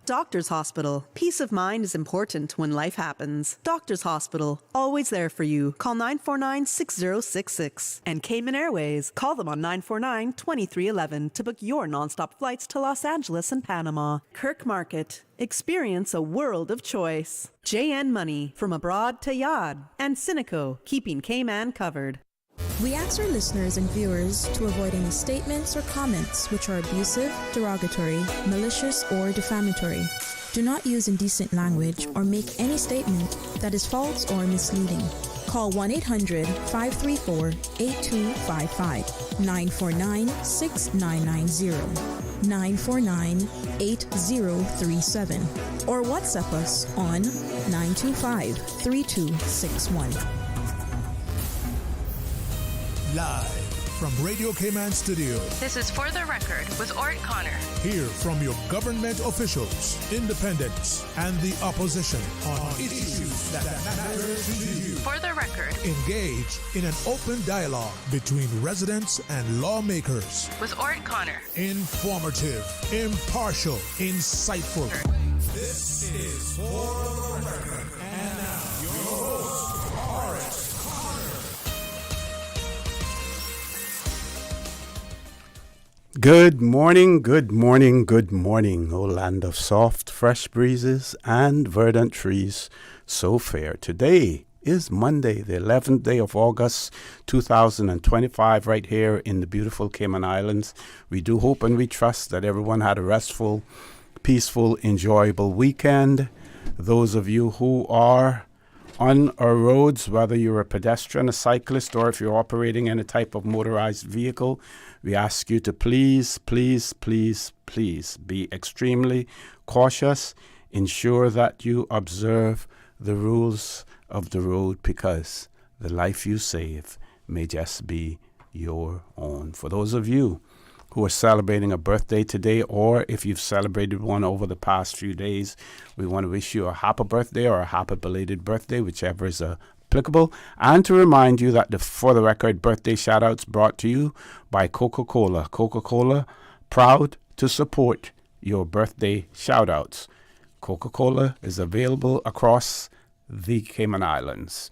Doctors Hospital. Peace of mind is important when life happens. Doctors Hospital. Always there for you. Call 949-6066. And Cayman Airways. Call them on 949-2311 to book your nonstop flights to Los Angeles and Panama. Kirk Market. Experience a world of choice. JN Money. From abroad to Yad. And Cineco. Keeping Cayman covered. We ask our listeners and viewers to avoid any statements or comments which are abusive, derogatory, malicious, or defamatory. Do not use indecent language or make any statement that is false or misleading. Call 1-800-534-8255, 949-6990, 949-8037, or WhatsApp us on 925-3261. Live from Radio Cayman Studio. This is For the Record with Orrett Connor. Hear from your government officials, independents, and the opposition on issues that matter to you. For the Record. Engage in an open dialogue between residents and lawmakers. With Orrett Connor. Informative, impartial, insightful. This is For the Record. And now, your host, Orrett Connor. Good morning, good morning, good morning, O land of soft, fresh breezes and verdant trees, so fair. Today is Monday, the 11th day of August, 2025, right here in the beautiful Cayman Islands. We do hope and we trust that everyone had a restful, peaceful, enjoyable weekend. Those of you who are on our roads, whether you're a pedestrian, a cyclist, or if you're operating any type of motorized vehicle, we ask you to please, please, please, please be extremely cautious. Ensure that you observe the rules of the road, because the life you save may just be your own. For those of you who are celebrating a birthday today, or if you've celebrated one over the past few days, we want to wish you a happy birthday or a happy belated birthday, whichever is applicable. And to remind you that the For the Record birthday shout-outs brought to you by Coca-Cola. Coca-Cola, proud to support your birthday shout-outs. Coca-Cola is available across the Cayman Islands.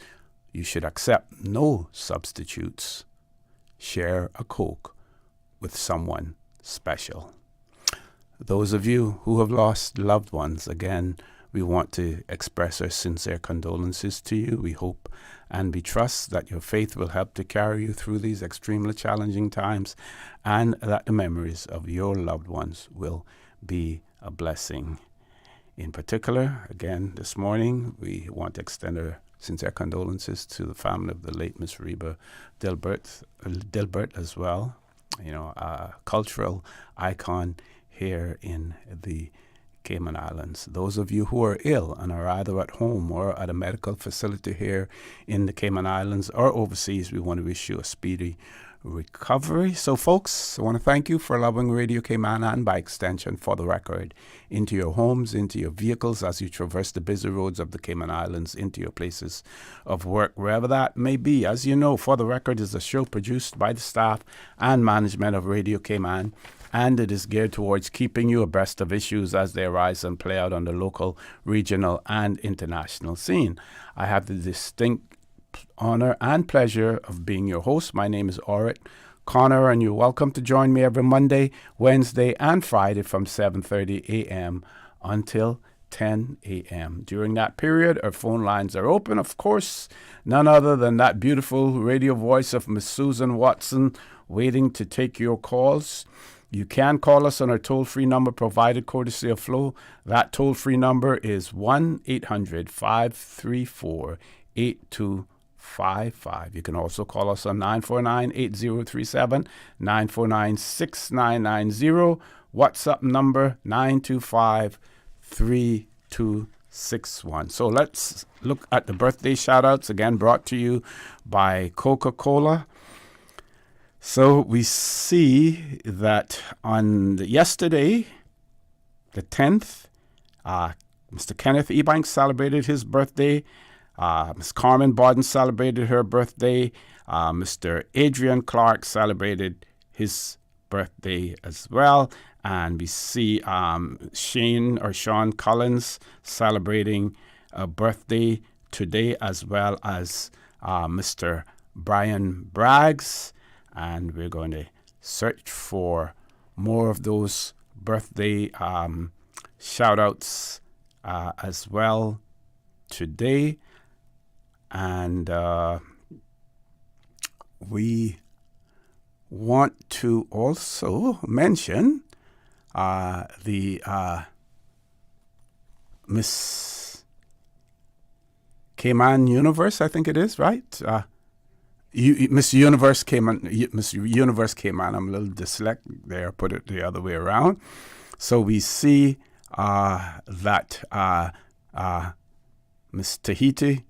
You should accept no substitutes. Share a Coke with someone special. Those of you who have lost loved ones, again, we want to express our sincere condolences to you. We hope and we trust that your faith will help to carry you through these extremely challenging times, and that the memories of your loved ones will be a blessing. In particular, again, this morning, we want to extend our sincere condolences to the family of the late Miss Reba Dilbert as well. You know, a cultural icon here in the Cayman Islands. Those of you who are ill and are either at home or at a medical facility here in the Cayman Islands or overseas, we want to wish you a speedy recovery. So, folks, I want to thank you for allowing Radio Cayman, and by extension For the Record, into your homes, into your vehicles as you traverse the busy roads of the Cayman Islands, into your places of work, wherever that may be. As you know, For the Record is a show produced by the staff and management of Radio Cayman, and it is geared towards keeping you abreast of issues as they arise and play out on the local, regional, and international scene. I have the distinct honor and pleasure of being your host. My name is Orrett Connor, and you're welcome to join me every Monday, Wednesday, and Friday from 7:30 a.m. until 10 a.m. During that period, our phone lines are open, of course. None other than that beautiful radio voice of Miss Susan Watson waiting to take your calls. You can call us on our toll-free number provided courtesy of Flo. That toll-free number is 1-800-534-8255. You can also call us on 949-8037, 949-6990, WhatsApp number 925-3261. So let's look at the birthday shout-outs, again brought to you by Coca-Cola. So we see that on yesterday, the 10th, Mr. Kenneth Ebanks celebrated his birthday. Ms. Carmen Borden celebrated her birthday. Mr. Adrian Clark celebrated his birthday as well. And we see Sean Collins celebrating a birthday today, as well as Mr. Brian Braggs. And we're going to search for more of those birthday shout-outs as well today. And we want to also mention the Miss Cayman Universe, I think it is, right? Miss Universe Cayman. I'm a little dyslexic there. Put it the other way around. So we see that Miss Tahiti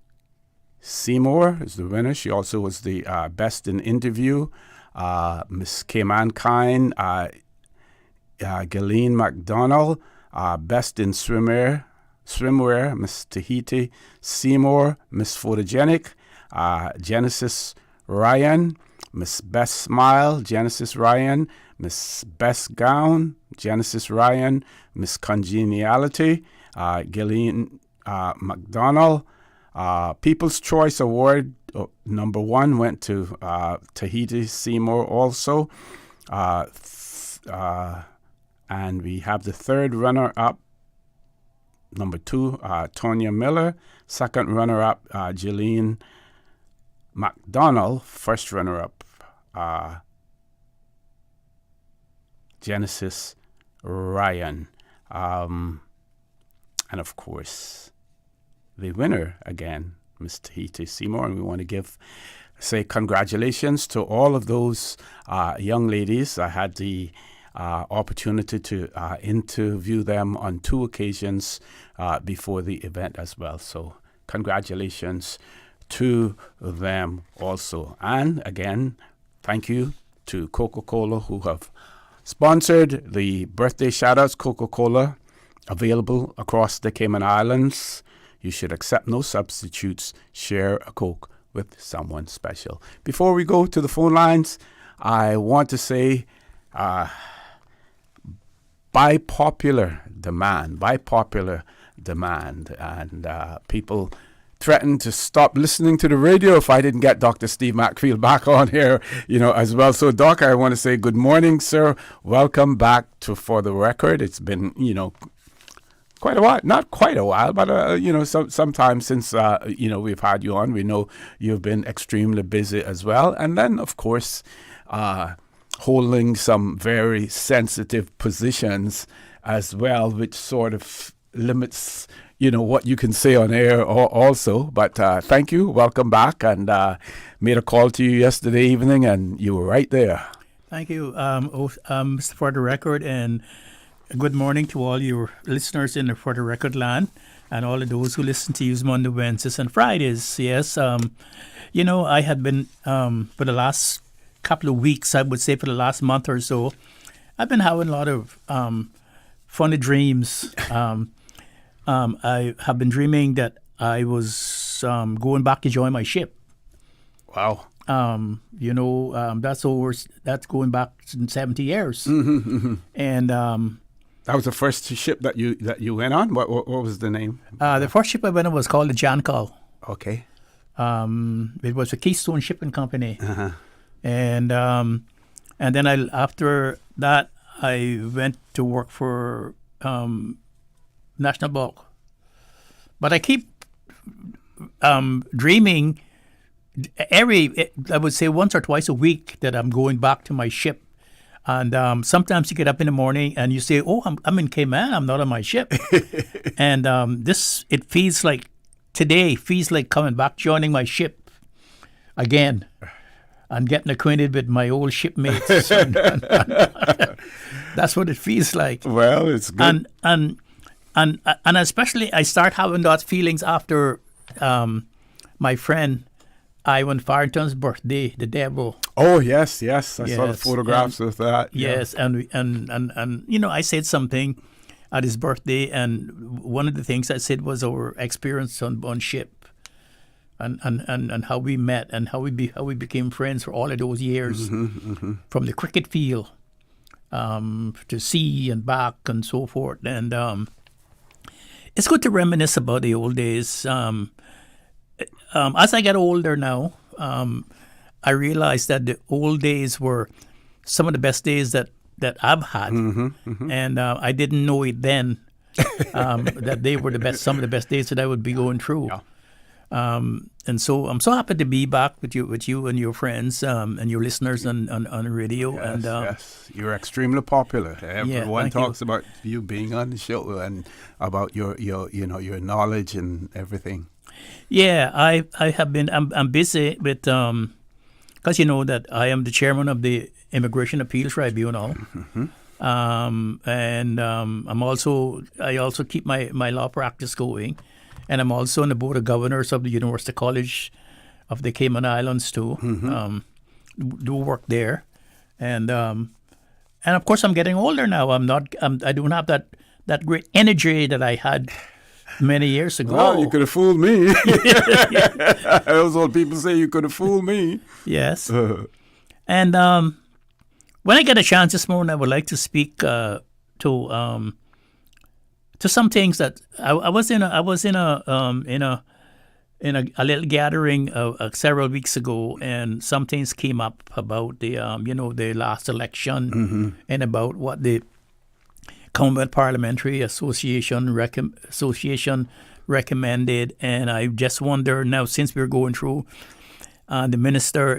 Seymour is the winner. She also was the best in interview. Miss Caymankind, Ghislaine McDonald, best in swimwear, Miss Tahiti Seymour. Miss Photogenic, Genesis Ryan. Miss Best Smile, Genesis Ryan. Miss Best Gown, Genesis Ryan. Miss Congeniality, Ghislaine McDonald. People's Choice Award number 1 went to Tahiti Seymour also. And we have the third runner-up, number 2, Tonya Miller. Second runner-up, Ghislaine McDonald. First runner-up, Genesis Ryan. And of course, the winner again, Miss Tahiti Seymour. And we want to say congratulations to all of those young ladies. I had the opportunity to interview them on 2 occasions before the event as well. So congratulations to them also. And again, thank you to Coca-Cola, who have sponsored the birthday shout-outs. Coca-Cola, available across the Cayman Islands. You should accept no substitutes. Share a Coke with someone special. Before we go to the phone lines, I want to say by popular demand, and people threatened to stop listening to the radio if I didn't get Dr. Steve McField back on here, as well. So, Doc, I want to say good morning, sir. Welcome back to For the Record. It's been, quite a while, not quite a while, but, sometime since, we've had you on. We know you've been extremely busy as well. And then, of course, holding some very sensitive positions as well, which sort of limits, what you can say on air also. But thank you. Welcome back. And made a call to you yesterday evening, and you were right there. Thank you, Mr. For the Record, and good morning to all your listeners in the For the Record land, and all of those who listen to you Monday, Wednesdays, and Fridays. Yes, I had been, for the last couple of weeks, I would say for the last month or so, I've been having a lot of funny dreams. I have been dreaming that I was going back to join my ship. Wow. That's going back 70 years. Mm-hmm. And that was the first ship that you went on? What was the name? The first ship I went on was called the Jancal. Okay. It was a Keystone Shipping Company. Uh-huh. And then after that, I went to work for National Bulk. But I keep dreaming I would say once or twice a week that I'm going back to my ship. And sometimes you get up in the morning and you say, oh, I'm in Cayman, I'm not on my ship. And it feels like today coming back, joining my ship again and getting acquainted with my old shipmates. and that's what it feels like. Well, it's good. And especially I start having those feelings after my friend Ivan Farrington's birthday, the devil. Oh, yes. I saw the photographs of that. Yes, and I said something at his birthday, and one of the things I said was our experience on ship, and how we met and how we became friends for all of those years, from the cricket field to see and back and so forth. And it's good to reminisce about the old days. As I get older now, I realize that the old days were some of the best days that I've had, and I didn't know it then that they were some of the best days that I would be going through. Yeah. And so I'm so happy to be back with you and your friends and your listeners on the radio. Yes, and yes, you're extremely popular. Everyone thank talks about you being on the show and about your knowledge and everything. Yeah, I have been. I'm busy with because you know that I am the chairman of the Immigration Appeals Tribunal, and I also keep my law practice going, and I'm also on the board of governors of the University College of the Cayman Islands too. Do work there, and of course I'm getting older now. I don't have that great energy that I had many years ago. Well, you could have fooled me. Those old people say you could have fooled me. Yes. And when I get a chance this morning, I would like to speak to some things that I was in a little gathering several weeks ago, and some things came up about the last election and about what the Commonwealth Parliamentary Association recommended, and I just wonder now, since we're going through the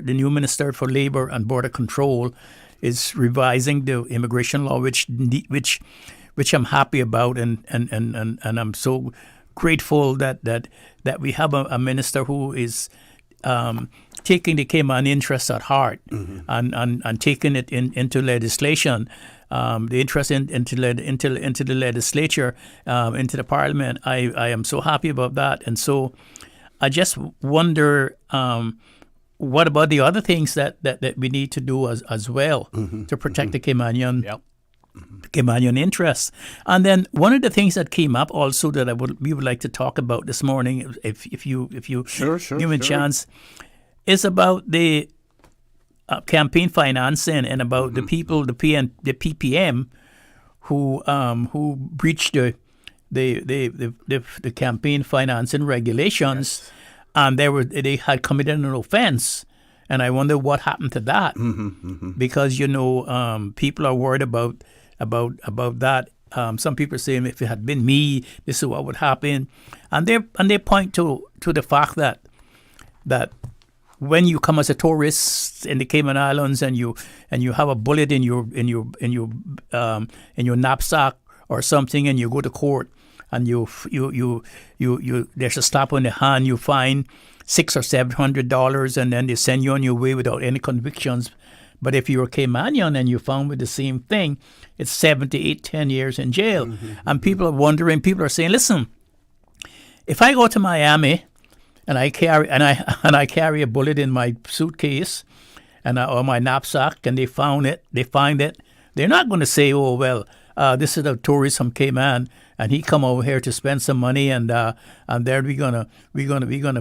new Minister for Labour and Border Control is revising the immigration law, which I'm happy about, and I'm so grateful that we have a minister who is taking the Cayman interests at heart and taking it into legislation. The interest into the legislature, into the parliament. I am so happy about that, and so I just wonder what about the other things that we need to do as well to protect the Caymanian. Caymanian interests. And then one of the things that came up also that we would like to talk about this morning, if you give me a chance, is about the campaign financing and about the people, the PPM, who breached the campaign financing regulations, and they had committed an offense. And I wonder what happened to that, because people are worried about that. Some people are saying if it had been me, this is what would happen, and they point to the fact that when you come as a tourist in the Cayman Islands and you have a bullet in your knapsack or something, and you go to court and you there's a slap on the hand, you fine $600 or $700, and then they send you on your way without any convictions. But if you're a Caymanian and you're found with the same thing, it's 7 to 8, 10 years in jail. And people are wondering, people are saying, listen, if I go to Miami and I carry a bullet in my suitcase or my knapsack, and they find it, they're not going to say, oh well, this is a tourist from Cayman, and he come over here to spend some money, and there we're gonna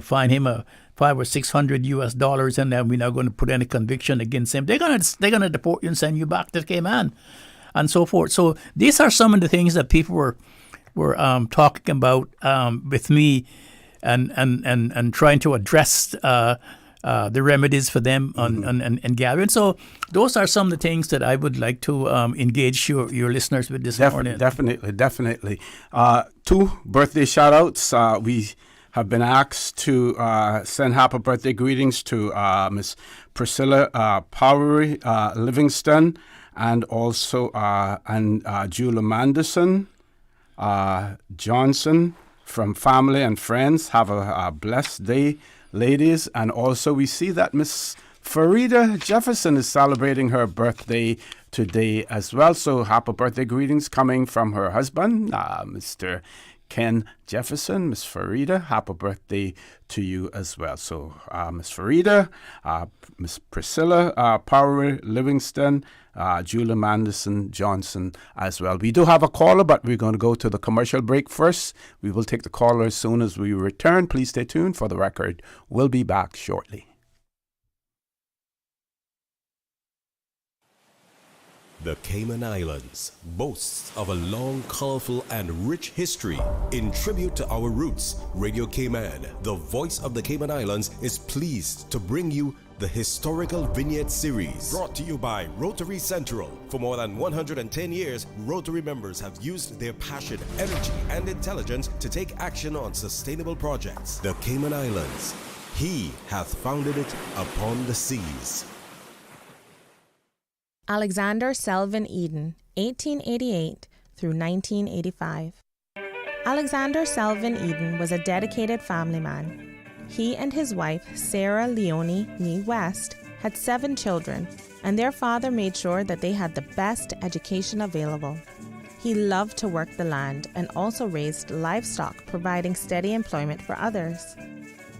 find him a $500 or $600 and then we're not going to put any conviction against him. They're gonna deport you and send you back to Cayman, and so forth. So these are some of the things that people were talking about with me, and trying to address the remedies for them and gathering. So those are some of the things that I would like to engage your listeners with this morning. Definitely. 2 birthday shout-outs. We have been asked to send happy birthday greetings to Miss Priscilla Powery Livingston, and also Julia Manderson Johnson from family and friends. Have a blessed day, ladies. And also we see that Miss Farida Jefferson is celebrating her birthday today as well. So happy birthday greetings coming from her husband, Mr. Ken Jefferson. Miss Farida, happy birthday to you as well. So Miss Farida, Miss Priscilla Power Livingston, Julia Manderson Johnson as well. We do have a caller, but we're going to go to the commercial break first. We will take the caller as soon as we return. Please stay tuned for the record. We'll be back shortly. The Cayman Islands boasts of a long, colorful, and rich history. In tribute to our roots, Radio Cayman, the voice of the Cayman Islands, is pleased to bring you the Historical Vignette Series, brought to you by Rotary Central. For more than 110 years, Rotary members have used their passion, energy, and intelligence to take action on sustainable projects. The Cayman Islands, He hath founded it upon the seas. Alexander Selvin Eden, 1888 through 1985. Alexander Selvin Eden was a dedicated family man. He and his wife, Sarah Leonie Nee West, had 7 children, and their father made sure that they had the best education available. He loved to work the land and also raised livestock, providing steady employment for others.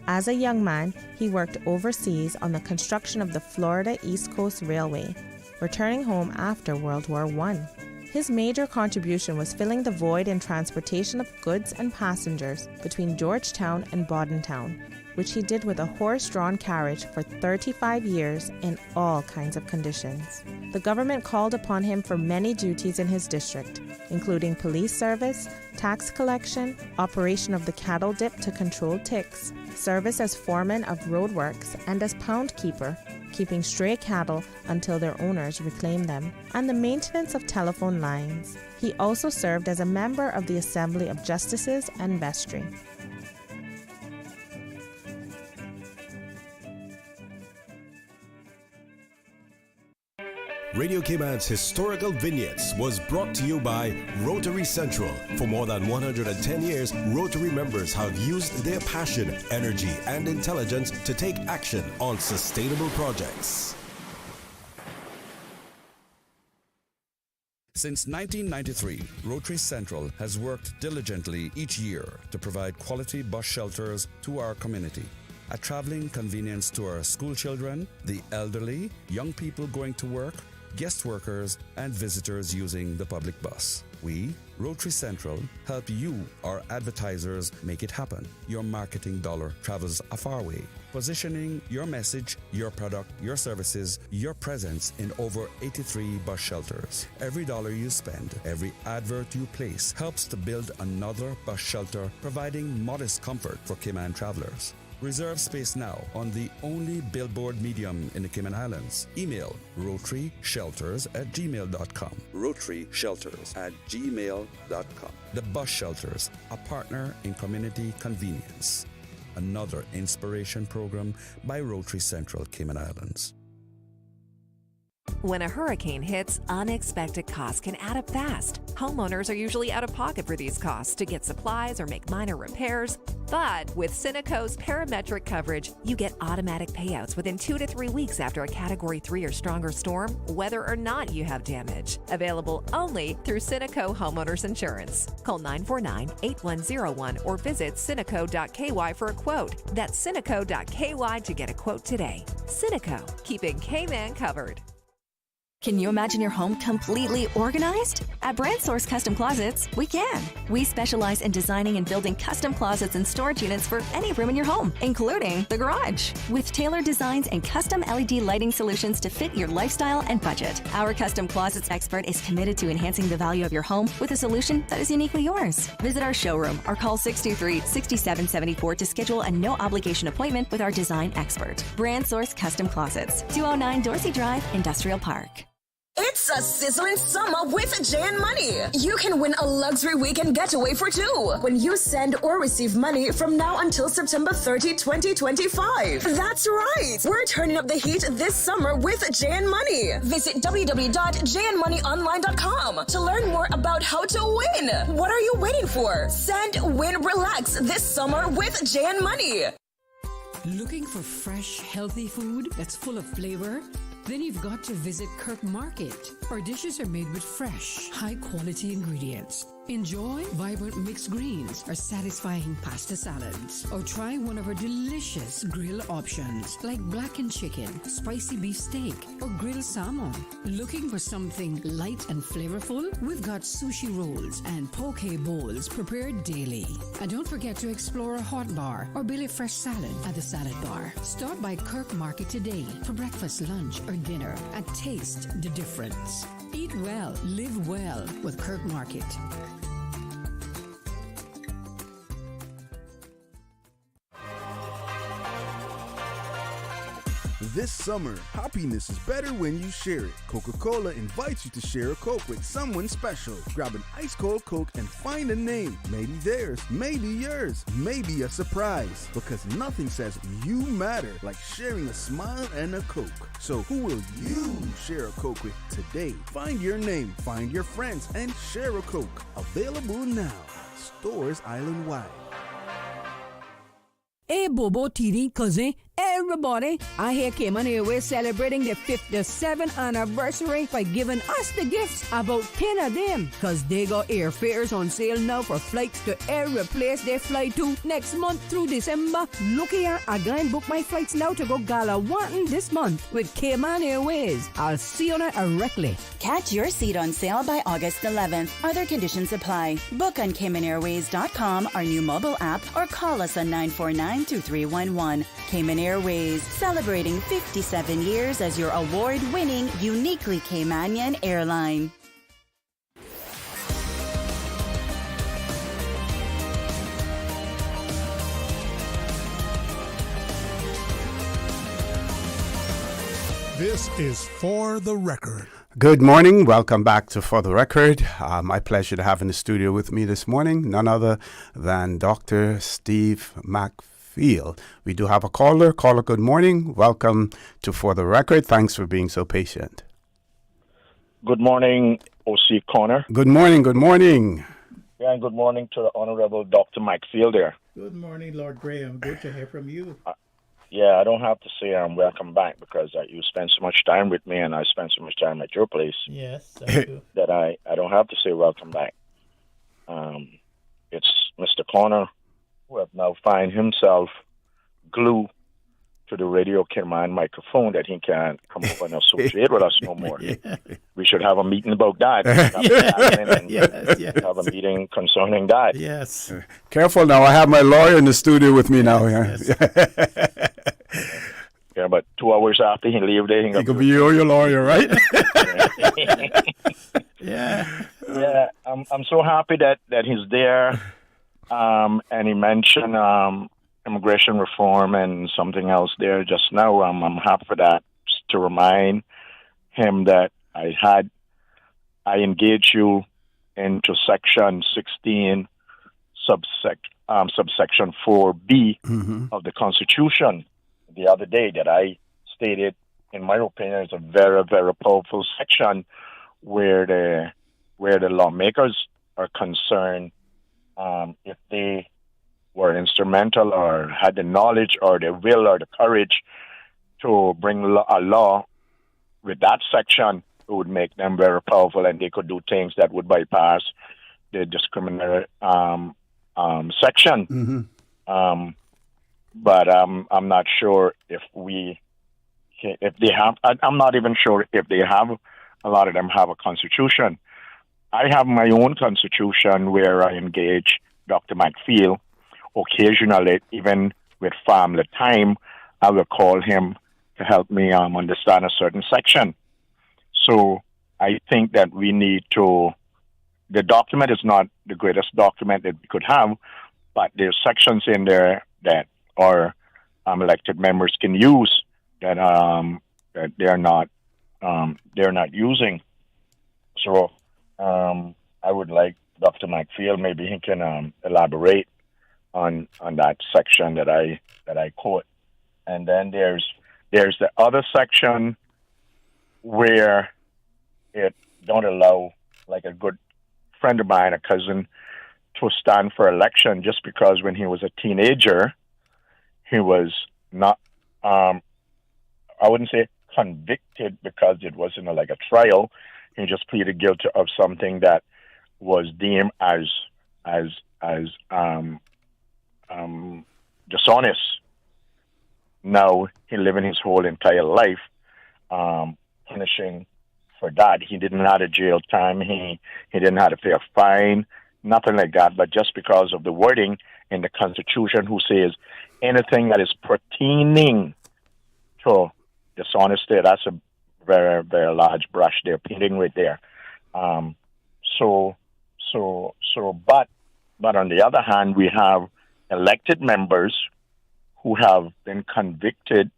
As a young man, he worked overseas on the construction of the Florida East Coast Railway, returning home after World War I. His major contribution was filling the void in transportation of goods and passengers between Georgetown and Bordentown, which he did with a horse-drawn carriage for 35 years in all kinds of conditions. The government called upon him for many duties in his district, including police service, tax collection, operation of the cattle dip to control ticks, service as foreman of roadworks, and as pound keeper, keeping stray cattle until their owners reclaimed them, and the maintenance of telephone lines. He also served as a member of the Assembly of Justices and Vestry. Radio Cayman's Historical Vignettes was brought to you by Rotary Central. For more than 110 years, Rotary members have used their passion, energy, and intelligence to take action on sustainable projects. Since 1993, Rotary Central has worked diligently each year to provide quality bus shelters to our community. A traveling convenience to our school children, the elderly, young people going to work, guest workers, and visitors using the public bus. We, Rotary Central, help you, our advertisers, make it happen. Your marketing dollar travels a far way, positioning your message, your product, your services, your presence in over 83 bus shelters. Every dollar you spend, every advert you place helps to build another bus shelter, providing modest comfort for Cayman travelers. Reserve space now on the only billboard medium in the Cayman Islands. Email rotaryshelters@gmail.com. rotaryshelters@gmail.com. The Bus Shelters, a partner in community convenience. Another inspiration program by Rotary Central Cayman Islands. When a hurricane hits, unexpected costs can add up fast. Homeowners are usually out of pocket for these costs to get supplies or make minor repairs. But with Cineco's parametric coverage, you get automatic payouts within 2 to 3 weeks after a Category 3 or stronger storm, whether or not you have damage. Available only through Cineco Homeowners Insurance. Call 949-8101 or visit Cineco.ky for a quote. That's Cineco.ky to get a quote today. Cineco, keeping Cayman covered. Can you imagine your home completely organized? At Brand Source Custom Closets, we can. We specialize in designing and building custom closets and storage units for any room in your home, including the garage. With tailored designs and custom LED lighting solutions to fit your lifestyle and budget, our Custom Closets expert is committed to enhancing the value of your home with a solution that is uniquely yours. Visit our showroom or call 623-6774 to schedule a no-obligation appointment with our design expert. Brand Source Custom Closets, 209 Dorsey Drive, Industrial Park. It's a sizzling summer with Jan Money. You can win a luxury weekend getaway for 2 when you send or receive money from now until September 30, 2025. That's right. We're turning up the heat this summer with Jan Money. Visit www.janmoneyonline.com to learn more about how to win. What are you waiting for? Send, win, relax this summer with Jan Money. Looking for fresh, healthy food that's full of flavor? Then you've got to visit Kirk Market. Our dishes are made with fresh, high-quality ingredients. Enjoy vibrant mixed greens or satisfying pasta salads. Or try one of our delicious grill options like blackened chicken, spicy beef steak, or grilled salmon. Looking for something light and flavorful? We've got sushi rolls and poke bowls prepared daily. And don't forget to explore a hot bar or Billy Fresh salad at the salad bar. Stop by Kirk Market today for breakfast, lunch, or dinner and taste the difference. Eat well, live well with Kirk Market. This summer, happiness is better when you share it. Coca-Cola invites you to share a Coke with someone special. Grab an ice-cold Coke and find a name. Maybe theirs, maybe yours, maybe a surprise. Because nothing says you matter like sharing a smile and a Coke. So who will you share a Coke with today? Find your name, find your friends, and share a Coke. Available now. Stores island-wide. Hey, Bobo, TD, cousin, everybody. I hear Cayman Airways celebrating their 57th anniversary by giving us the gifts, about 10 of them. Because they got airfares on sale now for flights to every place they fly to next month through December. Look here, I go and book my flights now to go Galawantan this month with Cayman Airways. I'll see you directly. Catch your seat on sale by August 11th. Other conditions apply. Book on CaymanAirways.com, our new mobile app, or call us on 949-2311. Cayman Airways, celebrating 57 years as your award-winning, uniquely Caymanian airline. This is For the Record. Good morning. Welcome back to For the Record. My pleasure to have in the studio with me this morning none other than Dr. Steve McField. We do have a caller. Caller, good morning. Welcome to For the Record. Thanks for being so patient. Good morning, O.C. Connor. Good morning. Good morning. Yeah, and good morning to the Honorable Dr. McField there. Good morning, Lord Graham. Good to hear from you. Yeah, I don't have to say welcome back because you spend so much time with me and I spend so much time at your place. Yes, I do. That I don't have to say welcome back. It's Mr. Connor who have now find himself glued to the Radio Cayman microphone that he can't come over and associate with us no more. Yeah. We should have a meeting about that. Have a meeting concerning that. Yes. Careful now. I have my lawyer in the studio with me now. Yes. Yeah, but 2 hours after he leave there, he could be your lawyer, right? Yeah. Yeah, I'm so happy that he's there. And he mentioned immigration reform and something else there just now. I'm happy for that, just to remind him that I engaged you into Section 16, subsection 4B of the Constitution the other day that I stated, in my opinion, is a very, very powerful section where the lawmakers are concerned. If they were instrumental or had the knowledge or the will or the courage to bring a law with that section, it would make them very powerful and they could do things that would bypass the discriminatory section. But I'm not sure if they have. I'm not even sure if they have. A lot of them have a constitution. I have my own constitution where I engage Dr. McField occasionally, even with family time. I will call him to help me understand a certain section. So I think that we need to. The document is not the greatest document that we could have, but there's sections in there that our elected members can use that they're not using. So I would like Dr. McField, maybe he can elaborate on that section that I quote. And then there's the other section where it don't allow, like a good friend of mine, a cousin, to stand for election just because when he was a teenager, he was not, I wouldn't say convicted because it wasn't like a trial. He just pleaded guilty of something that was deemed as dishonest. Now he living his whole entire life punishing for that. He didn't have a jail time. He didn't have to pay a fine, nothing like that. But just because of the wording in the Constitution, who says anything that is pertaining to dishonesty, that's a very, very large brush they're painting with there. But on the other hand, we have elected members who have been convicted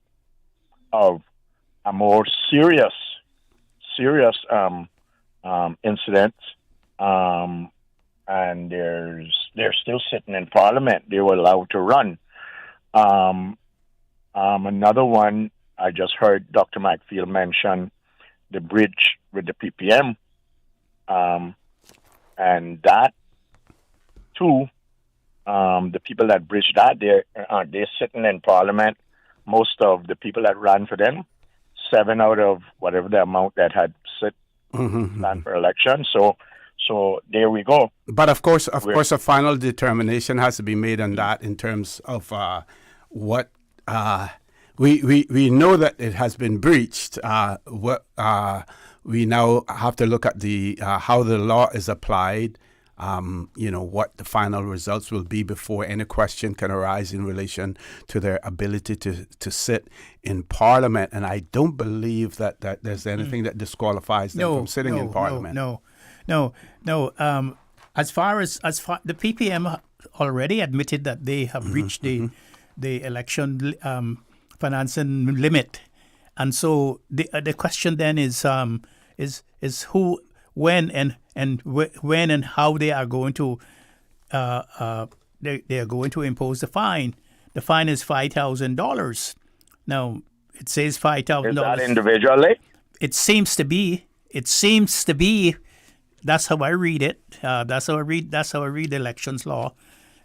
of a more serious incident, and they're still sitting in Parliament. They were allowed to run. Another one, I just heard Dr. McField mention the bridge with the PPM, and that too. The people that bridged that, they're sitting in Parliament. Most of the people that ran for them, 7 out of whatever the amount that had ran for election. So there we go. But of course, a final determination has to be made on that in terms of what we know that it has been breached. We now have to look at the how the law is applied. What the final results will be before any question can arise in relation to their ability to sit in Parliament. And I don't believe that there's anything that disqualifies them from sitting in Parliament. No. As far the PPM already admitted that they have reached the election financing limit, and so the question then is who, when and how they are going to they are going to impose the fine. The fine is $5,000. Now it says $5,000. Is that individually? It seems to be. That's how I read it. That's how I read the elections law.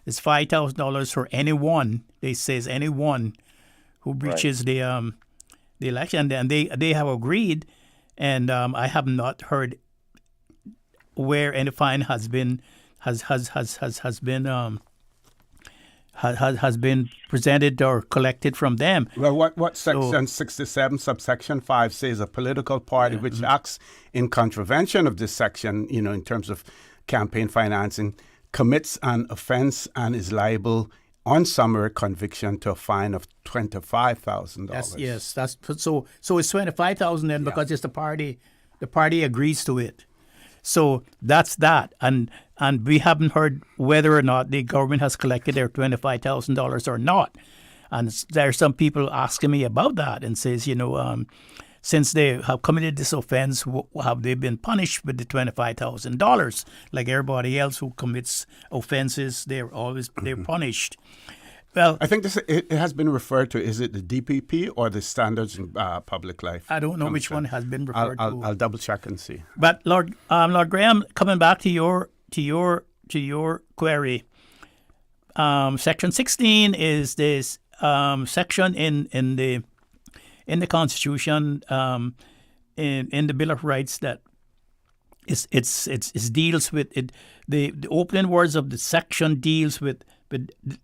It's $5,000 for anyone. They says anyone who breaches the election, and they have agreed. And I have not heard where any fine has been presented or collected from them. Well, what section 67 subsection 5 says: a political party which acts in contravention of this section, in terms of campaign financing, commits an offense and is liable on summary conviction to a fine of $25,000. Yes, that's so it's $25,000 then, because it's the party agrees to it. So that's that, and we haven't heard whether or not the government has collected their $25,000 or not. And there are some people asking me about that and says, since they have committed this offense, have they been punished with the $25,000? Like everybody else who commits offenses, they're punished. Well, I think it has been referred to. Is it the DPP or the Standards in Public Life? I don't know which one has been referred to. I'll double check and see. But Lord Graham, coming back to your query, Section 16 is this section in the Constitution, in the Bill of Rights that it deals with it. The opening words of the section deals with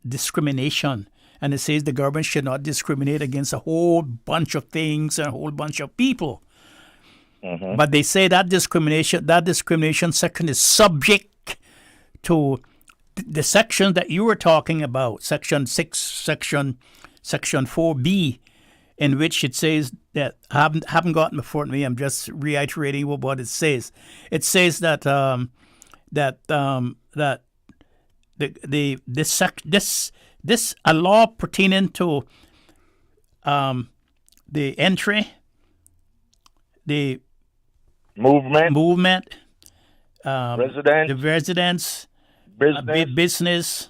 discrimination, and it says the government should not discriminate against a whole bunch of things and a whole bunch of people. Mm-hmm. But they say that discrimination section is subject to the section that you were talking about, Section 6, Section 4B, in which it says that I haven't gotten before me. I'm just reiterating what it says. It says that this a law pertaining to the entry, the movement, the residence, business,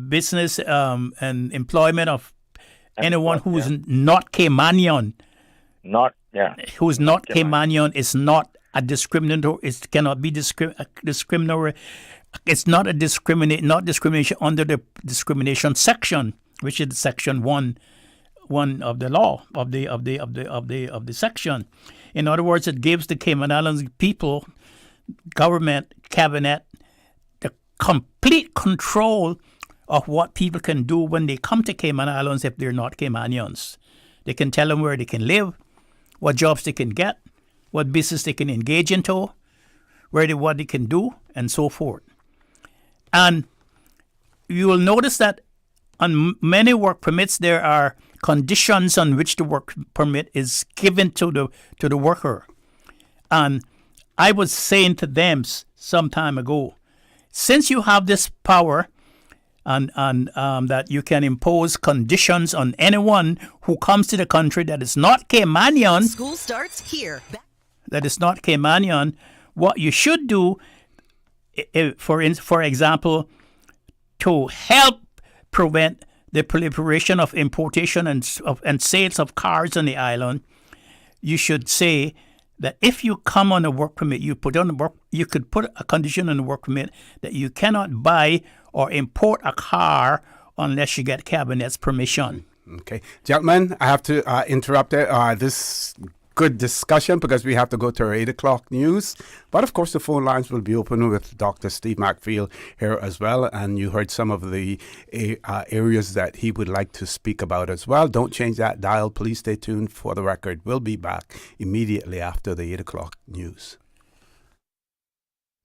business and employment of anyone who is not Caymanian. Who is not Caymanian is not a discriminator. It cannot be discriminatory. It's not discrimination under the discrimination section, which is Section 1 of the law of the section. In other words, it gives the Cayman Islands people, government, cabinet, the complete control of what people can do when they come to Cayman Islands if they're not Caymanians. They can tell them where they can live, what jobs they can get, what business they can engage into, what they can do, and so forth. And you will notice that on many work permits, there are conditions on which the work permit is given to the worker. And I was saying to them some time ago, since you have this power and that you can impose conditions on anyone who comes to the country that is not Caymanian. School starts here. That is not Caymanian. What you should do, for example, to help prevent the proliferation of importation and sales of cars on the island, you should say that if you come on a work permit, you could put a condition on the work permit that you cannot buy or import a car unless you get Cabinet's permission. Okay. Gentlemen, I have to interrupt this good discussion because we have to go to our 8 o'clock news. But of course, the phone lines will be open with Dr. Steve McField here as well. And you heard some of the areas that he would like to speak about as well. Don't change that dial. Please stay tuned for the record. We'll be back immediately after the 8 o'clock news.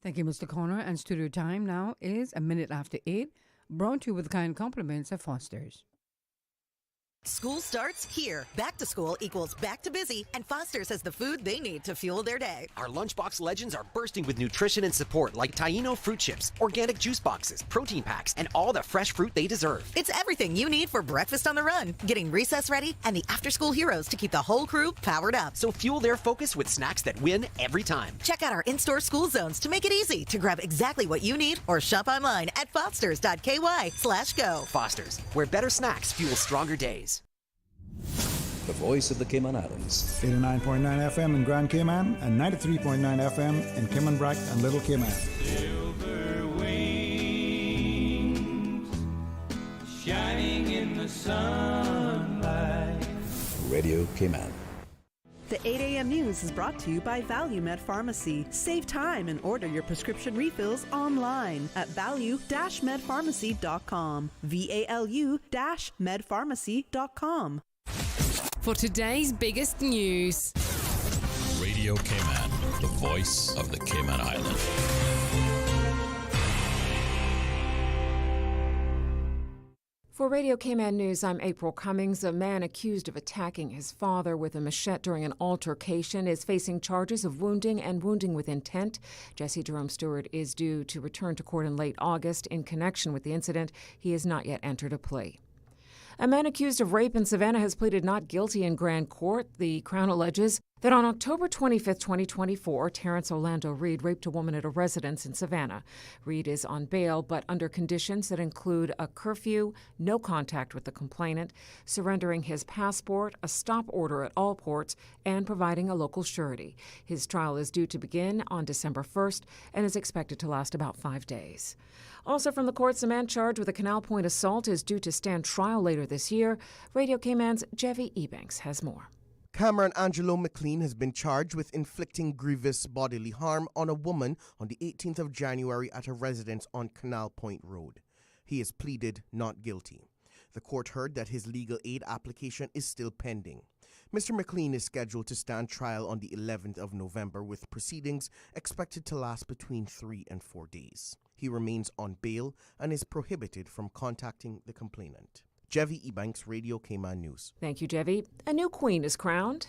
Thank you, Mr. Connor. And studio time now is a minute after 8. Brought to you with kind compliments of Foster's. School starts here. Back to school equals back to busy, and Foster's has the food they need to fuel their day. Our lunchbox legends are bursting with nutrition and support like Taino fruit chips, organic juice boxes, protein packs, and all the fresh fruit they deserve. It's everything you need for breakfast on the run, getting recess ready, and the after-school heroes to keep the whole crew powered up. So fuel their focus with snacks that win every time. Check out our in-store school zones to make it easy to grab exactly what you need or shop online at fosters.ky/go. Foster's, where better snacks fuel stronger days. The voice of the Cayman Islands. 89.9 FM in Grand Cayman and 93.9 FM in Cayman Brac and Little Cayman. Silver wings shining in the sunlight. Radio Cayman. The 8 a.m. news is brought to you by ValueMed Pharmacy. Save time and order your prescription refills online at value-medpharmacy.com. VALU-medpharmacy.com. For today's biggest news. Radio Cayman, the voice of the Cayman Islands. For Radio Cayman News, I'm April Cummings. A man accused of attacking his father with a machete during an altercation is facing charges of wounding and wounding with intent. Jesse Jerome Stewart is due to return to court in late August. In connection with the incident, he has not yet entered a plea. A man accused of rape in Savannah has pleaded not guilty in Grand Court. The Crown alleges that on October 25, 2024, Terrence Orlando Reed raped a woman at a residence in Savannah. Reed is on bail, but under conditions that include a curfew, no contact with the complainant, surrendering his passport, a stop order at all ports, and providing a local surety. His trial is due to begin on December 1st and is expected to last about 5 days. Also from the courts, a man charged with a Canal Point assault is due to stand trial later this year. Radio Cayman's Jevi Ebanks has more. Cameron Angelo McLean has been charged with inflicting grievous bodily harm on a woman on the 18th of January at a residence on Canal Point Road. He has pleaded not guilty. The court heard that his legal aid application is still pending. Mr. McLean is scheduled to stand trial on the 11th of November, with proceedings expected to last between 3 and 4 days. He remains on bail and is prohibited from contacting the complainant. Jevi Ebanks, Radio Cayman News. Thank you, Jevi. A new queen is crowned.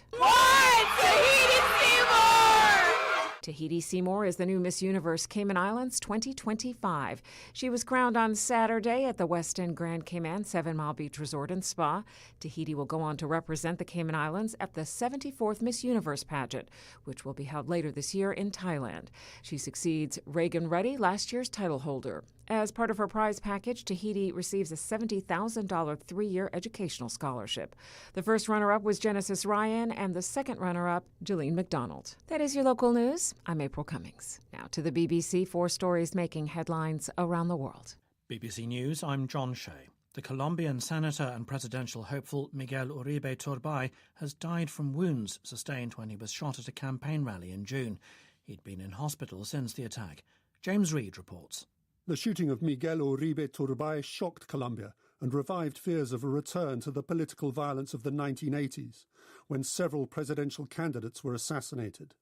Tahiti Seymour is the new Miss Universe Cayman Islands 2025. She was crowned on Saturday at the West End Grand Cayman 7 Mile Beach Resort and Spa. Tahiti will go on to represent the Cayman Islands at the 74th Miss Universe pageant, which will be held later this year in Thailand. She succeeds Reagan Reddy, last year's title holder. As part of her prize package, Tahiti receives a $70,000 3-year educational scholarship. The first runner-up was Genesis Ryan, and the second runner-up, Jolene McDonald. That is your local news. I'm April Cummings. Now to the BBC, 4 stories making headlines around the world. BBC News, I'm John Shea. The Colombian senator and presidential hopeful Miguel Uribe Turbay has died from wounds sustained when he was shot at a campaign rally in June. He'd been in hospital since the attack. James Reid reports. The shooting of Miguel Uribe Turbay shocked Colombia and revived fears of a return to the political violence of the 1980s, when several presidential candidates were assassinated.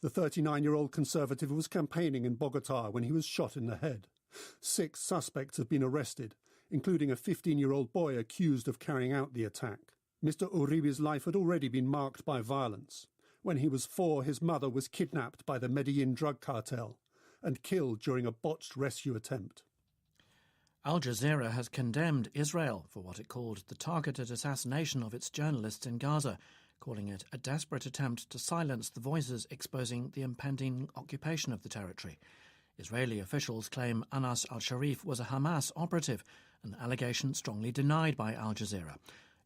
The 39-year-old conservative was campaigning in Bogotá when he was shot in the head. 6 suspects have been arrested, including a 15-year-old boy accused of carrying out the attack. Mr. Uribe's life had already been marked by violence. When he was 4, his mother was kidnapped by the Medellin drug cartel and killed during a botched rescue attempt. Al Jazeera has condemned Israel for what it called the targeted assassination of its journalists in Gaza, calling it a desperate attempt to silence the voices exposing the impending occupation of the territory. Israeli officials claim Anas al-Sharif was a Hamas operative, an allegation strongly denied by Al Jazeera.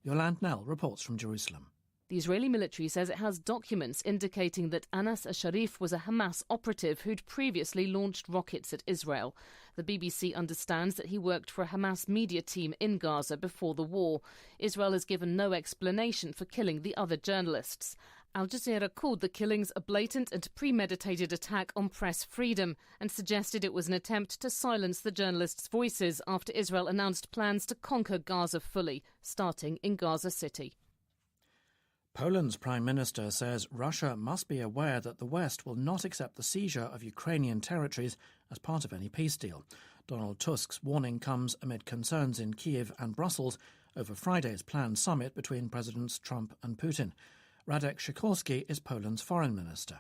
Yolande Nell reports from Jerusalem. The Israeli military says it has documents indicating that Anas al-Sharif was a Hamas operative who'd previously launched rockets at Israel. The BBC understands that he worked for a Hamas media team in Gaza before the war. Israel has given no explanation for killing the other journalists. Al Jazeera called the killings a blatant and premeditated attack on press freedom and suggested it was an attempt to silence the journalists' voices after Israel announced plans to conquer Gaza fully, starting in Gaza City. Poland's Prime Minister says Russia must be aware that the West will not accept the seizure of Ukrainian territories as part of any peace deal. Donald Tusk's warning comes amid concerns in Kiev and Brussels over Friday's planned summit between Presidents Trump and Putin. Radek Sikorski is Poland's foreign minister.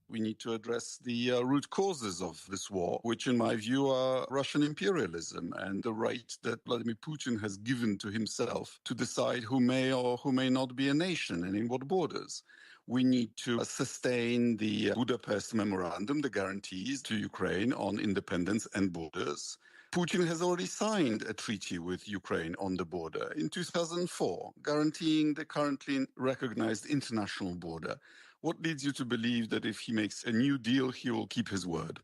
We need to address the root causes of this war, which in my view are Russian imperialism and the right that Vladimir Putin has given to himself to decide who may or who may not be a nation and in what borders. We need to sustain the Budapest Memorandum, the guarantees to Ukraine on independence and borders. Putin has already signed a treaty with Ukraine on the border in 2004, guaranteeing the currently recognized international border. What leads you to believe that if he makes a new deal, he will keep his word?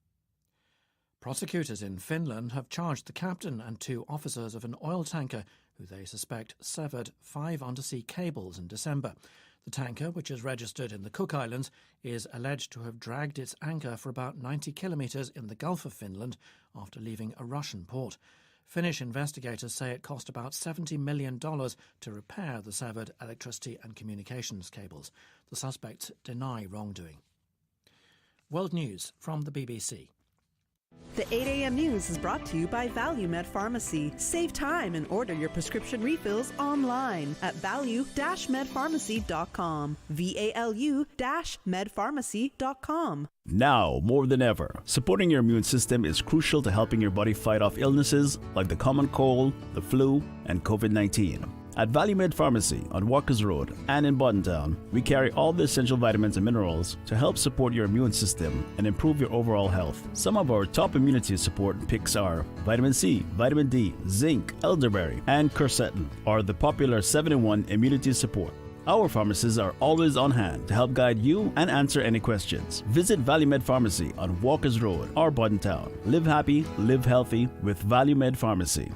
Prosecutors in Finland have charged the captain and 2 officers of an oil tanker who they suspect severed 5 undersea cables in December. The tanker, which is registered in the Cook Islands, is alleged to have dragged its anchor for about 90 kilometres in the Gulf of Finland after leaving a Russian port. Finnish investigators say it cost about $70 million to repair the severed electricity and communications cables. The suspects deny wrongdoing. World News from the BBC. The 8 a.m. news is brought to you by ValueMed Pharmacy. Save time and order your prescription refills online at value-medpharmacy.com. VALU-medpharmacy.com. Now, more than ever, supporting your immune system is crucial to helping your body fight off illnesses like the common cold, the flu, and COVID-19. At ValueMed Pharmacy on Walkers Road and in Buttontown, we carry all the essential vitamins and minerals to help support your immune system and improve your overall health. Some of our top immunity support picks are vitamin C, vitamin D, zinc, elderberry, and quercetin are the popular 7-in-1 immunity support. Our pharmacists are always on hand to help guide you and answer any questions. Visit ValueMed Pharmacy on Walkers Road or Buttontown. Live happy, live healthy with ValueMed Pharmacy.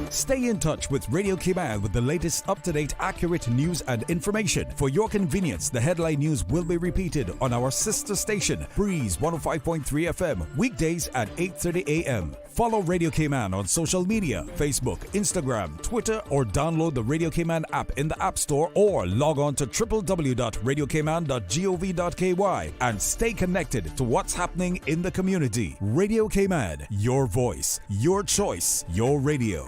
Stay in touch with Radio Cayman with the latest up-to-date, accurate news and information. For your convenience, the headline news will be repeated on our sister station, Breeze 105.3 FM, weekdays at 8:30 a.m. Follow Radio Cayman on social media, Facebook, Instagram, Twitter, or download the Radio Cayman app in the App Store or log on to www.radiocayman.gov.ky and stay connected to what's happening in the community. Radio Cayman, your voice, your choice, your radio.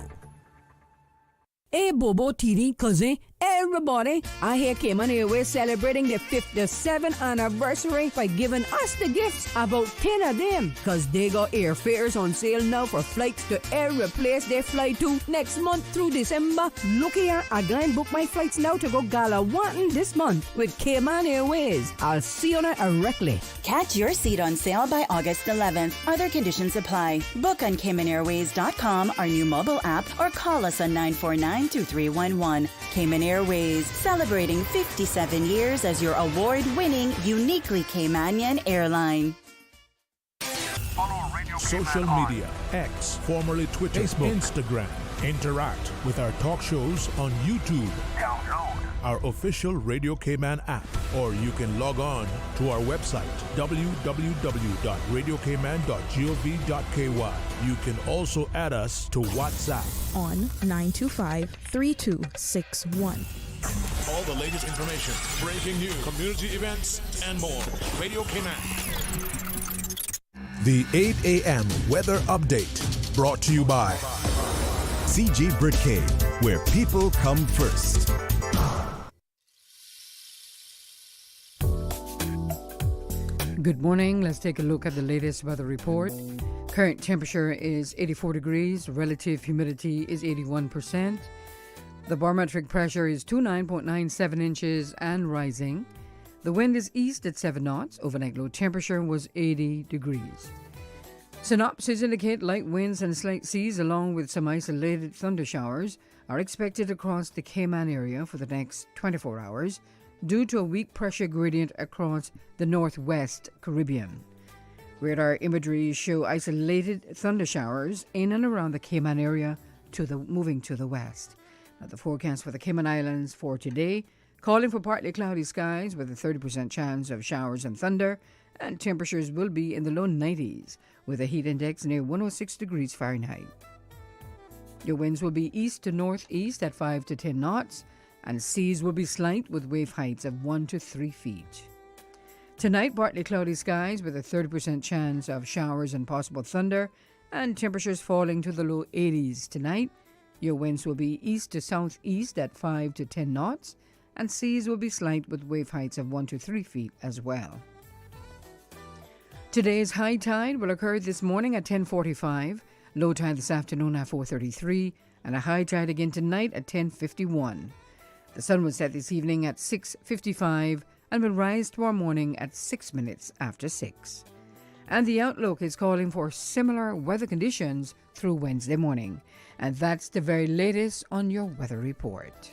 Hey, Bobo, Tiri, cousin, everybody. I hear Cayman Airways celebrating their 57th anniversary by giving us the gifts, about 10 of them. Because they got airfares on sale now for flights to every place they fly to next month through December. Look here, I can book my flights now to go gallivanting this month with Cayman Airways. I'll see you there directly. Catch your seat on sale by August 11th. Other conditions apply. Book on CaymanAirways.com, our new mobile app, or call us on 949-2311. Cayman Airways, celebrating 57 years as your award-winning, uniquely Caymanian airline. Social media, X, formerly Twitter, Facebook, Instagram. Interact with our talk shows on YouTube. Download our official Radio Cayman app, or you can log on to our website, www.radiocayman.gov.ky. You can also add us to WhatsApp on 925-3261. All the latest information, breaking news, community events, and more. Radio Cayman. The 8 a.m. weather update brought to you by CG Britcay, where people come first. Good morning. Let's take a look at the latest weather report. Current temperature is 84 degrees. Relative humidity is 81%. The barometric pressure is 29.97 inches and rising. The wind is east at 7 knots. Overnight low temperature was 80 degrees. Synopses indicate light winds and slight seas along with some isolated thunder showers are expected across the Cayman area for the next 24 hours due to a weak pressure gradient across the northwest Caribbean. Radar imagery show isolated thunder showers in and around the Cayman area moving to the west. Now, the forecast for the Cayman Islands for today, calling for partly cloudy skies with a 30% chance of showers and thunder, and temperatures will be in the low 90s with a heat index near 106 degrees Fahrenheit. Your winds will be east to northeast at 5 to 10 knots, and seas will be slight with wave heights of 1 to 3 feet. Tonight, partly cloudy skies with a 30% chance of showers and possible thunder, and temperatures falling to the low 80s tonight. Your winds will be east to southeast at 5 to 10 knots, and seas will be slight with wave heights of 1 to 3 feet as well. Today's high tide will occur this morning at 10:45, low tide this afternoon at 4:33, and a high tide again tonight at 10:51. The sun will set this evening at 6:55 and will rise tomorrow morning at 6 minutes after 6. And the outlook is calling for similar weather conditions through Wednesday morning. And that's the very latest on your weather report.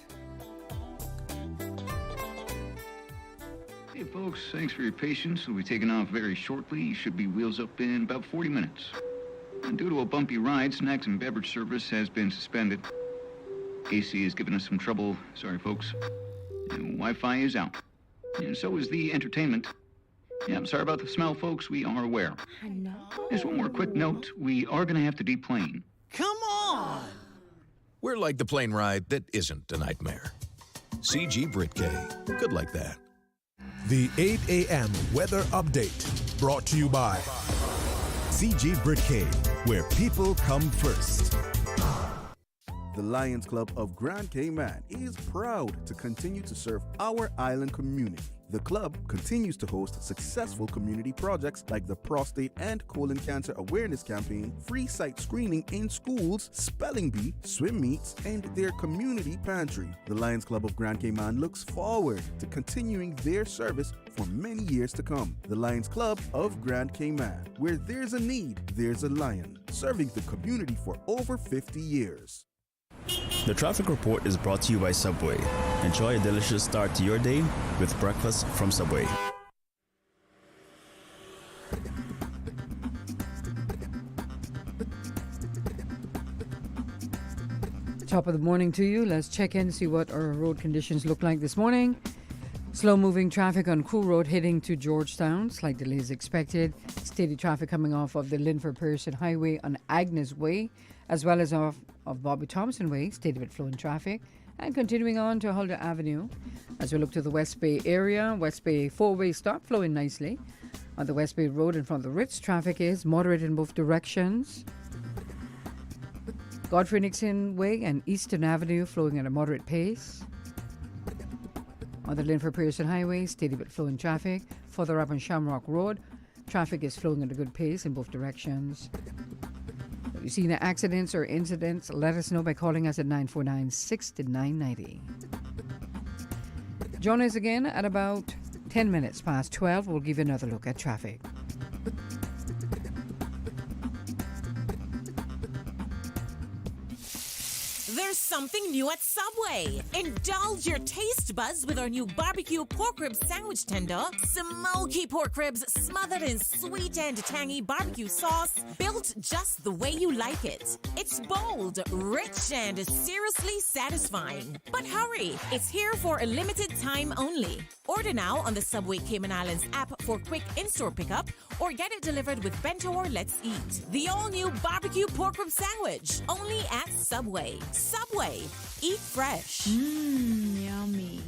Hey folks, thanks for your patience. We'll be taking off very shortly. Should be wheels up in about 40 minutes. And due to a bumpy ride, snacks and beverage service has been suspended. AC is giving us some trouble. Sorry folks. And Wi-Fi is out. And so is the entertainment. Yeah, I'm sorry about the smell, folks. We are aware. I know. Just one more quick note. We are going to have to deplane. Come on! We're like the plane ride that isn't a nightmare. CG Britcay. Good like that. The 8 a.m. weather update brought to you by CG Britcay, where people come first. The Lions Club of Grand Cayman is proud to continue to serve our island community. The club continues to host successful community projects like the Prostate and Colon Cancer Awareness Campaign, free site screening in schools, spelling bee, swim meets, and their community pantry. The Lions Club of Grand Cayman looks forward to continuing their service for many years to come. The Lions Club of Grand Cayman, where there's a need, there's a lion, serving the community for over 50 years. The traffic report is brought to you by Subway. Enjoy a delicious start to your day with breakfast from Subway. Top of the morning to you. Let's check in, see what our road conditions look like this morning. Slow moving traffic on Crew Road heading to Georgetown. Slight delays expected. Steady traffic coming off of the Linford Pearson Highway on Agnes Way, as well as off of Bobby Thompson Way, steady bit flowing traffic, and continuing on to Huldah Avenue. As we look to the West Bay area, West Bay four-way stop flowing nicely. On the West Bay Road in front of the Ritz, traffic is moderate in both directions. Godfrey Nixon Way and Eastern Avenue flowing at a moderate pace. On the Linford Pearson Highway, steady bit flowing traffic. Further up on Shamrock Road, traffic is flowing at a good pace in both directions. If you've seen accidents or incidents, let us know by calling us at 949-6990. Join us again at about 10 minutes past 12. We'll give you another look at traffic. There's something new at Subway. Indulge your taste buds with our new barbecue pork rib sandwich tender. Smoky pork ribs smothered in sweet and tangy barbecue sauce, built just the way you like it. It's bold, rich, and seriously satisfying. But hurry, it's here for a limited time only. Order now on the Subway Cayman Islands app for quick in-store pickup, or get it delivered with Bento or Let's Eat. The all-new barbecue pork rib sandwich, only at Subway. Subway, eat fresh. Yummy.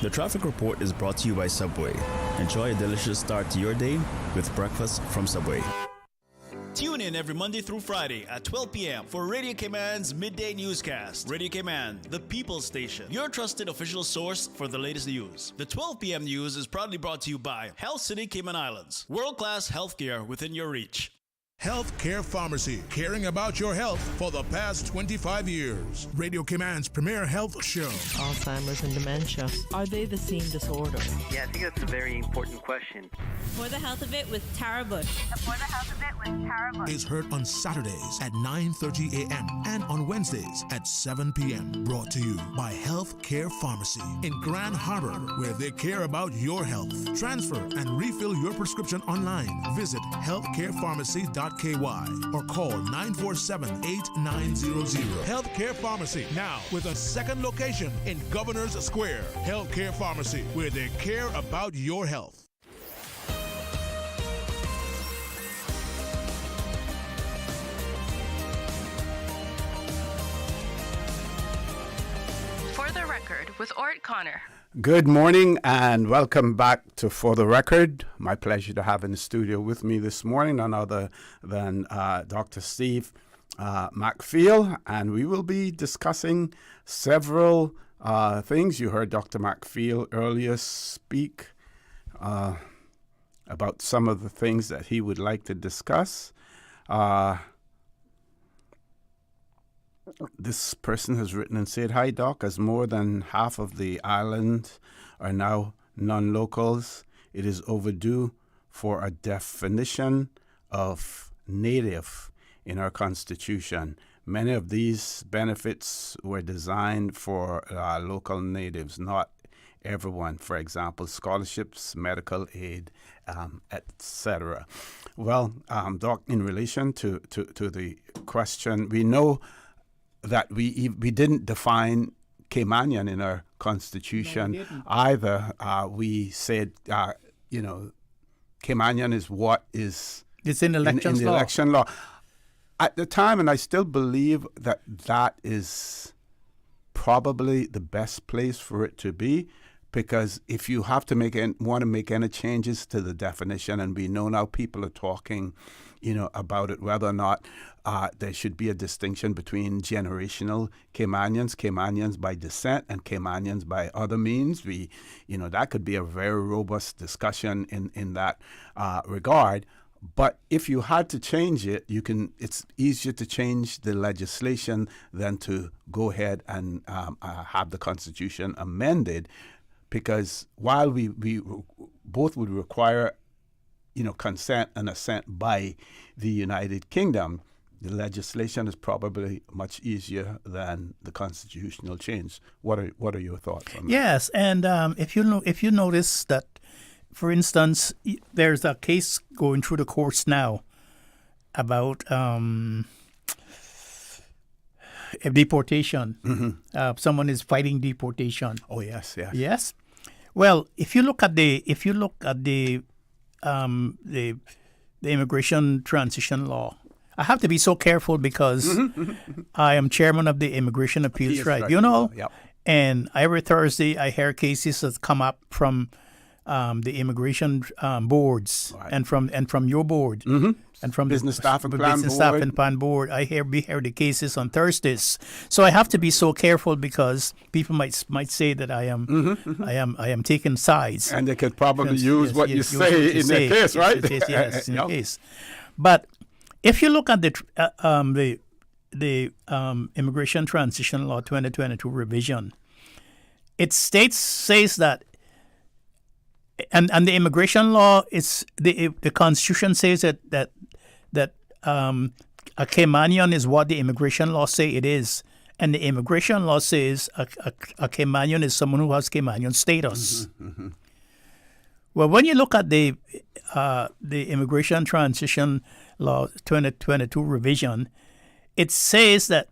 The traffic report is brought to you by Subway. Enjoy a delicious start to your day with breakfast from Subway. Tune in every Monday through Friday at 12 p.m. for Radio Cayman's Midday Newscast. Radio Cayman, the People's Station, your trusted official source for the latest news. The 12 p.m. news is proudly brought to you by Health City Cayman Islands. World-class healthcare within your reach. Healthcare Pharmacy, caring about your health for the past 25 years. Radio Cayman's premier health show. Alzheimer's and dementia, are they the same disorder? Yeah, I think that's a very important question. For the Health of It with Tara Bush. For the Health of It with Tara Bush. Is heard on Saturdays at 9:30 a.m. and on Wednesdays at 7 p.m. Brought to you by Healthcare Pharmacy in Grand Harbor, where they care about your health. Transfer and refill your prescription online. Visit healthcarepharmacy.KY or call 947-8900. Healthcare Pharmacy, now with a second location in Governor's Square. Healthcare Pharmacy, where they care about your health. For the Record with Orrett Connor. Good morning and welcome back to For the Record. My pleasure to have in the studio with me this morning none other than Dr. Steve McField, and we will be discussing several things. You heard Dr. McField earlier speak about some of the things that he would like to discuss. This person has written and said, "Hi, Doc. As more than half of the island are now non-locals, it is overdue for a definition of native in our Constitution. Many of these benefits were designed for local natives, not everyone. For example, scholarships, medical aid, etc." Well, Doc, in relation to the question, we know that we didn't define Caymanian in our Constitution either. We said, Caymanian is what is it's in the election law. At the time, and I still believe that is probably the best place for it to be, because if you have to want to make any changes to the definition, and we know now people are talking, about it, whether or not there should be a distinction between generational Caymanians by descent and Caymanians by other means. That could be a very robust discussion in that regard. But if you had to change it, it's easier to change the legislation than to go ahead and have the Constitution amended, because while we both would require consent and assent by the United Kingdom, the legislation is probably much easier than the constitutional change. What are your thoughts on that? Yes, and if you notice that, for instance, there's a case going through the courts now about deportation. Mm-hmm. Someone is fighting deportation. Oh yes. Yes. Well, if you look at the immigration transition law, I have to be so careful because I am chairman of the Immigration Appeals Tribunal, and every Thursday I hear cases that come up from the immigration boards and from your board and from Business Staff and Plan Board. We hear the cases on Thursdays, so I have to be so careful because people might say that I am taking sides, and they could probably use what you say in their case, right? Yes, in the case. But if you look at the Immigration Transition Law 2022 revision, it says that. And the immigration law is the Constitution says that a Caymanian is what the immigration law say it is, and the immigration law says a Caymanian is someone who has Caymanian status. Mm-hmm. Well, when you look at the Immigration Transition Law 2022 revision, it says that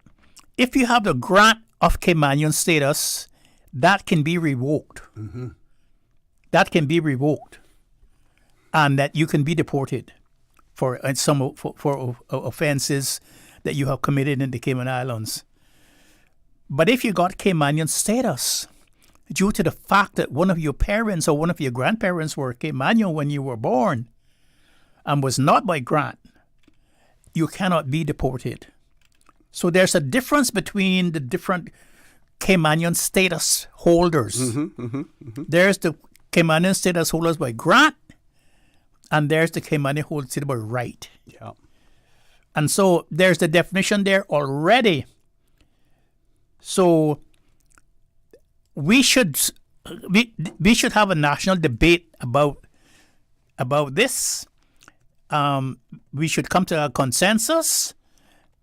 if you have the grant of Caymanian status, that can be revoked. Mm-hmm. That can be revoked, and that you can be deported for some for offenses that you have committed in the Cayman Islands. But if you got Caymanian status, due to the fact that one of your parents or one of your grandparents were Caymanian when you were born and was not by grant, you cannot be deported. So there's a difference between the different Caymanian status holders. There's the Caymanian status holders by grant, and there's the Caymanian holders by right. Yeah. And so there's the definition there already. So we should have a national debate about this. We should come to a consensus,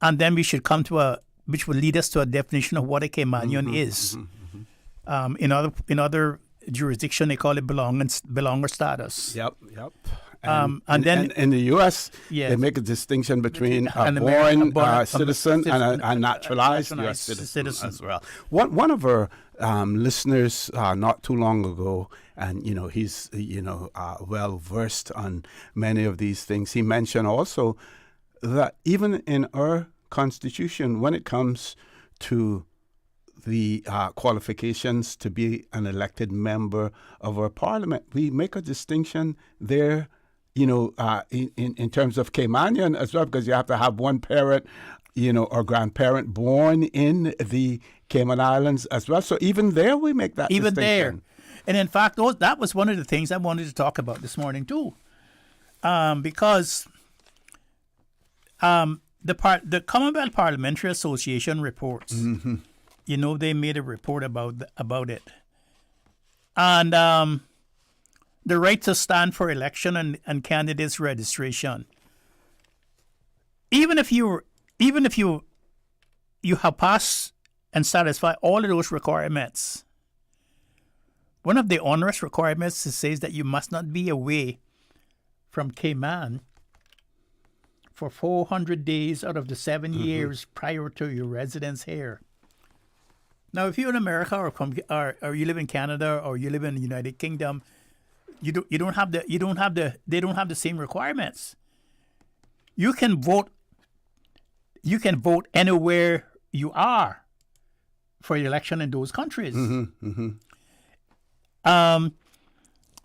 and then we should come to which will lead us to a definition of what a Caymanian is. In other jurisdiction, they call it belonger status. Yep. And then in the U.S., they make a distinction between a born citizen and a naturalized U.S. citizen as well. One of our listeners not too long ago, and he's well versed on many of these things. He mentioned also that even in our Constitution, when it comes to the qualifications to be an elected member of our Parliament, we make a distinction there. In terms of Caymanian as well, because you have to have one parent, or grandparent born in the Cayman Islands as well. So even there, we make that even distinction. There. And in fact, that was one of the things I wanted to talk about this morning too, because the Commonwealth Parliamentary Association reports. They made a report about it, and the right to stand for election and candidates registration. Even if you have passed and satisfied all of those requirements, one of the onerous requirements says that you must not be away from Cayman for 400 days out of the 7 years prior to your residence here. Now, if you're in America or you live in Canada or you live in the United Kingdom, they don't have the same requirements. You can vote anywhere you are for the election in those countries.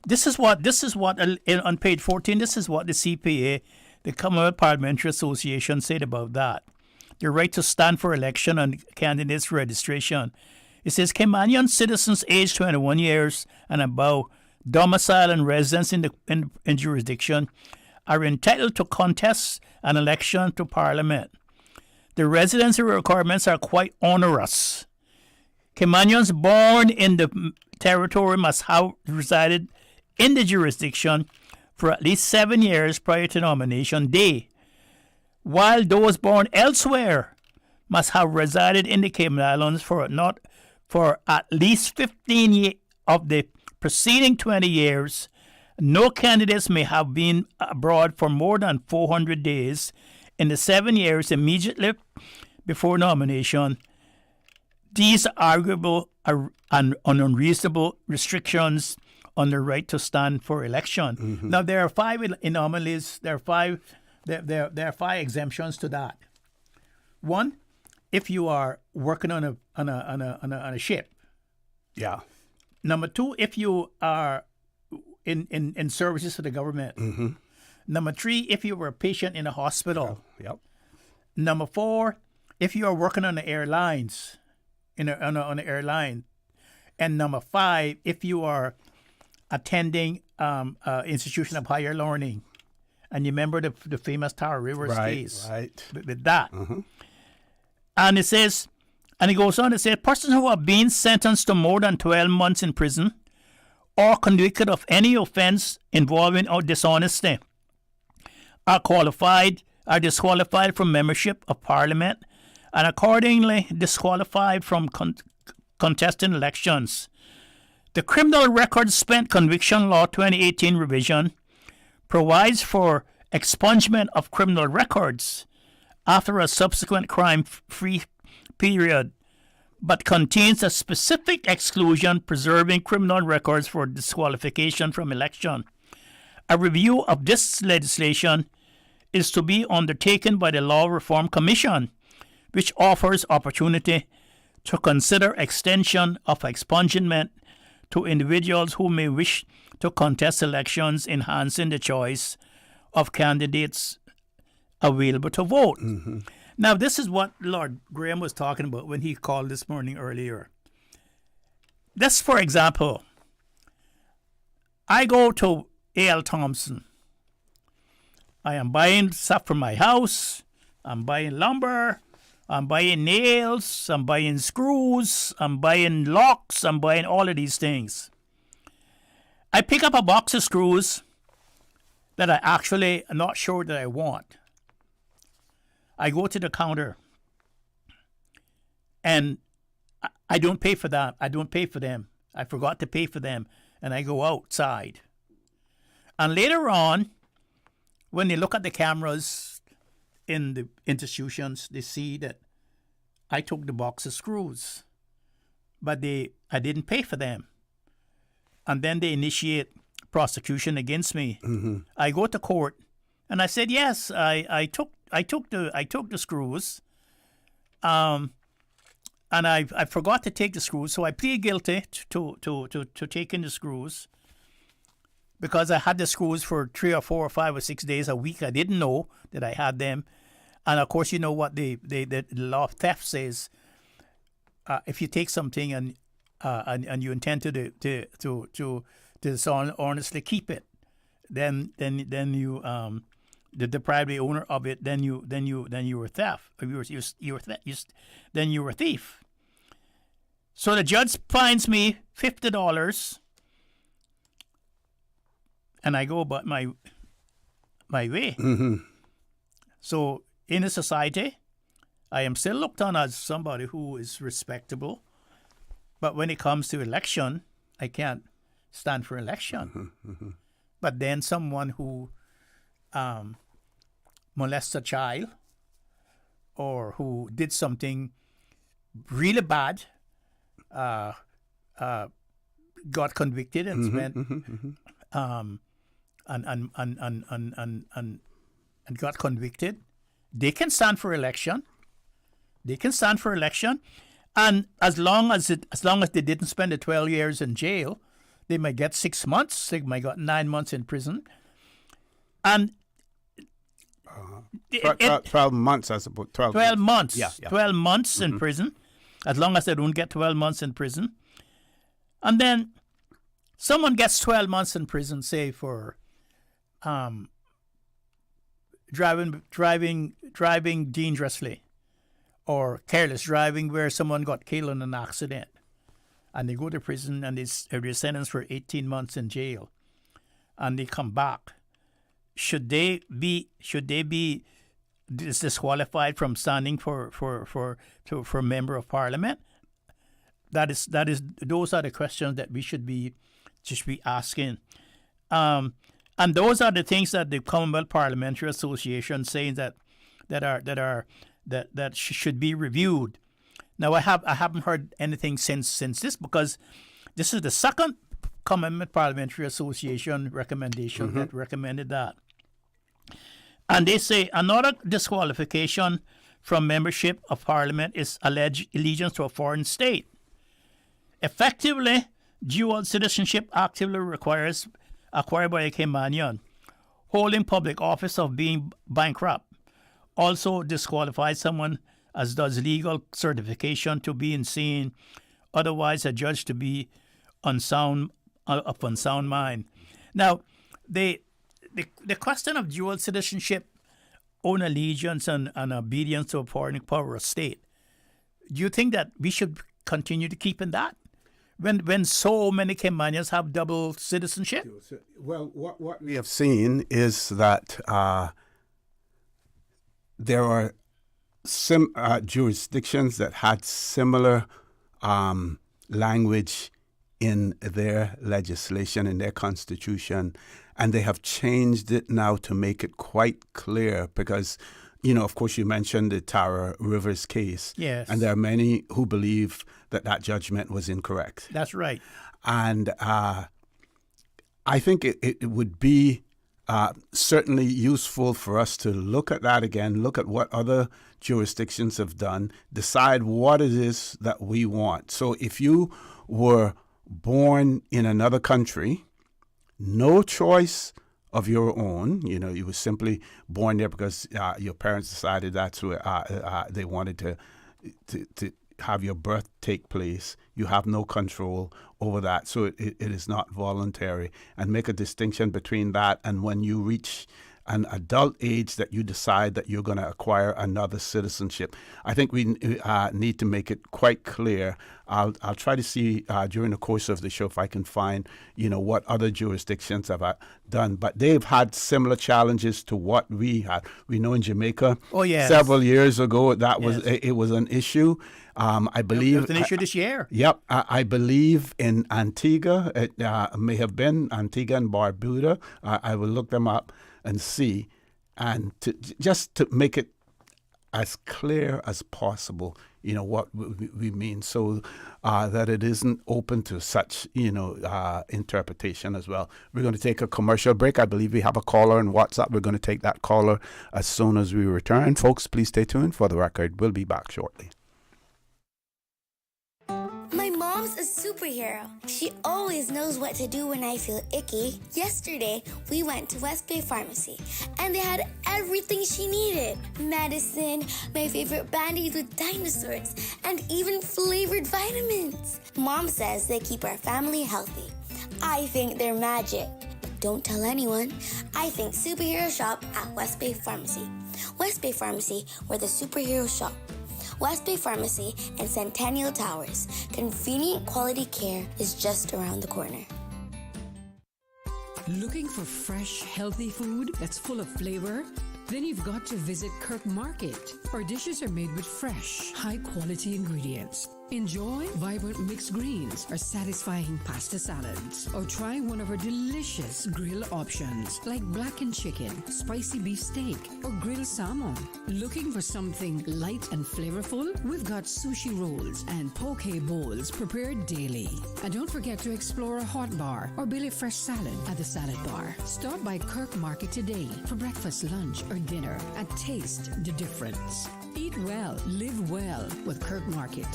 This is what on page 14. This is what the CPA, the Commonwealth Parliamentary Association, said about that. The right to stand for election and candidates registration. It says Caymanian citizens aged 21 years and above, domicile and residence in jurisdiction, are entitled to contest an election to Parliament. The residency requirements are quite onerous. Caymanians born in the territory must have resided in the jurisdiction for at least 7 years prior to nomination day, while those born elsewhere must have resided in the Cayman Islands for at least 15 of the preceding 20 years. No candidates may have been abroad for more than 400 days in the 7 years immediately before nomination. These are arguable and unreasonable restrictions on the right to stand for election. Now, there are 5 anomalies. There are 5 exemptions to that. One, if you are working on a ship. Yeah. Number 2, if you are in services to the government. Number 3, if you were a patient in a hospital. Yep. Number 4, if you are working on the airlines, on an airline. And number 5, if you are attending institution of higher learning. And you remember the famous Tower Rivers case. Right. With that. And it says, and it goes on to say, persons who have been sentenced to more than 12 months in prison or convicted of any offense involving or dishonesty are disqualified from membership of Parliament and accordingly disqualified from contesting elections. The Criminal Record Spent Conviction Law 2018 revision provides for expungement of criminal records after a subsequent crime-free period, but contains a specific exclusion preserving criminal records for disqualification from election. A review of this legislation is to be undertaken by the Law Reform Commission, which offers opportunity to consider extension of expungement to individuals who may wish to contest elections, enhancing the choice of candidates available to vote. Mm-hmm. Now, this is what Lord Graham was talking about when he called this morning earlier. This, for example, I go to A.L. Thompson. I am buying stuff for my house. I'm buying lumber. I'm buying nails. I'm buying screws. I'm buying locks. I'm buying all of these things. I pick up a box of screws that I actually am not sure that I want. I go to the counter and I don't pay for that. I don't pay for them. I forgot to pay for them. And I go outside. And later on, when they look at the cameras in the institutions, they see that I took the box of screws, but I didn't pay for them. And then they initiate prosecution against me. Mm-hmm. I go to court, and I said, yes, I took the screws, and I forgot to take the screws, so I plead guilty to taking the screws. Because I had the screws for 3 or 4 or 5 or 6 days a week. I didn't know that I had them. And of course, you know what the law of theft says. If you take something and you intend to dishonestly keep it, then you deprive the owner of it. Then you were theft. Then you were a thief. So the judge fines me $50. And I go about my way. Mm-hmm. So in a society, I am still looked on as somebody who is respectable. But when it comes to election, I can't stand for election. Mm-hmm. Mm-hmm. But then someone who molests a child or who did something really bad, got convicted and spent... And got convicted, they can stand for election. And as long as they didn't spend the 12 years in jail, they might get 6 months. They might get 9 months in prison. And 12 months, I suppose. 12 months. Yeah. 12 months in prison, as long as they don't get 12 months in prison. And then someone gets 12 months in prison, say for driving dangerously or careless driving where someone got killed in an accident, and they go to prison and they're sentenced for 18 months in jail, and they come back. Should they be disqualified from standing for member of parliament? Those are the questions that we should be asking. And those are the things that the Commonwealth Parliamentary Association saying that should be reviewed. Now I haven't heard anything since this, because this is the second Commonwealth Parliamentary Association recommendation that recommended that. And they say another disqualification from membership of Parliament is alleged allegiance to a foreign state. Effectively, dual citizenship actively requires acquired by a Caymanian. Holding public office of being bankrupt also disqualifies someone, as does legal certification to be insane, otherwise adjudged to be of unsound mind. Now, the question of dual citizenship, own allegiance and obedience to a foreign power or state, do you think that we should continue to keep in that? When so many Caymanians have double citizenship? Well, what we have seen is that there are jurisdictions that had similar language in their legislation, in their constitution, and they have changed it now to make it quite clear because, of course, you mentioned the Tara Rivers case. Yes. And there are many who believe that judgment was incorrect. That's right. And I think it would be certainly useful for us to look at that again, look at what other jurisdictions have done, decide what it is that we want. So if you were born in another country, no choice of your own. You were simply born there because your parents decided that's where they wanted to have your birth take place. You have no control over that, so it is not voluntary. And make a distinction between that and when you reach an adult age that you decide that you're going to acquire another citizenship. I think we need to make it quite clear. I'll try to see during the course of the show if I can find, what other jurisdictions have done. But they've had similar challenges to what we had. We know in Jamaica, several years ago, that was it was an issue. I believe it's an issue this year. Yep, I believe in Antigua. It may have been Antigua and Barbuda. I will look them up and see, and just to make it as clear as possible, what we mean, so that it isn't open to such, interpretation as well. We're going to take a commercial break. I believe we have a caller on WhatsApp. We're going to take that caller as soon as we return. Folks, please stay tuned. For the record, we'll be back shortly. My mom's a superhero. She always knows what to do when I feel icky. Yesterday, we went to West Bay Pharmacy, and they had everything she needed. Medicine, my favorite Band-Aids with dinosaurs, and even flavored vitamins. Mom says they keep our family healthy. I think they're magic. Don't tell anyone. I think superheroes shop at West Bay Pharmacy. West Bay Pharmacy, where the superheroes shop. West Bay Pharmacy and Centennial Towers. Convenient quality care is just around the corner. Looking for fresh, healthy food that's full of flavor? Then you've got to visit Kirk Market. Our dishes are made with fresh, high-quality ingredients. Enjoy vibrant mixed greens or satisfying pasta salads. Or try one of our delicious grill options like blackened chicken, spicy beef steak, or grilled salmon. Looking for something light and flavorful? We've got sushi rolls and poke bowls prepared daily. And don't forget to explore a hot bar or Billy Fresh salad at the salad bar. Stop by Kirk Market today for breakfast, lunch, or dinner and taste the difference. Eat well, live well with Kirk Market.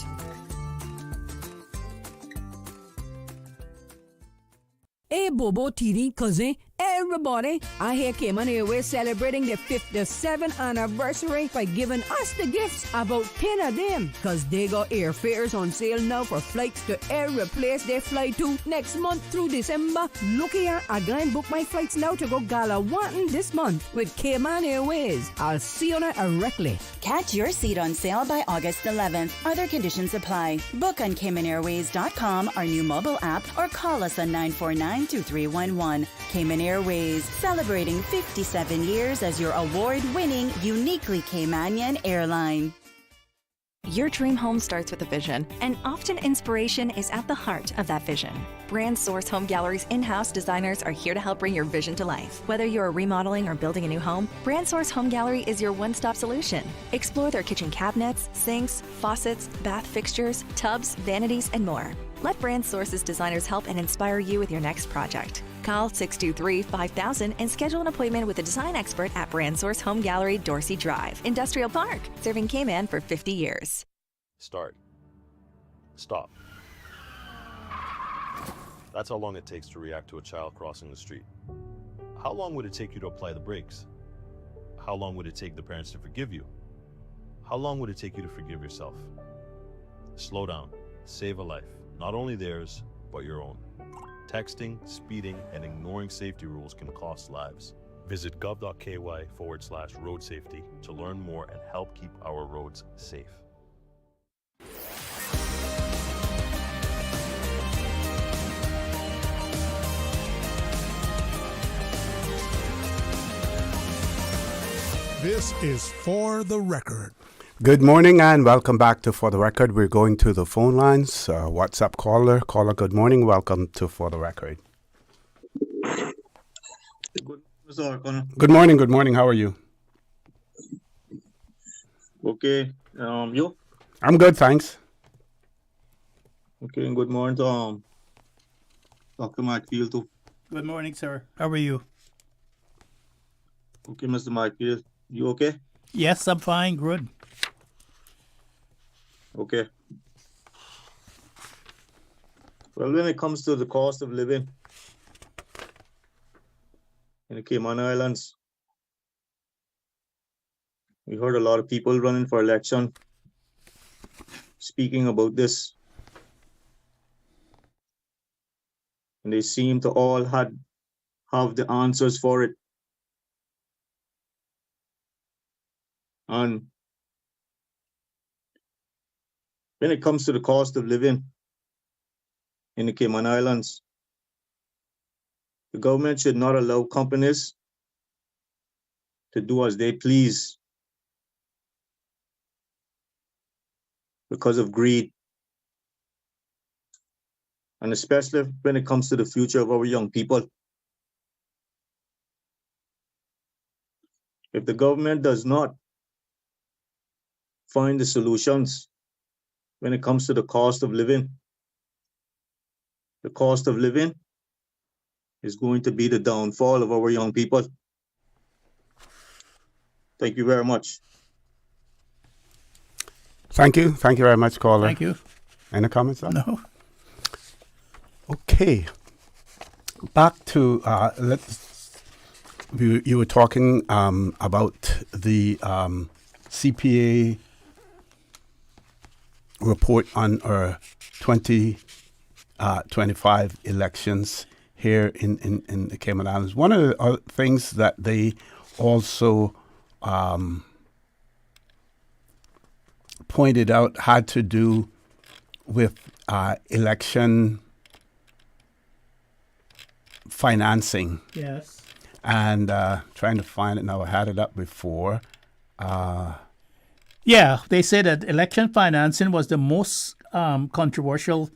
Hey, Bobo, TD, cousin, everybody. I hear Cayman Airways celebrating their 57th anniversary by giving us the gifts, about 10 of them. Because they got airfares on sale now for flights to every place they fly to next month through December. Look here, I gonna book my flights now to go Galawantan this month with Cayman Airways. I'll see you directly. Catch your seat on sale by August 11th. Other conditions apply. Book on CaymanAirways.com, our new mobile app, or call us on 949-2311. Cayman Airways, celebrating 57 years as your award-winning, uniquely Caymanian airline. Your dream home starts with a vision, and often inspiration is at the heart of that vision. Brand Source Home Gallery's in-house designers are here to help bring your vision to life. Whether you're remodeling or building a new home, Brand Source Home Gallery is your one-stop solution. Explore their kitchen cabinets, sinks, faucets, bath fixtures, tubs, vanities, and more. Let Brand Source's designers help and inspire you with your next project. Call 623-5000 and schedule an appointment with a design expert at Brand Source Home Gallery, Dorsey Drive, Industrial Park, serving Cayman for 50 years. Start. Stop. That's how long it takes to react to a child crossing the street. How long would it take you to apply the brakes? How long would it take the parents to forgive you? How long would it take you to forgive yourself? Slow down. Save a life. Not only theirs, but your own. Texting, speeding, and ignoring safety rules can cost lives. Visit gov.ky/road safety to learn more and help keep our roads safe. This is For the Record. Good morning and welcome back to For the Record. We're going to the phone lines. WhatsApp caller. Caller, good morning. Welcome to For the Record. Good morning. Good morning. How are you? Okay. You? I'm good, thanks. Okay. Good morning to Dr. McField too. Good morning, sir. How are you? Okay, Mr. McField. You okay? Yes, I'm fine. Good. Okay. Well, when it comes to the cost of living in the Cayman Islands, we heard a lot of people running for election speaking about this. And they seem to all have the answers for it. And when it comes to the cost of living in the Cayman Islands, the government should not allow companies to do as they please because of greed. And especially when it comes to the future of our young people. If the government does not find the solutions when it comes to the cost of living is going to be the downfall of our young people. Thank you very much. Thank you. Thank you very much, caller. Thank you. Any comments on that? No. Okay. Back to you were talking about the CPA report on our 2025 elections here in the Cayman Islands. One of the things that they also pointed out had to do with election financing. Yes. And trying to find it now. I had it up before. Yeah, they say that election financing was the most controversial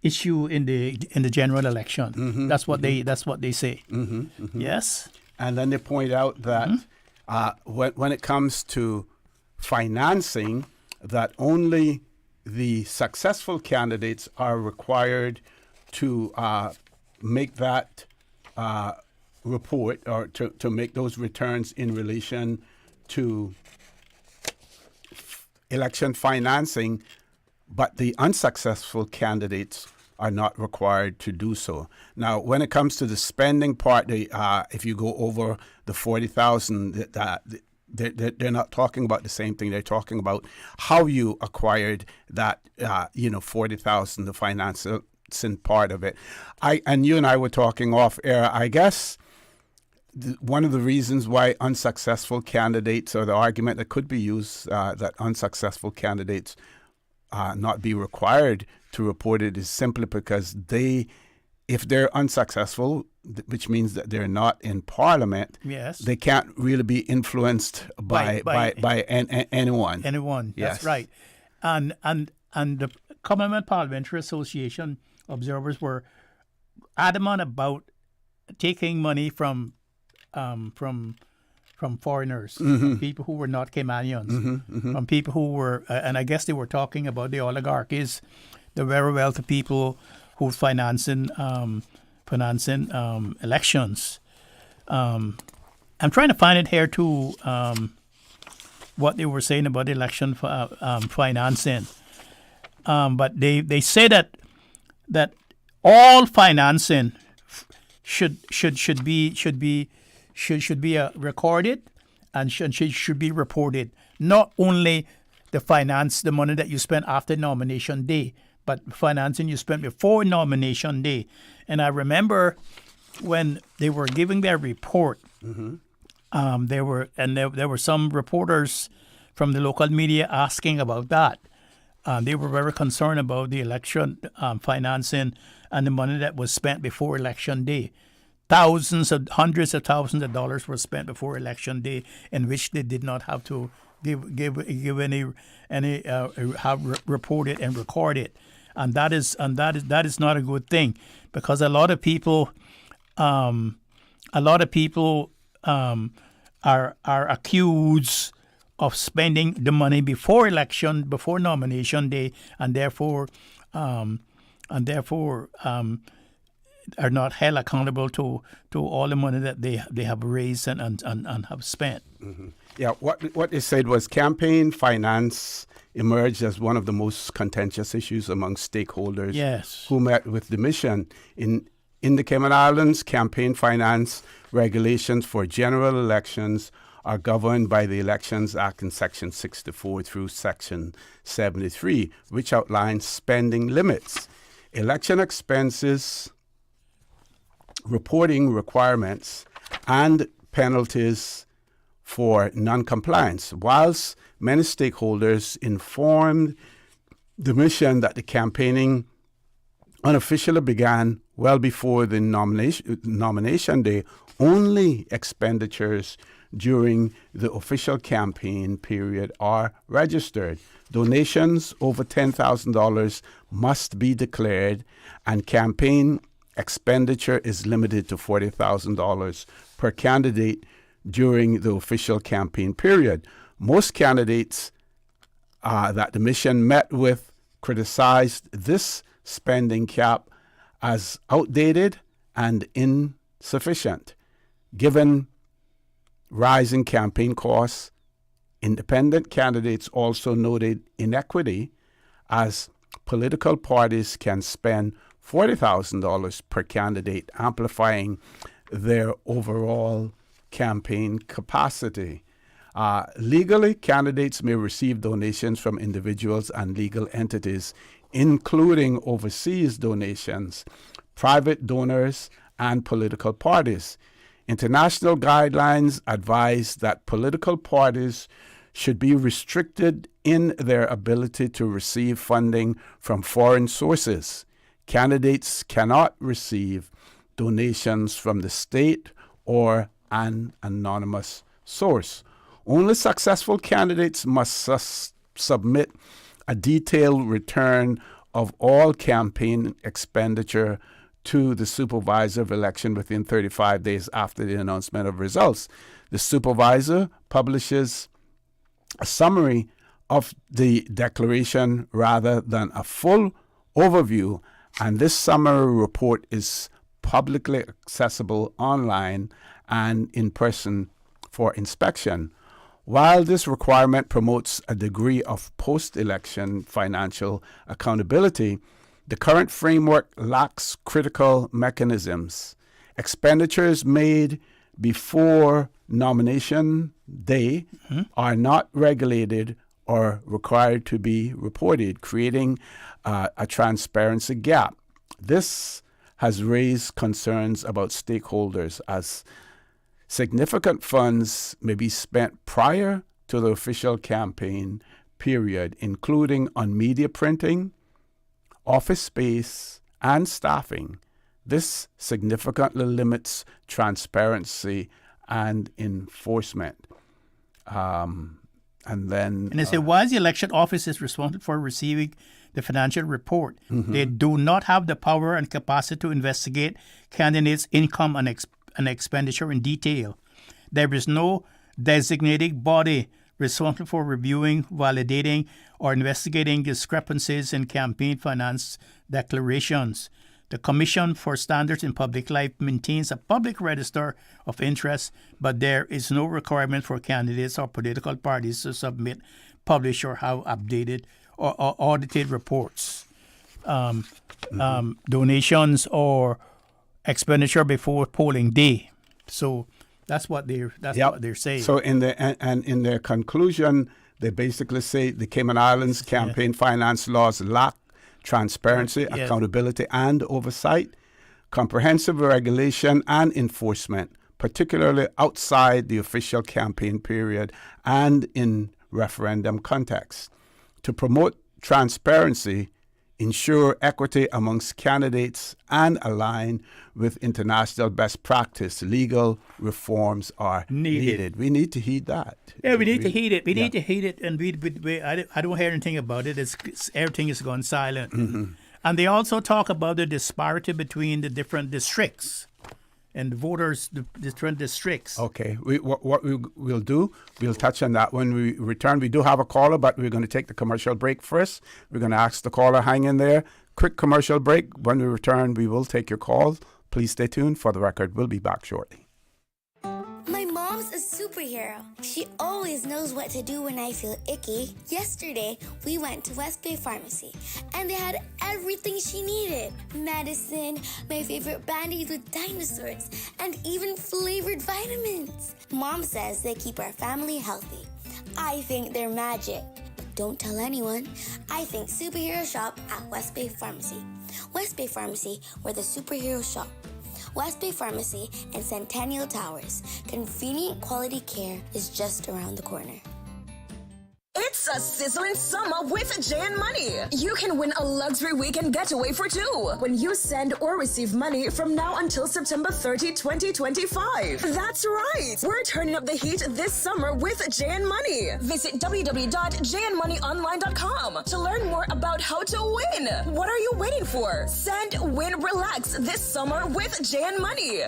issue in the general election. Mm-hmm, that's what they say. Mm-hmm, mm-hmm. Yes. And then they point out that when it comes to financing, that only the successful candidates are required to make that report or to make those returns in relation to election financing, but the unsuccessful candidates are not required to do so. Now, when it comes to the spending part, if you go over the 40,000, they're not talking about the same thing. They're talking about how you acquired that, 40,000, the financing part of it. And you and I were talking off air. I guess one of the reasons why unsuccessful candidates, or the argument that could be used that unsuccessful candidates not be required to report it, is simply because if they're unsuccessful, which means that they're not in Parliament, yes, they can't really be influenced by anyone. Anyone, yes. That's right. And the Cayman Parliamentary Association observers were adamant about taking money from foreigners, from people who were not Caymanians, from people who were, and I guess they were talking about the oligarchies, the very wealthy people who financing elections. I'm trying to find it here too, what they were saying about election financing. But they say that all financing should be recorded and should be reported. Not only the money that you spent after nomination day, but financing you spent before nomination day. And I remember when they were giving their report, there were some reporters from the local media asking about that. They were very concerned about the election financing and the money that was spent before election day. Hundreds of thousands of dollars were spent before election day, in which they did not have to give any have reported and recorded, and that is not a good thing, because a lot of people are accused of spending the money before nomination day, and therefore are not held accountable to all the money that they have raised and have spent. Yeah, what they said was campaign finance emerged as one of the most contentious issues among stakeholders who met with the mission. In the Cayman Islands, campaign finance regulations for general elections are governed by the Elections Act in Section 64 through Section 73, which outlines spending limits, election expenses, reporting requirements, and penalties for non-compliance. Whilst many stakeholders informed the mission that the campaigning unofficially began well before the nomination day, only expenditures during the official campaign period are registered. Donations over $10,000 must be declared, and campaign expenditure is limited to $40,000 per candidate during the official campaign period. Most candidates that the mission met with criticized this spending cap as outdated and insufficient. Given rising campaign costs, independent candidates also noted inequity, as political parties can spend $40,000 per candidate, amplifying their overall campaign capacity. Legally, candidates may receive donations from individuals and legal entities, including overseas donations, private donors, and political parties. International guidelines advise that political parties should be restricted in their ability to receive funding from foreign sources. Candidates cannot receive donations from the state or an anonymous source. Only successful candidates must submit a detailed return of all campaign expenditure to the supervisor of election within 35 days after the announcement of results. The supervisor publishes a summary of the declaration rather than a full overview, and this summary report is publicly accessible online and in person for inspection. While this requirement promotes a degree of post-election financial accountability, the current framework lacks critical mechanisms. Expenditures made before nomination day are not regulated or required to be reported, creating a transparency gap. This has raised concerns about stakeholders, as significant funds may be spent prior to the official campaign period, including on media printing, office space, and staffing. This significantly limits transparency and enforcement. And they say, while the election office is responsible for receiving the financial report, they do not have the power and capacity to investigate candidates' income and expenditure in detail. There is no designated body responsible for reviewing, validating, or investigating discrepancies in campaign finance declarations. The Commission for Standards in Public Life maintains a public register of interest, but there is no requirement for candidates or political parties to submit, publish, or have updated or audited reports, donations, or expenditure before polling day. So that's what they're saying. So in their conclusion, they basically say the Cayman Islands campaign finance laws lack transparency, accountability, and oversight, comprehensive regulation and enforcement, particularly outside the official campaign period and in referendum context. To promote transparency, ensure equity amongst candidates, and align with international best practice, legal reforms are needed. We need to heed that. Yeah, we need to heed it. We need to heed it, and I don't hear anything about it. Everything is gone silent. And they also talk about the disparity between the different districts and voters, the different districts. Okay. What we'll do, we'll touch on that when we return. We do have a caller, but we're going to take the commercial break first. We're going to ask the caller, hang in there. Quick commercial break. When we return, we will take your calls. Please stay tuned. For the record, we'll be back shortly. My mom's a superhero. She always knows what to do when I feel icky. Yesterday, we went to West Bay Pharmacy, and they had everything she needed. Medicine, my favorite Band-Aids with dinosaurs, and even flavored vitamins. Mom says they keep our family healthy. I think they're magic. Don't tell anyone. I think superhero shop at West Bay Pharmacy. West Bay Pharmacy, where the superhero shop. West Bay Pharmacy and Centennial Towers. Convenient quality care is just around the corner. It's a sizzling summer with J&. Money. You can win a luxury weekend getaway for two when you send or receive money from now until September 30, 2025. That's right. We're turning up the heat this summer with J&. Money. Visit www.jnmoneyonline.com to learn more about how to win. What are you waiting for? Send, win, relax this summer with J&. Money.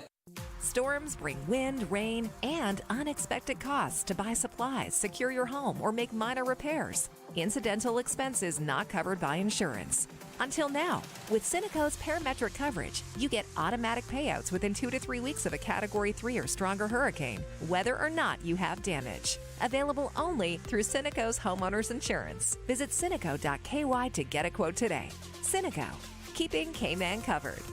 Storms bring wind, rain, and unexpected costs to buy supplies, secure your home, or make minor repairs. Incidental expenses not covered by insurance. Until now, with Cineco's parametric coverage, you get automatic payouts within 2 to 3 weeks of a Category 3 or stronger hurricane, whether or not you have damage. Available only through Cineco's homeowners insurance. Visit Cineco.ky to get a quote today. Cineco, keeping Cayman covered.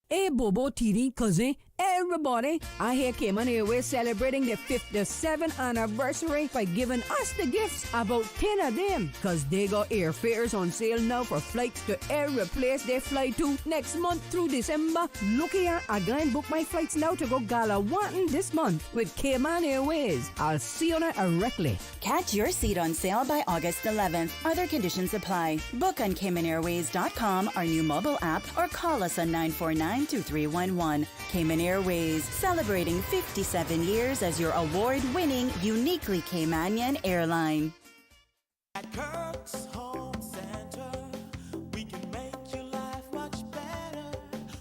Hey, Bobo, TD, cousin, everybody. I hear Cayman Airways celebrating their 57th anniversary by giving us the gifts, about 10 of them. Because they got airfares on sale now for flights to every place they fly to next month through December. Look here, I go and book my flights now to go Galawantan this month with Cayman Airways. I'll see you directly. Catch your seat on sale by August 11th. Other conditions apply. Book on Caymanairways.com, our new mobile app, or call us on 949-2311. Cayman Airways, celebrating 57 years as your award-winning, uniquely Caymanian airline. At Kirk's Home Center, we can make your life much better.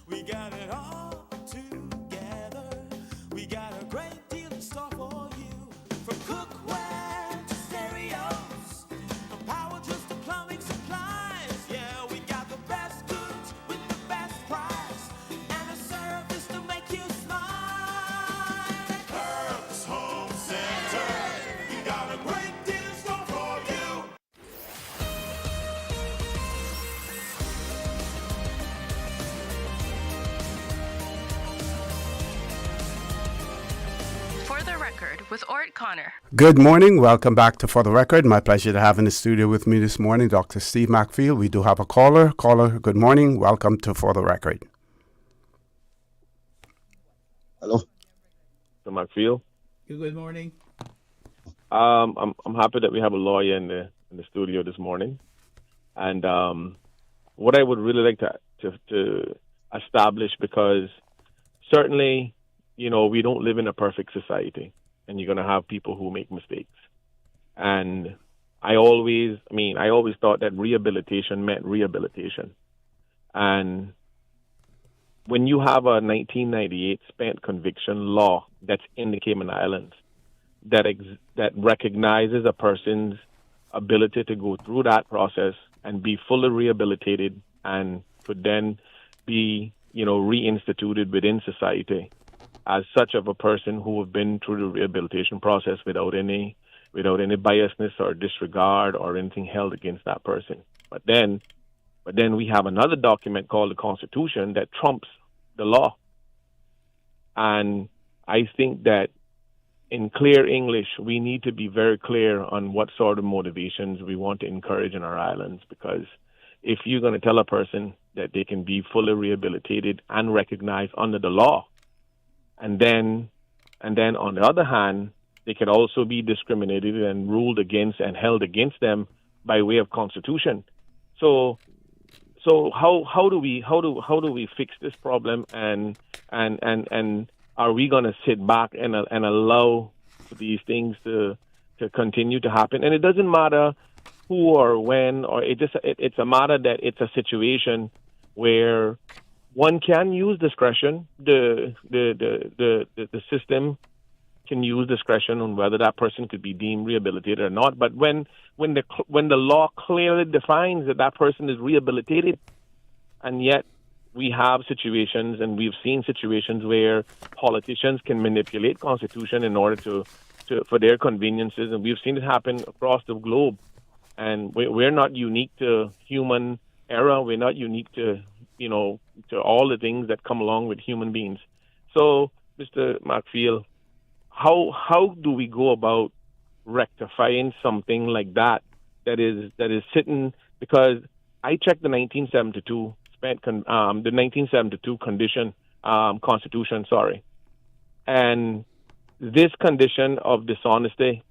We got it all together. We got a great deal in store for you. From cookware to stereos, from power tools to plumbing supplies. Yeah, we got the best goods with the best price and a service to make you smile. Kirk's Home Center, we got a great deal in store for you. For the record, with Orrett Connor. Good morning. Welcome back to For the Record. My pleasure to have in the studio with me this morning Dr. Steve McField. We do have a caller. Caller, good morning. Welcome to For the Record. Hello. To McField. Good morning. I'm happy that we have a lawyer in the studio this morning, and what I would really like to establish, because certainly, you know, we don't live in a perfect society, and you're going to have people who make mistakes. And I always thought that rehabilitation meant rehabilitation. And when you have a 1998 spent conviction law that's in the Cayman Islands that recognizes a person's ability to go through that process and be fully rehabilitated and could then be, you know, reinstituted within society as such of a person who have been through the rehabilitation process without any biasness or disregard or anything held against that person. But then we have another document called the Constitution that trumps the law. And I think that in clear English, we need to be very clear on what sort of motivations we want to encourage in our islands, because if you're going to tell a person that they can be fully rehabilitated and recognized under the law, and then on the other hand, they can also be discriminated and ruled against and held against them by way of Constitution. So how do we fix this problem, and are we going to sit back and allow these things to continue to happen? And it doesn't matter who or when, or it's a matter that it's a situation where one can use discretion. The system can use discretion on whether that person could be deemed rehabilitated or not. But when the law clearly defines that person is rehabilitated, and yet we have situations, and we've seen situations where politicians can manipulate Constitution in order to for their conveniences, and we've seen it happen across the globe. And we're not unique to human era. We're not unique to to all the things that come along with human beings. So, Mr. McField, how do we go about rectifying something like that is sitting? Because I checked the 1972 Constitution, and this condition of dishonesty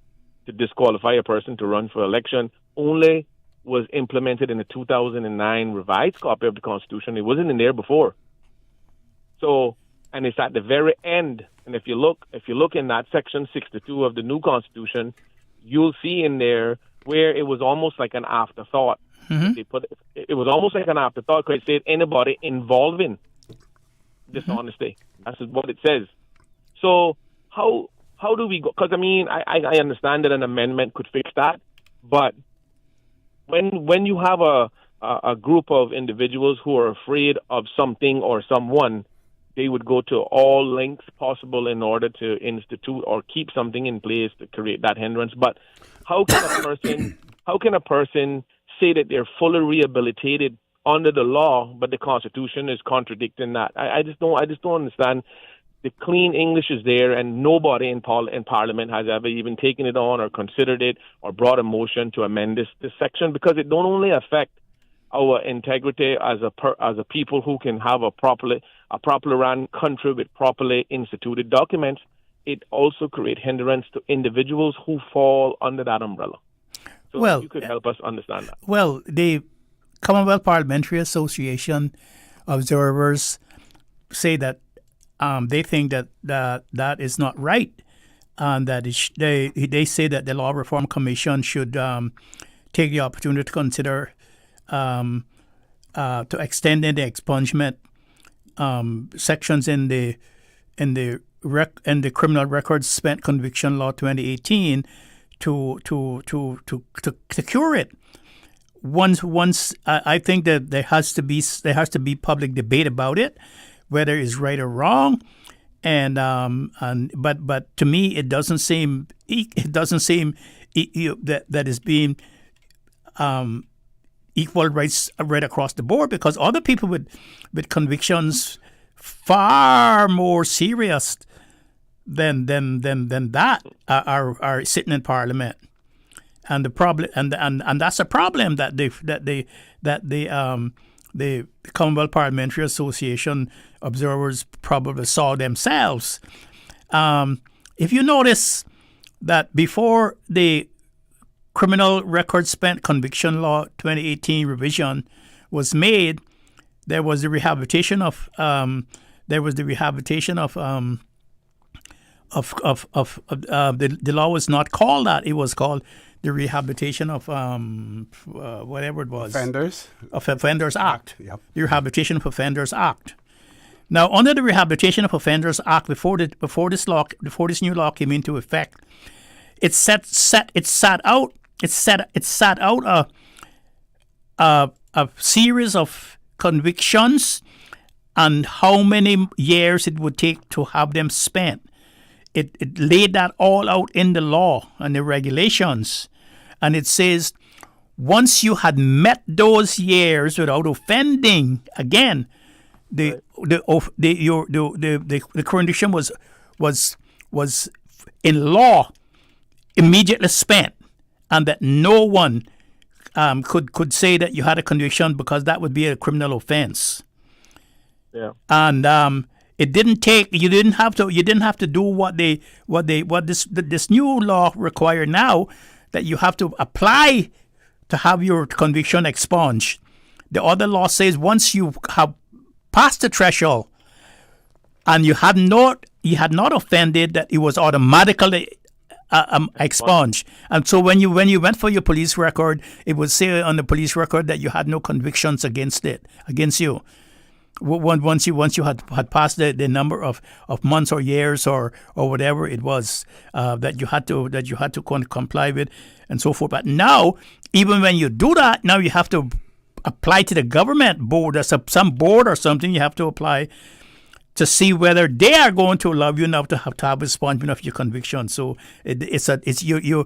to disqualify a person to run for election only was implemented in the 2009 revised copy of the Constitution. It wasn't in there before. So, and it's at the very end. And if you look in that section 62 of the new Constitution, you'll see in there where it was almost like an afterthought. They it was almost like an afterthought because it said anybody involving dishonesty. That's what it says. So how do we go? Because I understand that an amendment could fix that, but when you have a group of individuals who are afraid of something or someone, they would go to all lengths possible in order to institute or keep something in place to create that hindrance. But how can a person say that they're fully rehabilitated under the law, but the Constitution is contradicting that? I just don't understand. The clean English is there, and nobody in Parliament has ever even taken it on or considered it or brought a motion to amend this section, because it don't only affect our integrity as a people who can have a properly run country with properly instituted documents. It also creates hindrance to individuals who fall under that umbrella. So you could help us understand that. Well, the Commonwealth Parliamentary Association observers say that they think that is not right, and that they say that the Law Reform Commission should take the opportunity to consider to extend the expungement sections in the Criminal Records Spent Conviction Law 2018 to cure it. Once I think that there has to be public debate about it, whether it's right or wrong, but to me it doesn't seem that is being equal rights right across the board, because other people with convictions far more serious than that are sitting in Parliament, and the problem and that's a problem that the Commonwealth Parliamentary Association observers probably saw themselves. If you notice that before the Criminal Records Spent Conviction Law 2018 revision was made, there was the rehabilitation of the law was not called that. It was called the rehabilitation of whatever it was. Offenders Act. Yep. The Rehabilitation of Offenders Act. Now, under the Rehabilitation of Offenders Act, before this new law came into effect, it sat out a series of convictions and how many years it would take to have them spent. It laid that all out in the law and the regulations, and it says once you had met those years without offending again, the conviction was in law immediately spent, and that no one could say that you had a conviction, because that would be a criminal offense. Yeah. And it didn't take. You didn't have to do what this new law required now, that you have to apply to have your conviction expunged. The other law says once you have passed the threshold and you had not offended, that it was automatically expunged. And so when you went for your police record, it would say on the police record that you had no convictions against you. Once you had passed the number of months or years or whatever it was that you had to comply with, and so forth. But now, even when you do that, now you have to apply to the government board. There's some board or something you have to apply to see whether they are going to allow you now to have expungement of your conviction. So it's you.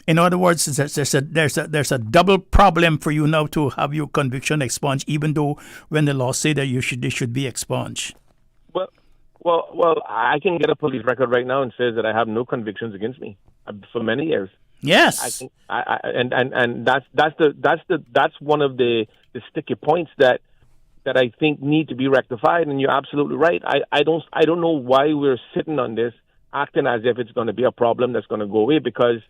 In other words, there's a double problem for you now to have your conviction expunged, even though when the law say that they should be expunged. Well, I can get a police record right now and says that I have no convictions against me for many years. Yes, I think, and that's one of the sticky points that I think need to be rectified. And you're absolutely right. I don't know why we're sitting on this, acting as if it's going to be a problem that's going to go away. Because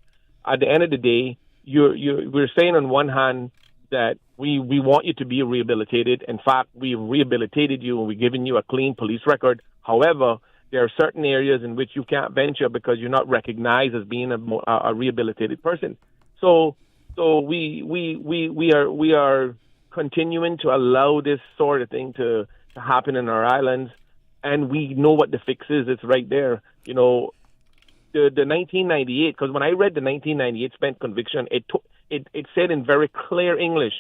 at the end of the day, we're saying on one hand that we want you to be rehabilitated. In fact, we rehabilitated you and we're giving you a clean police record. However, there are certain areas in which you can't venture because you're not recognized as being a rehabilitated person. So we are continuing to allow this sort of thing to happen in our islands, and we know what the fix is. It's right there. You know, the 1998. Because when I read the 1998 spent conviction, it said in very clear English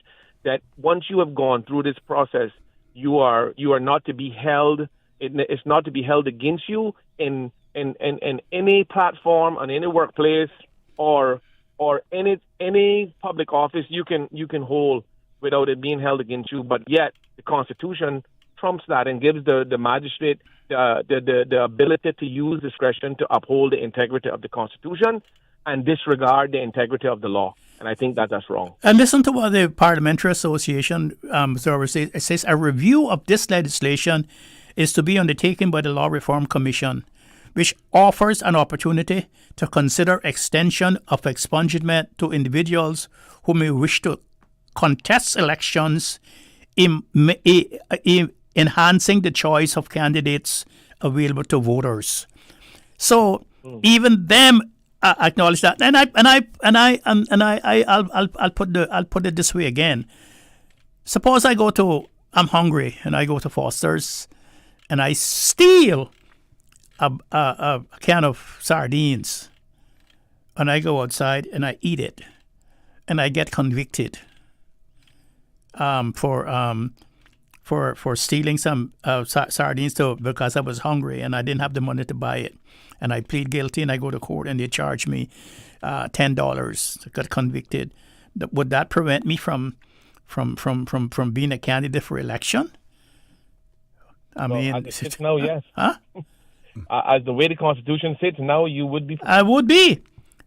that once you have gone through this process, you are not to be held. It's not to be held against you in any platform, on any workplace, or any public office you can hold without it being held against you. But yet the Constitution trumps that and gives the magistrate the ability to use discretion to uphold the integrity of the Constitution and disregard the integrity of the law. And I think that's wrong. And listen to what the Parliamentary Association observer says. It says a review of this legislation is to be undertaken by the Law Reform Commission, which offers an opportunity to consider extension of expungement to individuals who may wish to contest elections, enhancing the choice of candidates available to voters. So even them acknowledge that, I'll put it this way again. Suppose I'm hungry and I go to Foster's and I steal a can of sardines, and I go outside and I eat it, and I get convicted for stealing some sardines because I was hungry and I didn't have the money to buy it, and I plead guilty and I go to court and they charge me $10. I got convicted. Would that prevent me from being a candidate for election? As it sits now, yes. Huh? As the way the Constitution sits now, you would be. I would be,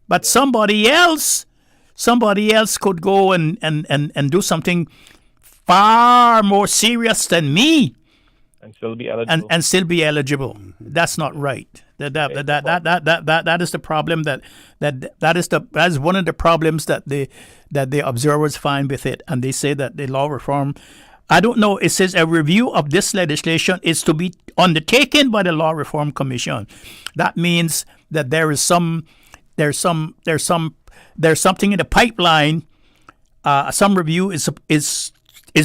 but somebody else could go and do something far more serious than me, and still be eligible. And still be eligible. That's not right. That is the problem. That is one of the problems that the observers find with it, and they say that the law reform. I don't know. It says a review of this legislation is to be undertaken by the Law Reform Commission. That means that there's something in the pipeline. Some review is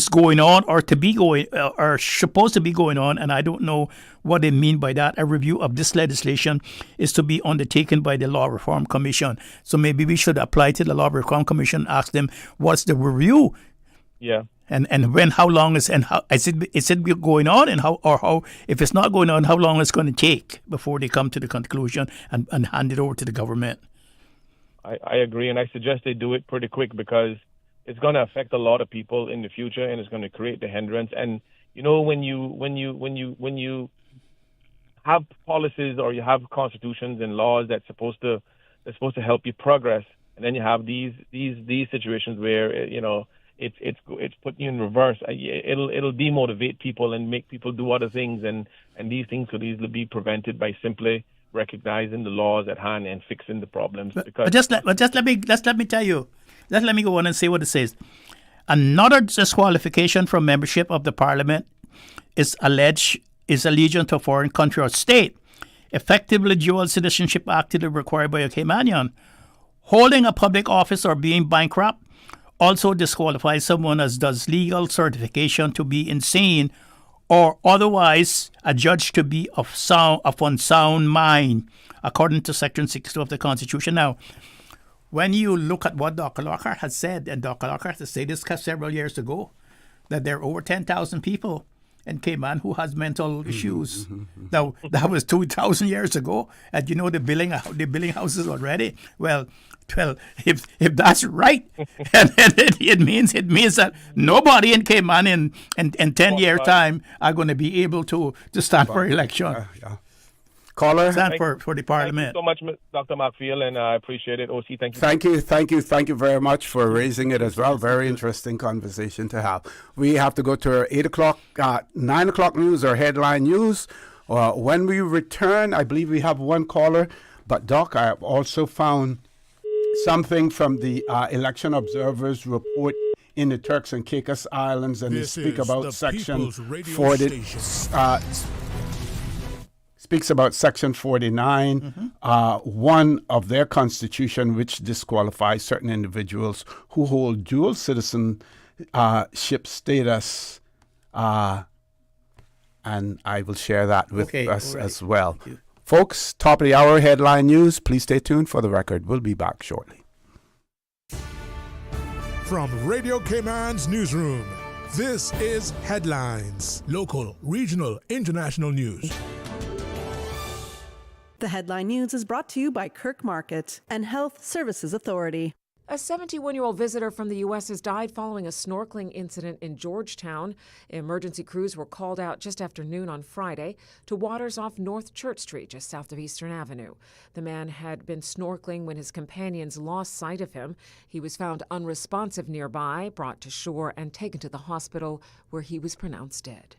going on or to be going or supposed to be going on, and I don't know what they mean by that. A review of this legislation is to be undertaken by the Law Reform Commission. So maybe we should apply to the Law Reform Commission, ask them what's the review. Yeah. And when, how long is it going on, and how if it's not going on, how long it's going to take before they come to the conclusion and hand it over to the government. I agree, and I suggest they do it pretty quick because it's going to affect a lot of people in the future, and it's going to create the hindrance. And you know, when you have policies or you have constitutions and laws that's supposed to help you progress, and then you have these situations where it's putting you in reverse. It'll demotivate people and make people do other things, and these things could easily be prevented by simply recognizing the laws at hand and fixing the problems. Because let me tell you. Let me go on and say what it says. Another disqualification from membership of the Parliament is allegiance to a foreign country or state. Effectively, dual citizenship actively required by a Caymanian. Holding a public office or being bankrupt also disqualifies someone as does legal certification to be insane or otherwise adjudged to be of unsound mind, according to Section 62 of the Constitution. Now, when you look at what Dr. Lockhart has said, and Dr. Lockhart has said this several years ago, that there are over 10,000 people in Cayman who has mental issues. Now, that was 2,000 years ago, and they're building houses already. Well, if that's right, and it means that nobody in Cayman in 10 year time are going to be able to stand for election. Caller? Stand for the Parliament. Thank you so much, Dr. McField, and I appreciate it. OC, thank you. Thank you very much for raising it as well. Very interesting conversation to have. We have to go to our 8 o'clock, 9 o'clock news or headline news. When we return, I believe we have one caller, but Doc, I have also found something from the election observers report in the Turks and Caicos Islands, and This they speak is about the Section People's Radio 40. Speaks about Section 49, one of their constitution, which disqualifies certain individuals who hold dual citizenship status, and I will share that with us as well. Folks, top of the hour headline news. Please stay tuned for the record. We'll be back shortly. From Radio Cayman's newsroom, this is Headlines. Local, regional, international news. The headline news is brought to you by Kirk Market and Health Services Authority. A 71-year-old visitor from the U.S. has died following a snorkeling incident in Georgetown. Emergency crews were called out just after noon on Friday to waters off North Church Street, just south of Eastern Avenue. The man had been snorkeling when his companions lost sight of him. He was found unresponsive nearby, brought to shore, and taken to the hospital, where he was pronounced dead.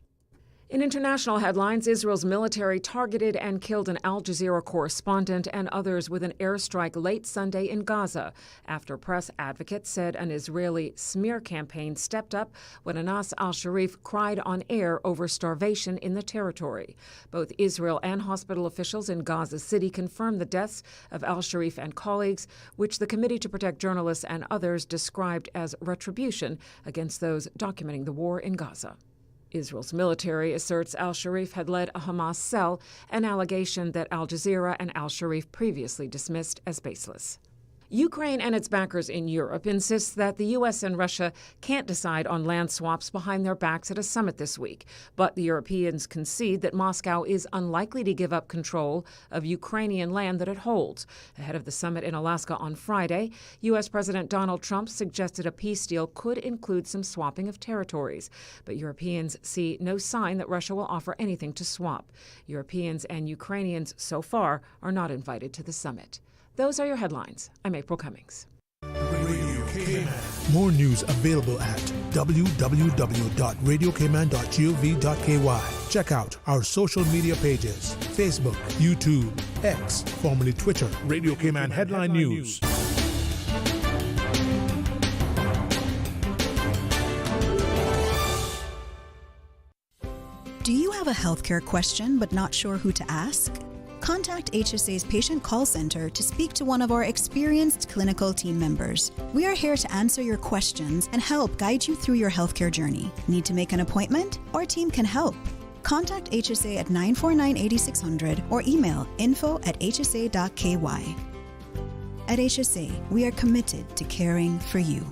In international headlines, Israel's military targeted and killed an Al Jazeera correspondent and others with an airstrike late Sunday in Gaza, after press advocates said an Israeli smear campaign stepped up when Anas al-Sharif cried on air over starvation in the territory. Both Israel and hospital officials in Gaza City confirmed the deaths of al-Sharif and colleagues, which the Committee to Protect Journalists and others described as retribution against those documenting the war in Gaza. Israel's military asserts al-Sharif had led a Hamas cell, an allegation that Al Jazeera and al-Sharif previously dismissed as baseless. Ukraine and its backers in Europe insist that the U.S. and Russia can't decide on land swaps behind their backs at a summit this week. But the Europeans concede that Moscow is unlikely to give up control of Ukrainian land that it holds. Ahead of the summit in Alaska on Friday, U.S. President Donald Trump suggested a peace deal could include some swapping of territories. But Europeans see no sign that Russia will offer anything to swap. Europeans and Ukrainians so far are not invited to the summit. Those are your headlines. I'm April Cummings. Radio Cayman. More news available at www.radiocayman.gov.ky. Check out our social media pages: Facebook, YouTube, X, formerly Twitter, Radio Cayman Headline News. Do you have a healthcare question but not sure who to ask? Contact HSA's Patient Call Center to speak to one of our experienced clinical team members. We are here to answer your questions and help guide you through your healthcare journey. Need to make an appointment? Our team can help. Contact HSA at 949-8600 or email info@hsa.ky. At HSA, we are committed to caring for you.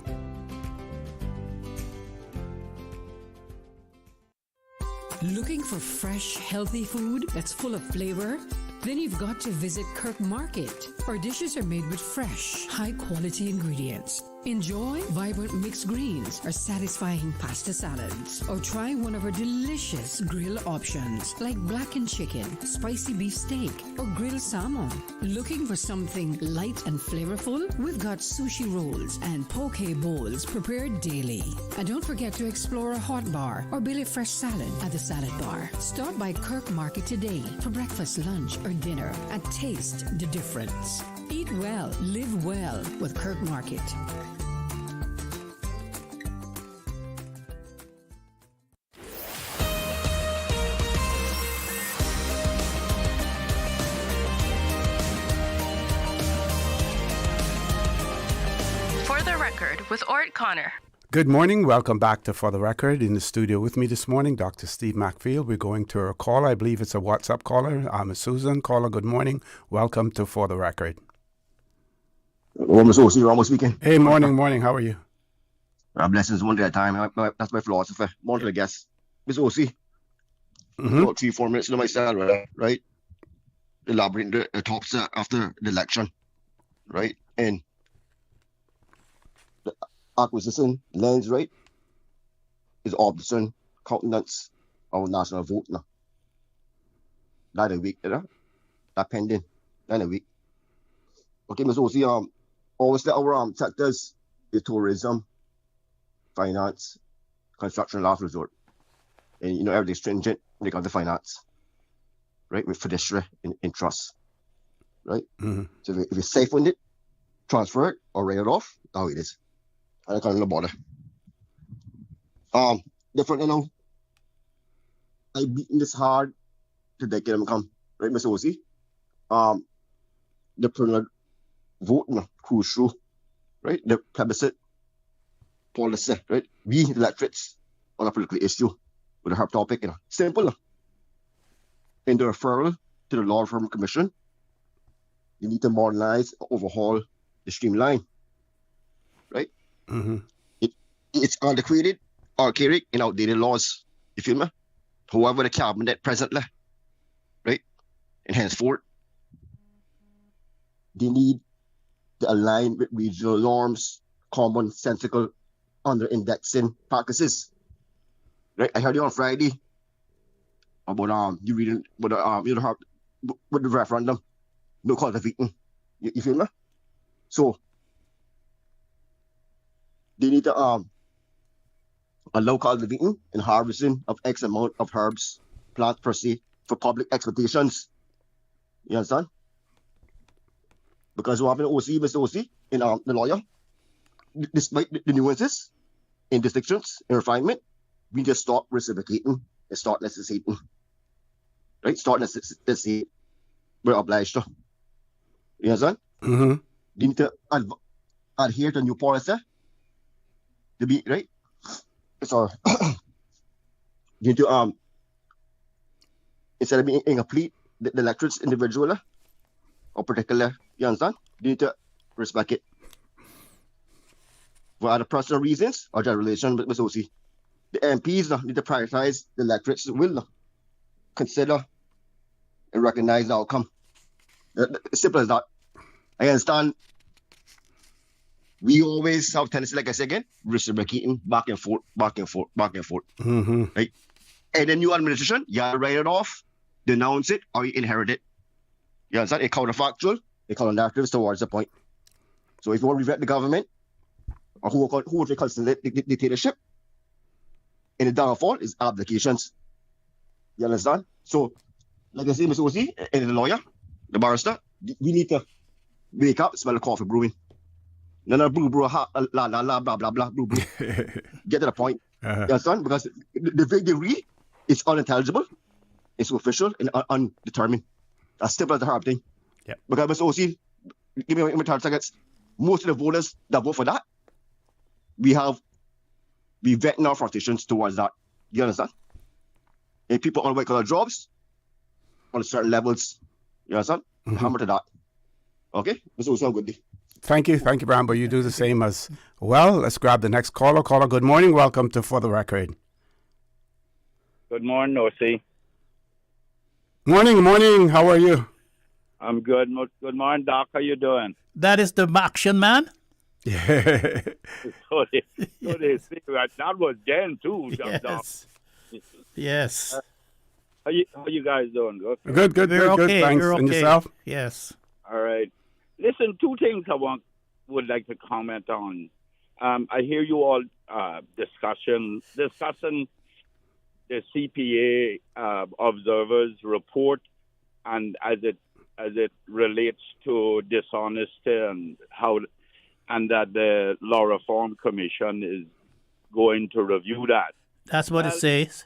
Looking for fresh, healthy food that's full of flavor? Then you've got to visit Kirk Market. Our dishes are made with fresh, high-quality ingredients. Enjoy vibrant mixed greens or satisfying pasta salads. Or try one of our delicious grill options like blackened chicken, spicy beef steak, or grilled salmon. Looking for something light and flavorful? We've got sushi rolls and poke bowls prepared daily. And don't forget to explore a hot bar or Billy Fresh salad at the salad bar. Stop by Kirk Market today for breakfast, lunch, or dinner and taste the difference. Eat well, live well with Kirk Market. For the Record with Orrett Connor. Good morning. Welcome back to For the Record. In the studio with me this morning, Dr. Steve McField. We're going to a caller. I believe it's a WhatsApp caller. I'm Susan. Caller, good morning. Welcome to For the Record. Well, Miss O.C., you're almost speaking. Hey, morning. How are you? Blessings one day at a time. That's my philosophy. More to the guests. Miss OC. About 3-4 minutes into my style, right? Elaborating the tops after the election, right? And the acquisition lens, right, is option countenance of national vote now. That a week, that pending, that a week. Okay, Miss OC, obviously our sectors is tourism, finance, construction, last resort. And everything's stringent when it comes to finance, right? With fiduciary in trust, right? So if you're safe with it, transfer it or write it off, how it is. And I can't bother. Different, I beaten this hard to get them come, right, Miss OC? The printer vote, crucial, right? The plebiscite policy, right? We electorates on a political issue with a hard topic, simple. In the referral to the Law Reform Commission, you need to modernize, overhaul the streamline, right? It's antiquated, archaic, and outdated laws. You feel me? However, the cabinet presently, right, and henceforth, they need to align with regional norms, commonsensical under-indexing practices. Right? I heard you on Friday about you reading with the referendum, no cultivating. You feel me? So they need to allow cultivating and harvesting of X amount of herbs, plants per se for public exploitations. You understand? Because what happened to Mr. OC, and the lawyer, despite the nuances in distinctions and refinement, we just stop reciprocating and start necessitating. Right? Start necessitating. We're obliged to. You understand? They need to adhere to new policy to be, right? Sorry. You need to, instead of being incomplete, the electorate's individual or particular, you understand? You need to respect it. For either personal reasons or their relation with OC. The MPs need to prioritize the electorate's will, consider and recognize the outcome. Simple as that. I understand we always have tendency, like I said again, reciprocating back and forth. Right? And the new administration, you have to write it off, denounce it, or you inherit it. You understand? It's counterfactual, it's counter-narratives towards the point. So if you want to revert the government, or who would consider dictatorship, and the downfall is applications. You understand? So, like I say, Mr. OC, and the lawyer, the barrister, we need to wake up, smell the coffee brewing. None of brew, la, blah, blah, blah, brew. Get to the point. You understand? Because the vague degree is unintelligible, it's official, and undetermined. That's simple as the hard thing. Yep. Because Mr. OC, give me 30 seconds. Most of the voters that vote for that, we vetting our front towards that. You understand? And people on white collar jobs on certain levels. You understand? Hammer to that. Okay? This was a good day. Thank you, Brambo. You do the same as well. Let's grab the next caller. Caller, good morning. Welcome to For the Record. Good morning, OC. Morning. How are you? I'm good. Good morning, Doc. How you doing? That is the action man. Yeah. So they see that was Dan too. Yes. Doc. Yes. How you guys doing? Good. Thanks. We're And okay. yourself? Yes. All right. Listen, two things I would like to comment on. I hear you all discussing the CPA observers report, and as it relates to dishonesty and that the Law Reform Commission is going to review that. That's what it says.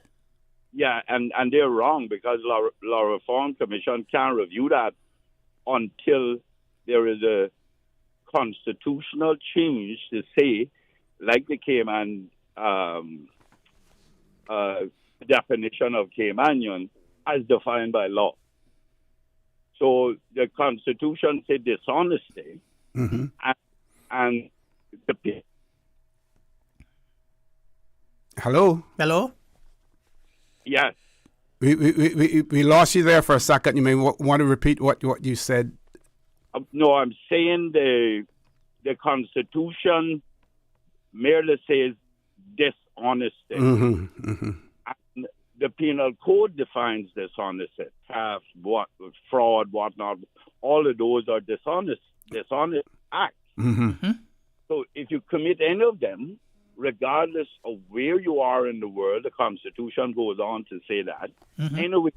Yeah, and they're wrong because Law Reform Commission can't review that until there is a constitutional change to say, like the Cayman definition of Caymanian as defined by law. So the Constitution said dishonesty, and the Hello? Hello? Yes. We lost you there for a second. You may want to repeat what you said. No, I'm saying the Constitution merely says dishonesty. And the Penal Code defines dishonesty, theft, fraud, whatnot. All of those are dishonest acts. So if you commit any of them, regardless of where you are in the world, the Constitution goes on to say that. Anyway,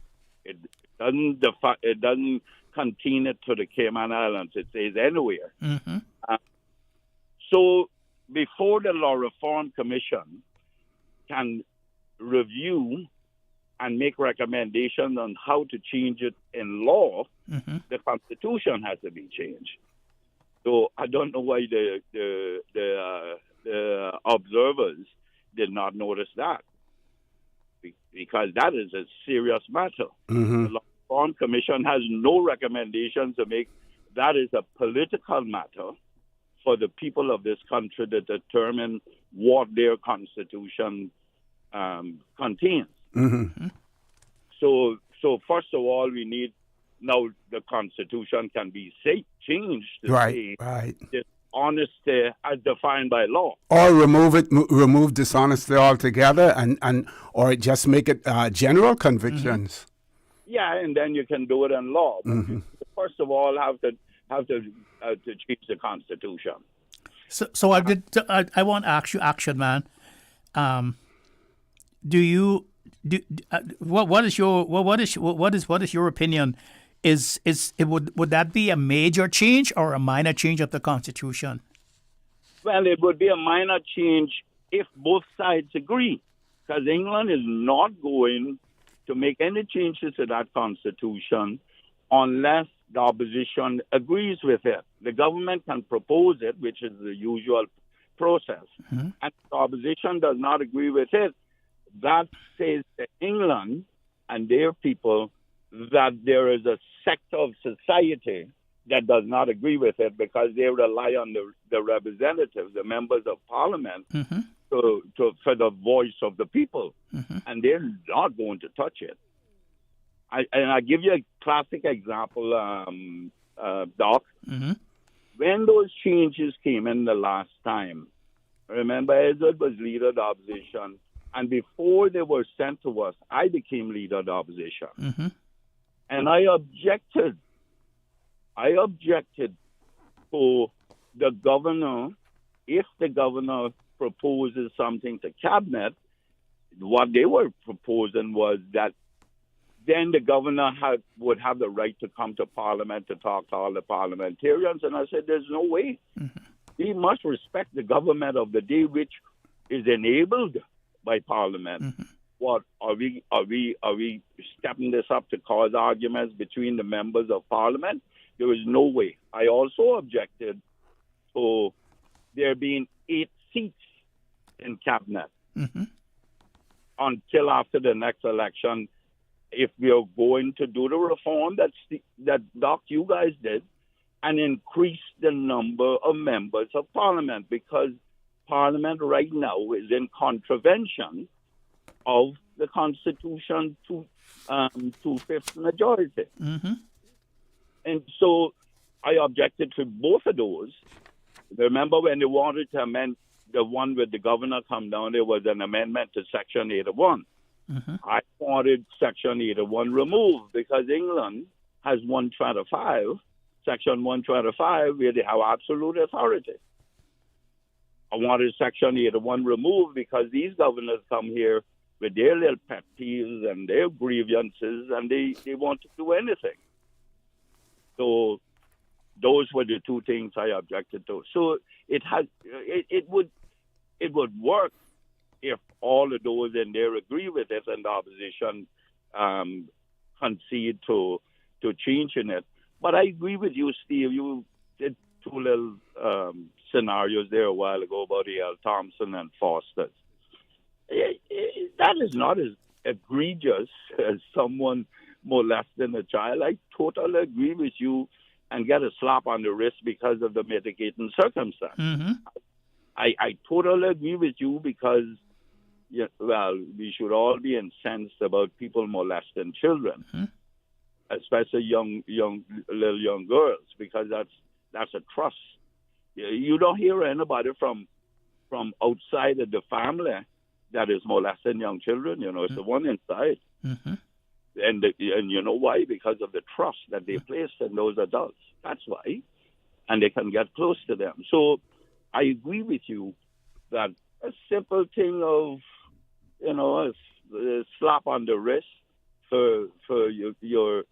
it doesn't contain it to the Cayman Islands. It says anywhere. So before the Law Reform Commission can review and make recommendations on how to change it in law, the Constitution has to be changed. So I don't know why the observers did not notice that, because that is a serious matter. The Law Reform Commission has no recommendations to make. That is a political matter for the people of this country to determine what their constitution contains. So first of all, we need now the Constitution can be changed to say dishonesty as defined by law, or remove dishonesty altogether, and or just make it general convictions. Yeah, and then you can do it in law. But you first of all have to change the Constitution. So I want to ask you, Action Man. What is your opinion? Would that be a major change or a minor change of the Constitution? Well, it would be a minor change if both sides agree, because England is not going to make any changes to that Constitution unless the opposition agrees with it. The government can propose it, which is the usual process, and if the opposition does not agree with it, that says to England and their people that there is a sector of society that does not agree with it, because they rely on the representatives, the members of Parliament, for the voice of the people, and they're not going to touch it. I give you a classic example, Doc. When those changes came in the last time, remember Edward was leader of the opposition, and before they were sent to us, I became leader of the opposition. And I objected to the governor. If the governor proposes something to cabinet, what they were proposing was that then the governor would have the right to come to Parliament to talk to all the parliamentarians. And I said, there's no way. We must respect the government of the day, which is enabled by Parliament. What are we stepping this up to cause arguments between the members of Parliament? There is no way. I also objected to there being 8 seats in cabinet until after the next election. If we are going to do the reform that Doc, you guys did, and increase the number of members of Parliament, because Parliament right now is in contravention of the Constitution to 2/5 majority. And so I objected to both of those. Remember when they wanted to amend the one with the governor come down, there was an amendment to Section 81. I wanted Section 81 removed because England has 125, Section 125, where they have absolute authority. I wanted Section 81 removed because these governors come here with their little pet peeves and their grievances, and they want to do anything. So those were the two things I objected to. So it would work if all of those in there agree with it and the opposition concede to changing it. But I agree with you, Steve. You did two little scenarios there a while ago about E.L. Thompson and Foster's. That is not as egregious as someone molesting a child. I totally agree with you and get a slap on the wrist because of the mitigating circumstance. I totally agree with you because we should all be incensed about people molesting children, especially young girls, because that's a trust. You don't hear anybody from outside of the family that is molesting young children. It's the one inside. And you know why? Because of the trust that they place in those adults. That's why. And they can get close to them. So I agree with you that a simple thing of, a slap on the wrist for your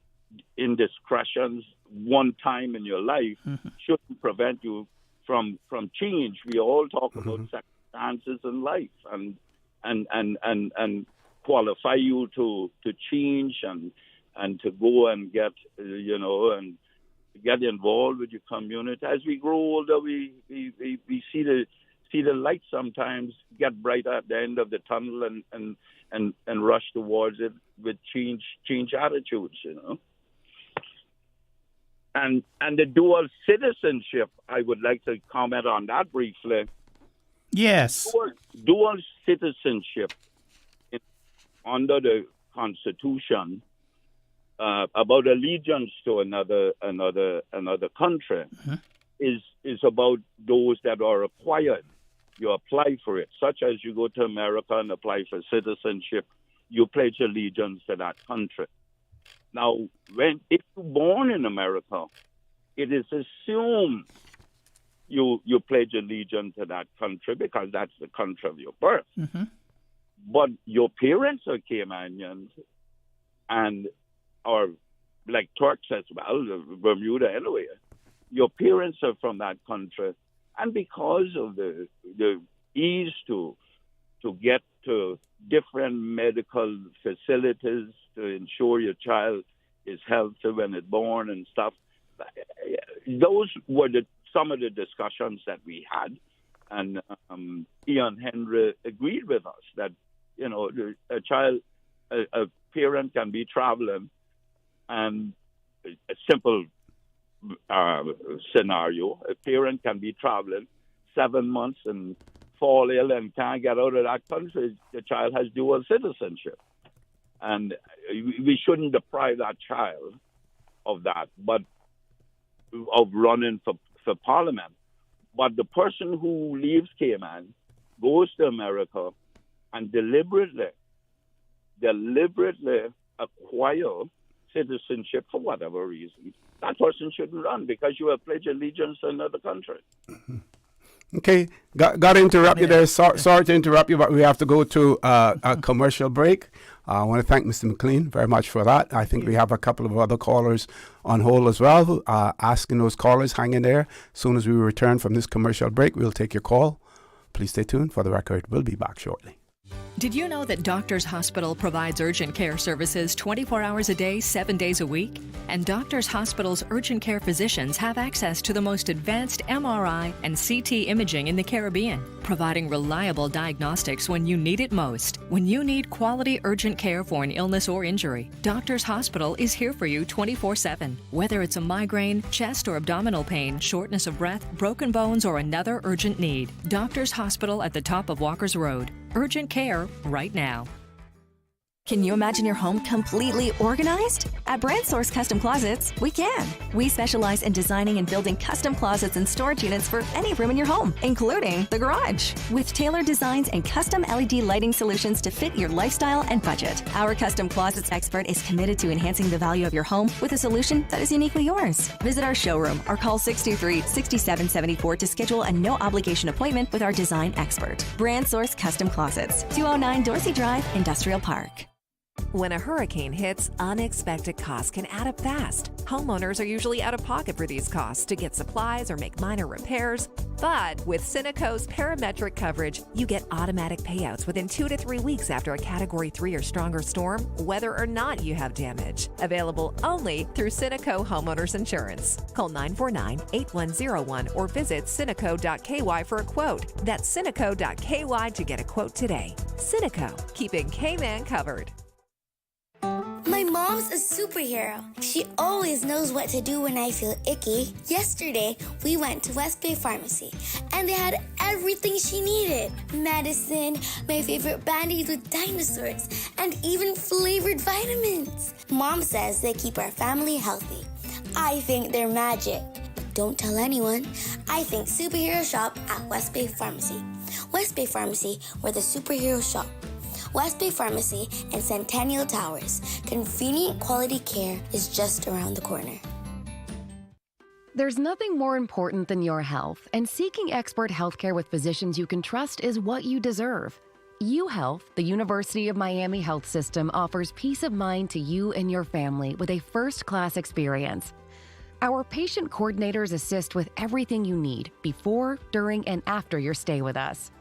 indiscretions one time in your life shouldn't prevent you from change. We all talk about circumstances in life and qualify you to change and to go and get and get involved with your community. As we grow older, we see the light sometimes get brighter at the end of the tunnel and rush towards it with change attitudes, And the dual citizenship, I would like to comment on that briefly. Yes. Dual citizenship under the Constitution about allegiance to another country is about those that are acquired. You apply for it, such as you go to America and apply for citizenship, you pledge allegiance to that country. Now, if you're born in America, it is assumed you pledge allegiance to that country because that's the country of your birth. But your parents are Caymanians or like Turks as well, Bermuda anyway. Your parents are from that country. And because of the ease to get to different medical facilities to ensure your child is healthy when it's born and stuff, those were some of the discussions that we had. And Ian Henry agreed with us that, a parent can be traveling, and a simple scenario, a parent can be traveling 7 months and fall ill and can't get out of that country. The child has dual citizenship. And we shouldn't deprive that child of that, but of running for Parliament. But the person who leaves Cayman goes to America and deliberately acquire citizenship for whatever reason, that person shouldn't run because you have pledged allegiance to another country. Okay, got to interrupt you there. Sorry to interrupt you, but we have to go to a commercial break. I want to thank Mr. McLean very much for that. I think we have a couple of other callers on hold as well. Asking those callers, hang in there. As soon as we return from this commercial break, we'll take your call. Please stay tuned. For the record, we'll be back shortly. Did you know that Doctors Hospital provides urgent care services 24 hours a day, 7 days a week? And Doctors Hospital's urgent care physicians have access to the most advanced MRI and CT imaging in the Caribbean, providing reliable diagnostics when you need it most. When you need quality urgent care for an illness or injury, Doctors Hospital is here for you 24/7. Whether it's a migraine, chest or abdominal pain, shortness of breath, broken bones, or another urgent need, Doctors Hospital at the top of Walker's Road. Urgent care right now. Can you imagine your home completely organized? At Brand Source Custom Closets, we can. We specialize in designing and building custom closets and storage units for any room in your home, including the garage. With tailored designs and custom LED lighting solutions to fit your lifestyle and budget. Our custom closets expert is committed to enhancing the value of your home with a solution that is uniquely yours. Visit our showroom or call 623-6774 to schedule a no-obligation appointment with our design expert. Brand Source Custom Closets, 209 Dorsey Drive, Industrial Park. When a hurricane hits, unexpected costs can add up fast. Homeowners are usually out of pocket for these costs to get supplies or make minor repairs. But with Cineco's parametric coverage, you get automatic payouts within 2 to 3 weeks after a Category 3 or stronger storm, whether or not you have damage. Available only through Cineco Homeowners Insurance. Call 949-8101 or visit Cineco.ky for a quote. That's Cineco.ky to get a quote today. Cineco, keeping Cayman covered. My mom Mom's a superhero. She always knows what to do when I feel icky. Yesterday, we went to West Bay Pharmacy, and they had everything she needed. Medicine, my favorite band-aids with dinosaurs, and even flavored vitamins. Mom says they keep our family healthy. I think they're magic. But don't tell anyone. I think superhero shop at West Bay Pharmacy. West Bay Pharmacy, where the superhero shop. West Bay Pharmacy and Centennial Towers. Convenient quality care is just around the corner. There's nothing more important than your health, and seeking expert healthcare with physicians you can trust is what you deserve. UHealth, the University of Miami Health System, offers peace of mind to you and your family with a first-class experience. Our patient coordinators assist with everything you need before, during, and after your stay with us.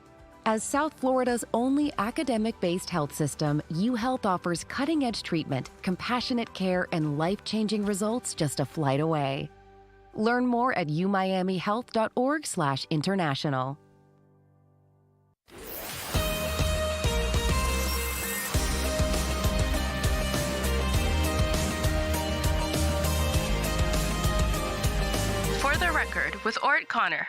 As South Florida's only academic-based health system, UHealth offers cutting-edge treatment, compassionate care, and life-changing results just a flight away. Learn more at umiamihealth.org/international. For the Record with Orrett Connor.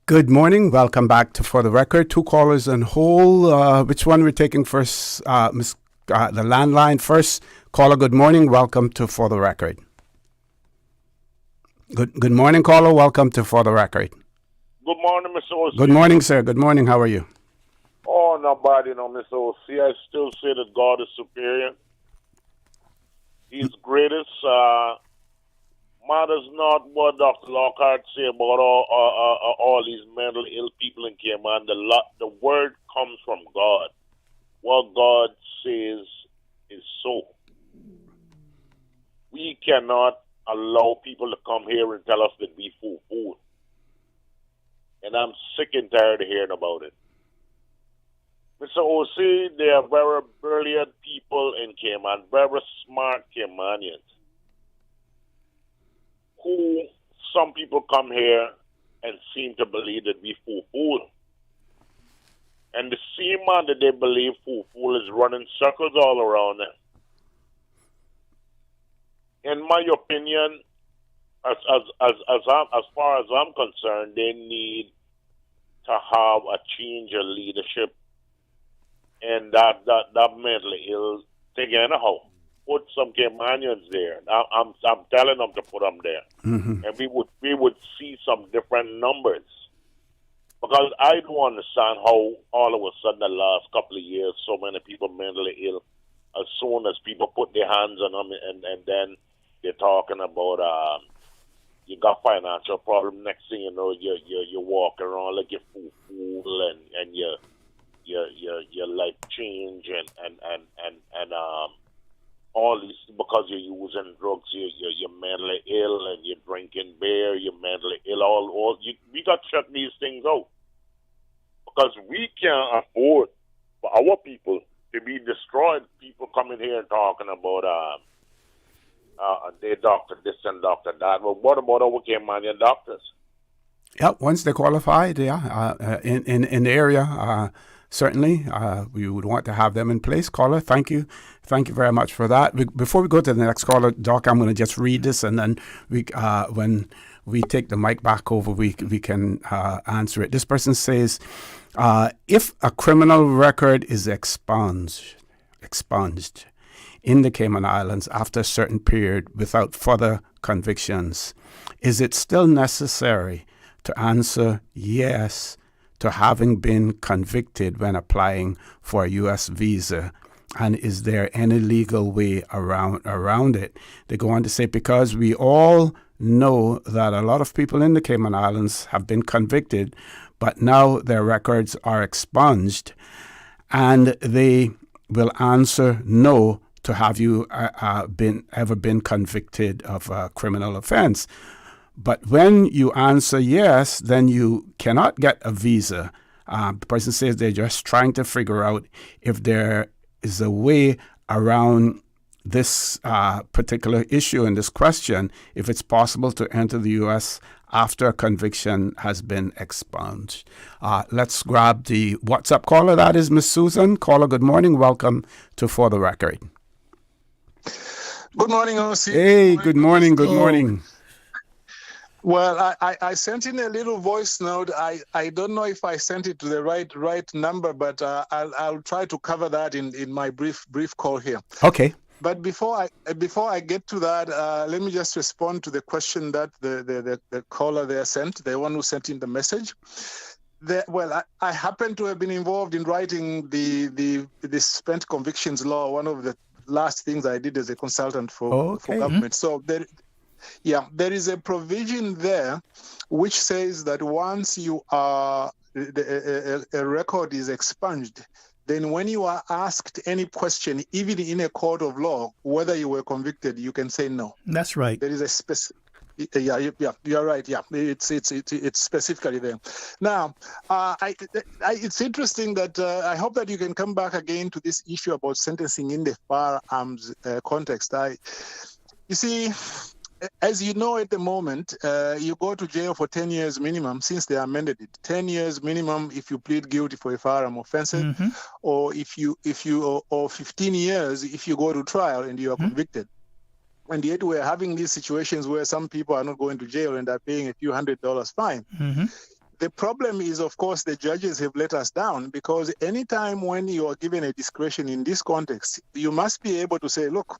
Good morning. Welcome back to For the Record. 2 callers on hold. Which one we're taking first? The landline first. Caller, good morning. Welcome to For the Record. Good morning, caller. Welcome to For the Record. Good morning, Mr. O.C. Good morning, sir. Good morning. How are you? Oh, not bad, Mr. O.C. I still say that God is superior. He's greatest. Matters not what Dr. Lockhart say about all these mentally ill people in Cayman. The word comes from God. What God says is so. We cannot allow people to come here and tell us that we fool. And I'm sick and tired of hearing about it. Mr. O.C., there are very brilliant people in Cayman, very smart Caymanians, who some people come here and seem to believe that we fool. And the same man that they believe fool is running circles all around them. In my opinion, as far as I'm concerned, they need to have a change of leadership, and that mentally ill thing anyhow. Put some Caymanians there. I'm telling them to put them there, and we would see some different numbers. Because I don't understand how all of a sudden the last couple of years so many people mentally ill. As soon as people put their hands on them, and then they're talking about you got financial problem. Next thing you know, you're walking around like you're fool, and your life change and all these, because you're using drugs, you're mentally ill, and you're drinking beer, you're mentally ill. We got to shut these things out, because we can't afford for our people to be destroyed. People coming here and talking about they doctor this and doctor that. Well, what about our Caymanian doctors? Yeah, once they're qualified, in the area, certainly, we would want to have them in place. Caller, thank you very much for that. Before we go to the next caller, Doc, I'm going to just read this, and then when we take the mic back over, we can answer it. This person says, if a criminal record is expunged in the Cayman Islands after a certain period without further convictions, is it still necessary to answer yes to having been convicted when applying for a U.S. visa? And is there any legal way around it? They go on to say, because we all know that a lot of people in the Cayman Islands have been convicted, but now their records are expunged, and they will answer no to have you ever been convicted of a criminal offense. But when you answer yes, then you cannot get a visa. The person says they're just trying to figure out if there is a way around this particular issue and this question, if it's possible to enter the U.S. after a conviction has been expunged. Let's grab the WhatsApp caller. That is Miss Susan. Caller, good morning. Welcome to For the Record. Good morning, OC. Hey, good morning. Good morning. Well, I sent in a little voice note. I don't know if I sent it to the right number, but I'll try to cover that in my brief call here. Okay. But before I get to that, let me just respond to the question that the caller there sent, the one who sent in the message. I happen to have been involved in writing the spent convictions law, one of the last things I did as a consultant for government. So there is a provision there which says that once you are a record is expunged, then when you are asked any question, even in a court of law, whether you were convicted, you can say no. That's right. There is a specific. Yeah, you're right. Yeah, it's specifically there. Now, it's interesting that I hope that you can come back again to this issue about sentencing in the firearms context. You see, as you know, at the moment, you go to jail for 10 years minimum since they amended it. 10 years minimum if you plead guilty for a firearm offense, or or 15 years if you go to trial and you are convicted. And yet we're having these situations where some people are not going to jail and are paying a few $100s fine. The problem is, of course, the judges have let us down, because anytime when you are given a discretion in this context, you must be able to say, look,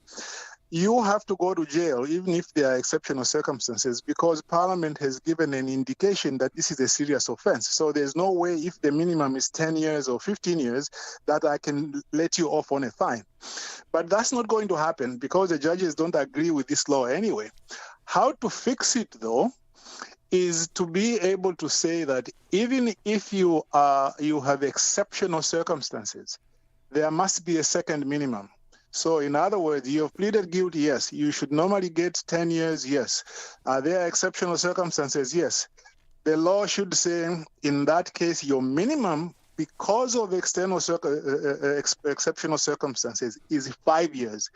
you have to go to jail, even if there are exceptional circumstances, because Parliament has given an indication that this is a serious offense. So there's no way, if the minimum is 10 years or 15 years, that I can let you off on a fine. But that's not going to happen because the judges don't agree with this law anyway. How to fix it, though, is to be able to say that even if you have exceptional circumstances, there must be a second minimum. So in other words, you have pleaded guilty, yes. You should normally get 10 years, yes. There are exceptional circumstances, yes. The law should say, in that case, your minimum, because of external exceptional circumstances, is 5 years.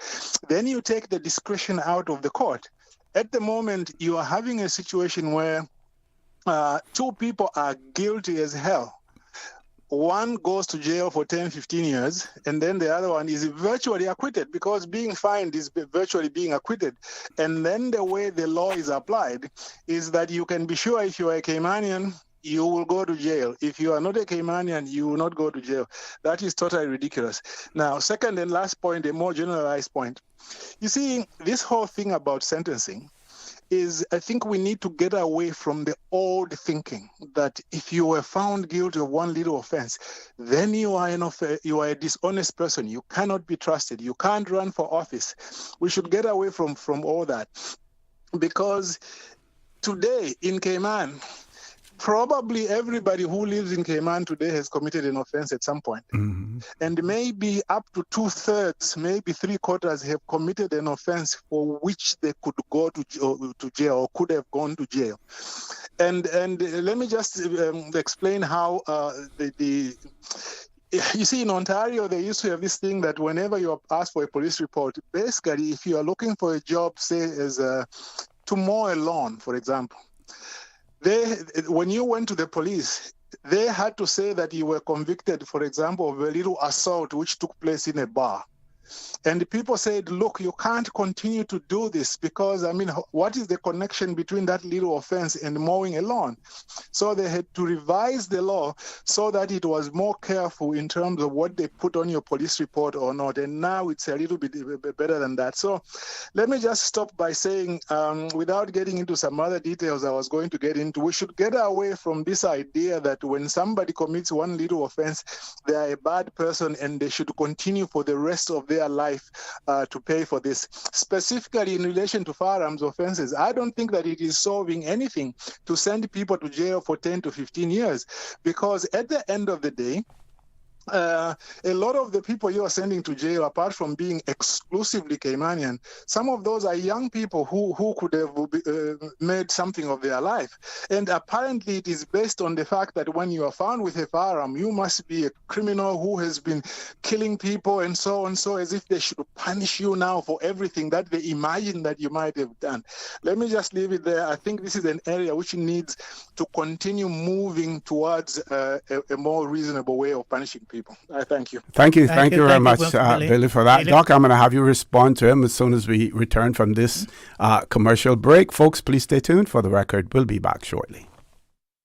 Then you take the discretion out of the court. At the moment, you are having a situation where two people are guilty as hell. One goes to jail for 10, 15 years, and then the other one is virtually acquitted, because being fined is virtually being acquitted. And then the way the law is applied is that you can be sure if you are a Caymanian, you will go to jail. If you are not a Caymanian, you will not go to jail. That is totally ridiculous. Now, second and last point, a more generalized point. You see, this whole thing about sentencing is, I think we need to get away from the old thinking that if you were found guilty of one little offense, then you are a dishonest person. You cannot be trusted. You can't run for office. We should get away from all that, because today in Cayman, probably everybody who lives in Cayman today has committed an offense at some point. And maybe up to 2/3, maybe 3/4 have committed an offense for which they could go to jail or could have gone to jail. And let me just explain how you see, in Ontario, they used to have this thing that whenever you ask for a police report, basically, if you are looking for a job, say, as to mow a lawn, for example, when you went to the police, they had to say that you were convicted, for example, of a little assault which took place in a bar. And the people said, look, you can't continue to do this because, I mean, what is the connection between that little offense and mowing a lawn? So they had to revise the law so that it was more careful in terms of what they put on your police report or not. And now it's a little bit better than that. So let me just stop by saying, without getting into some other details I was going to get into, we should get away from this idea that when somebody commits one little offense, they are a bad person and they should continue for the rest of their life to pay for this. Specifically in relation to firearms offenses, I don't think that it is solving anything to send people to jail for 10 to 15 years, because at the end of the day, a lot of the people you are sending to jail, apart from being exclusively Caymanian, some of those are young people who could have made something of their life. And apparently it is based on the fact that when you are found with a firearm, you must be a criminal who has been killing people and so on, so as if they should punish you now for everything that they imagine that you might have done. Let me just leave it there. I think this is an area which needs to continue moving towards a more reasonable way of punishing people. people. I thank you. Thank you very much, Billy. Billy, for that. Billy. Doc, I'm going to have you respond to him as soon as we return from this commercial break. Folks, please stay tuned. For the record, we'll be back shortly.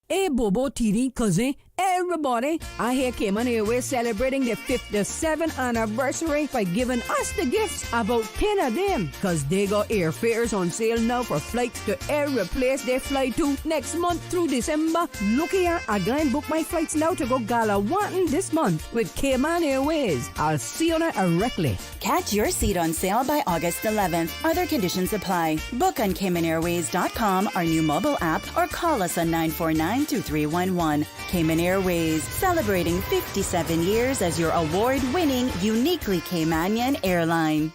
Hey, Bobo, TD, cousin, everybody. I hear Cayman Airways celebrating their 57th anniversary by giving us the gifts, about 10 of them, because they got airfares on sale now for flights to every place they fly to next month through December. Look here, I go and book my flights now to go Galawantan this month with Cayman Airways. I'll see you directly. Catch your seat on sale by August 11th. Other conditions apply. Book on Caymanairways.com, our new mobile app, or call us on 949-2311. Cayman Airways, celebrating 57 years as your award-winning, uniquely Caymanian airline.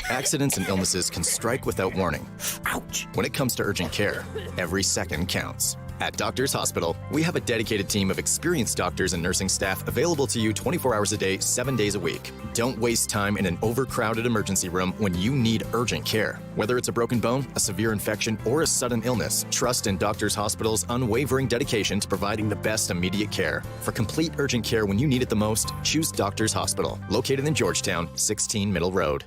Accidents and illnesses can strike without warning. Ouch! When it comes to urgent care, every second counts. At Doctors Hospital, we have a dedicated team of experienced doctors and nursing staff available to you 24 hours a day, 7 days a week. Don't waste time in an overcrowded emergency room when you need urgent care. Whether it's a broken bone, a severe infection, or a sudden illness, trust in Doctors Hospital's unwavering dedication to providing the best immediate care. For complete urgent care when you need it the most, choose Doctors Hospital, located in Georgetown, 16 Middle Road.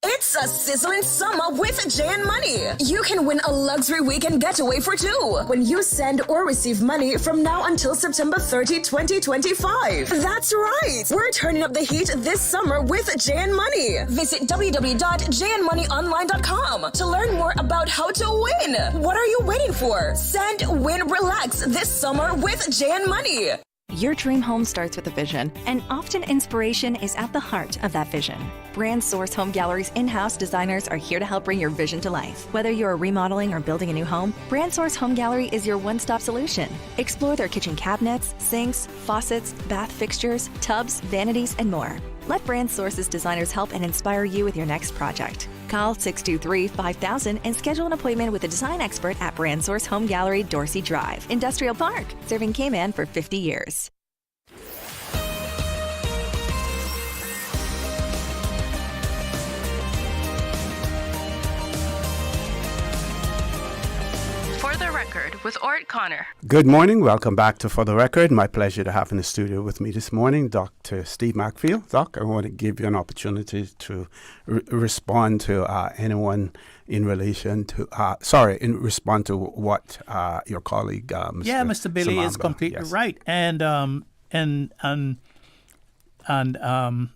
It's a sizzling summer with Jan Money. You can win a luxury weekend getaway for two when you send or receive money from now until September 30, 2025. That's right. We're turning up the heat this summer with Jan Money. Visit www.janmoneyonline.com to learn more about how to win. What are you waiting for? Send, win, relax this summer with Jan Money. Your dream home starts with a vision, and often inspiration is at the heart of that vision. Brand Source Home Gallery's in-house designers are here to help bring your vision to life. Whether you're remodeling or building a new home, Brand Source Home Gallery is your one-stop solution. Explore their kitchen cabinets, sinks, faucets, bath fixtures, tubs, vanities, and more. Let Brand Source's designers help and inspire you with your next project. Call 623-5000 and schedule an appointment with a design expert at Brand Source Home Gallery, Dorsey Drive, Industrial Park, serving Cayman for 50 years. For the Record with Orrett Connor. Good morning. Welcome back to For the Record. My pleasure to have in the studio with me this morning Dr. Steve McField. Doc, I want to give you an opportunity to respond to anyone in relation to, respond to what your colleague, Mr. Yeah, Mr. Billy Samamba. is completely Yes. right. And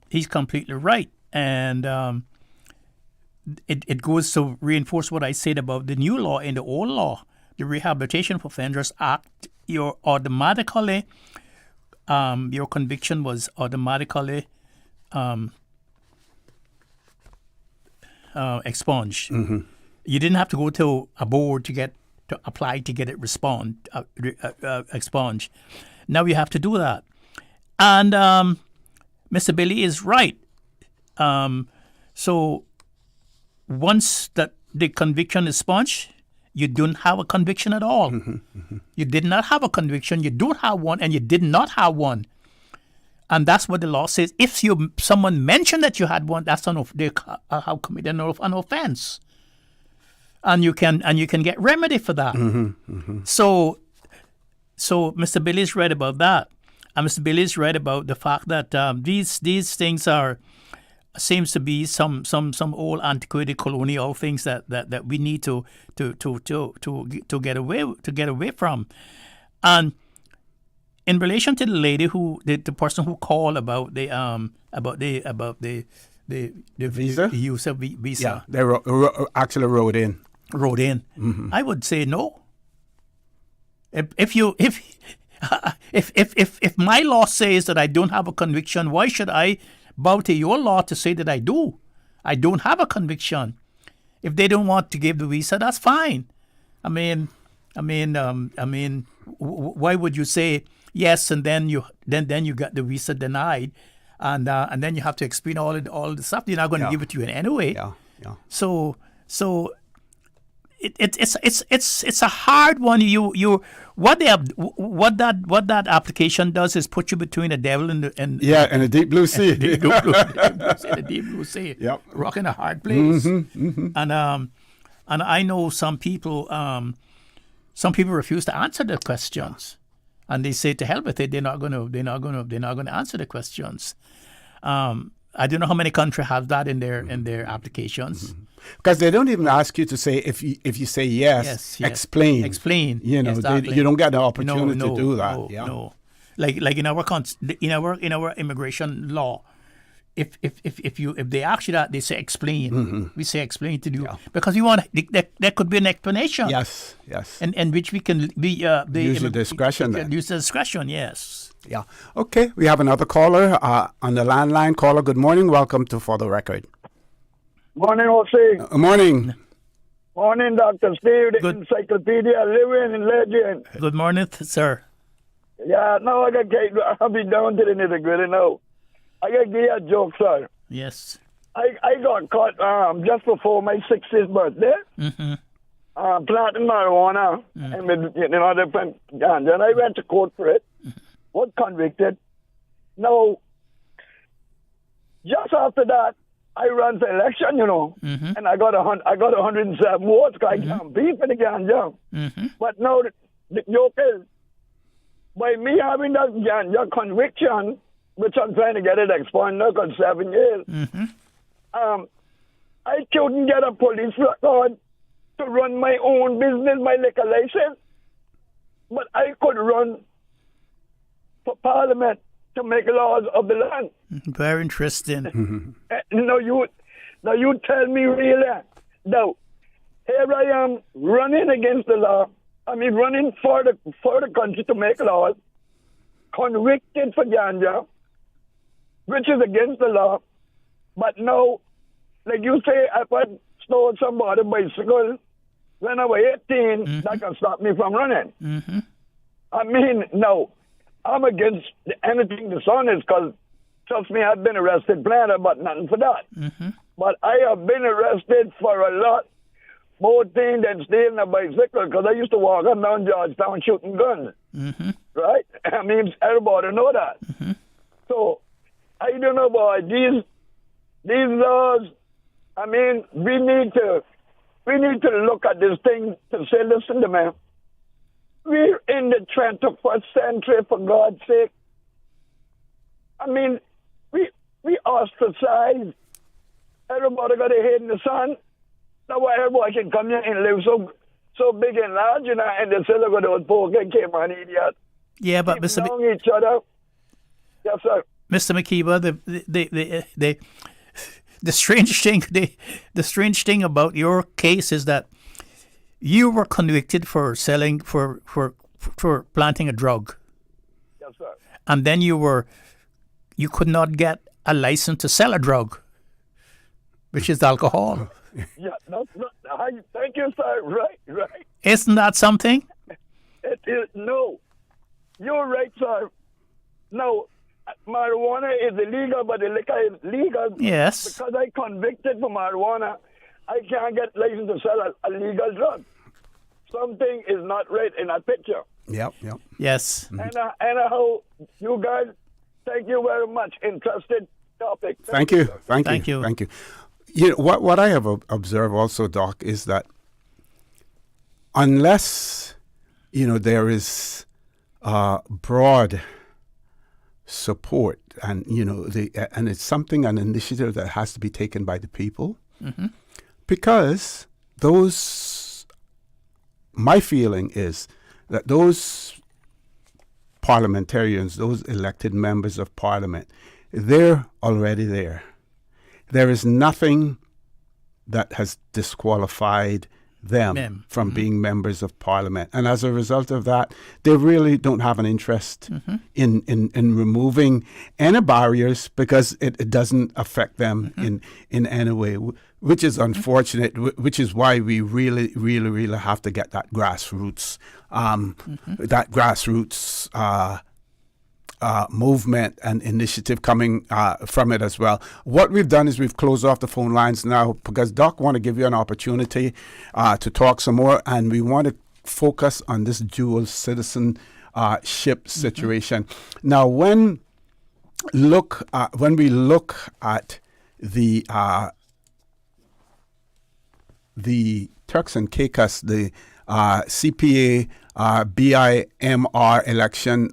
he's completely right. And it goes to reinforce what I said about the new law and the old law. The Rehabilitation of Offenders Act, your conviction was automatically expunged. Mm-hmm. You didn't have to go to a board to apply to get it expunged. Now you have to do that. And Mr. Billy is right. So once that the conviction is expunged, you don't have a conviction at all. Mm-hmm. Mm-hmm. You did not have a conviction, you don't have one, and you did not have one. And that's what the law says. If someone mentioned that you had one, that's they have committed an offense, and you can get remedy for that. Mm-hmm. Mm-hmm. So Mr. Billy is right about that, and Mr. Billy is right about the fact that these things seems to be some old antiquated colonial things that we need to get away from. And in relation to the lady the person who called about the visa, the use of visa, yeah, they actually wrote in. Mm-hmm. I would say no. If my law says that I don't have a conviction, why should I bow to your law to say that I do? I don't have a conviction. If they don't want to give the visa, that's fine. I mean, why would you say yes and then you got the visa denied, and then you have to explain all the stuff? They're not going to give it to you anyway. Yeah. So it's a hard one. What that application does is put you between the devil and the deep blue sea. The deep blue sea. Yep. Rock in a hard place. Mm-hmm, mm-hmm. And I know some people refuse to answer the questions, and they say to hell with it. They're not going to answer the questions. I don't know how many countries have that in their applications. Because they don't even ask you to say if you say yes. Explain. You know, exactly. You don't get the opportunity to do that. No. Like in our immigration law, if they ask you that, they say explain. We say explain to you because we want there could be an explanation. Yes. And which we can use your discretion. Use the discretion. Yes. Yeah. Okay. We have another caller on the landline. Caller, good morning. Welcome to For the Record. Morning, Jose. Morning. Morning, Dr. Steve, the Encyclopedia, living legend. Good morning, sir. Yeah, no, I'll be down to the nitty-gritty now. I got to give you a joke, sir. Yes. I got caught just before my 60th birthday. Planting marijuana and different ganja. And I went to court for it. Was convicted. Now, just after that, I ran for election, and I got 107 votes because I can't beat for the ganja. But now the joke is, by me having that ganja conviction, which I'm trying to get it expunged now because 7 years, I couldn't get a police record to run my own business, my liquor license, but I could run for Parliament to make laws of the land. Very interesting. Now you tell me really. Now, here I am running against the law. I mean, running for the country to make laws, convicted for ganja, which is against the law. But now, like you say, if I stole somebody's bicycle when I was 18, that can stop me from running. I mean, no. I'm against anything dishonest because, trust me, I've been arrested plenty, but nothing for that. But I have been arrested for a lot more things than stealing a bicycle because I used to walk up down Georgetown shooting guns. Right? I mean, everybody know that. So, I don't know about these laws. I mean, we need to look at this thing to say, listen to me. We're in the 21st century, for God's sake. I mean, we ostracize. Everybody got a head in the sun. Now why everybody can come here and live so big and large, and they say, look at those poor Cayman idiots. Yeah, but Mr. Each other. Yes, sir. Mr. McKeever, the strange thing about your case is that you were convicted for selling for planting a drug. Yes, sir. And then you could not get a license to sell a drug, which is alcohol. Yeah, thank you, sir. Right. Isn't that something? It is. No, you're right, sir. No, marijuana is illegal, but the liquor is legal. Yes. Because I convicted for marijuana, I can't get license to sell a legal drug. Something is not right in that picture. Yep. Yes. And how you guys, thank you very much. Interested topic. Thank you. You know, what I have observed also, Doc, is that unless, there is broad support and, and it's an initiative that has to be taken by the people, because my feeling is that those parliamentarians, those elected members of Parliament, they're already there. There is nothing that has disqualified them from being members of Parliament. And as a result of that, they really don't have an interest in removing any barriers because it doesn't affect them in any way, which is unfortunate, which is why we really, really, really have to get that grassroots, movement and initiative coming from it as well. What we've done is we've closed off the phone lines now because Doc want to give you an opportunity to talk some more, and we want to focus on this dual citizenship situation. Now, when we look at the Turks and Caicos, the CPA BIMR election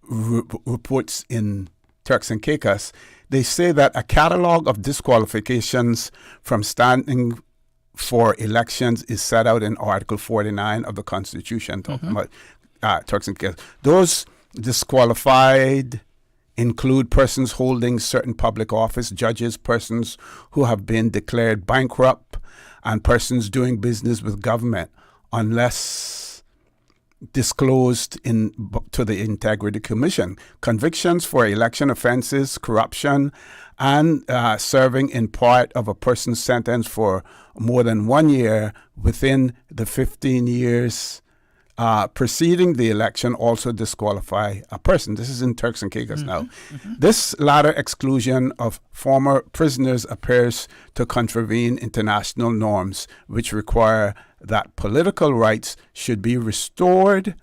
reports in Turks and Caicos, they say that a catalog of disqualifications from standing for elections is set out in Article 49 of the Constitution, talking about Turks and Caicos. Those disqualified include persons holding certain public office, judges, persons who have been declared bankrupt, and persons doing business with government, unless disclosed to the Integrity Commission. Convictions for election offenses, corruption, and serving in part of a person's sentence for more than 1 year within the 15 years preceding the election also disqualify a person. This is in Turks and Caicos now. This latter exclusion of former prisoners appears to contravene international norms, which require that political rights should be restored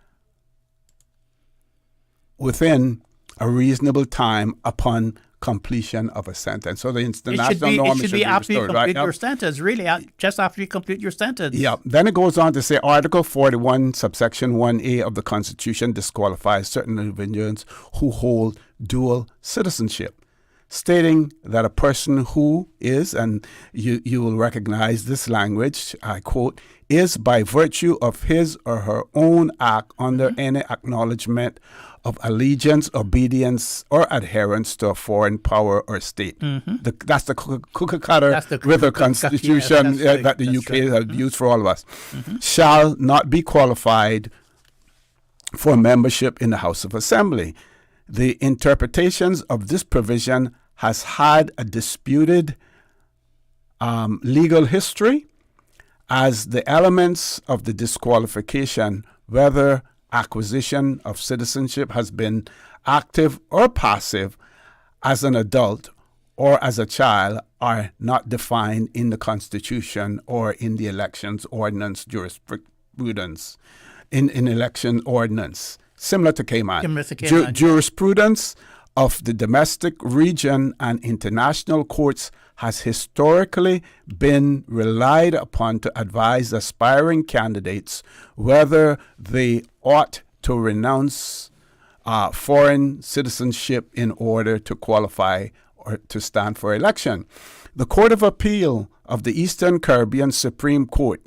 within a reasonable time upon completion of a sentence. So the international norm should be after you restored, complete right? your sentence, really, just after you complete your sentence. Yeah. Then it goes on to say Article 41, subsection 1A of the Constitution disqualifies certain individuals who hold dual citizenship, stating that a person who is, and you will recognize this language, I quote, is by virtue of his or her own act under any acknowledgement of allegiance, obedience, or adherence to a foreign power or state. That's the cookie-cutter river constitution that the UK has used for all of us. Shall not be qualified for membership in the House of Assembly. The interpretations of this provision has had a disputed legal history, as the elements of the disqualification, whether acquisition of citizenship has been active or passive as an adult or as a child, are not defined in the Constitution or in the elections ordinance jurisprudence, in election ordinance, similar to Cayman. Jurisprudence of the domestic, region, and international courts has historically been relied upon to advise aspiring candidates whether they ought to renounce foreign citizenship in order to qualify or to stand for election. The Court of Appeal of the Eastern Caribbean Supreme Court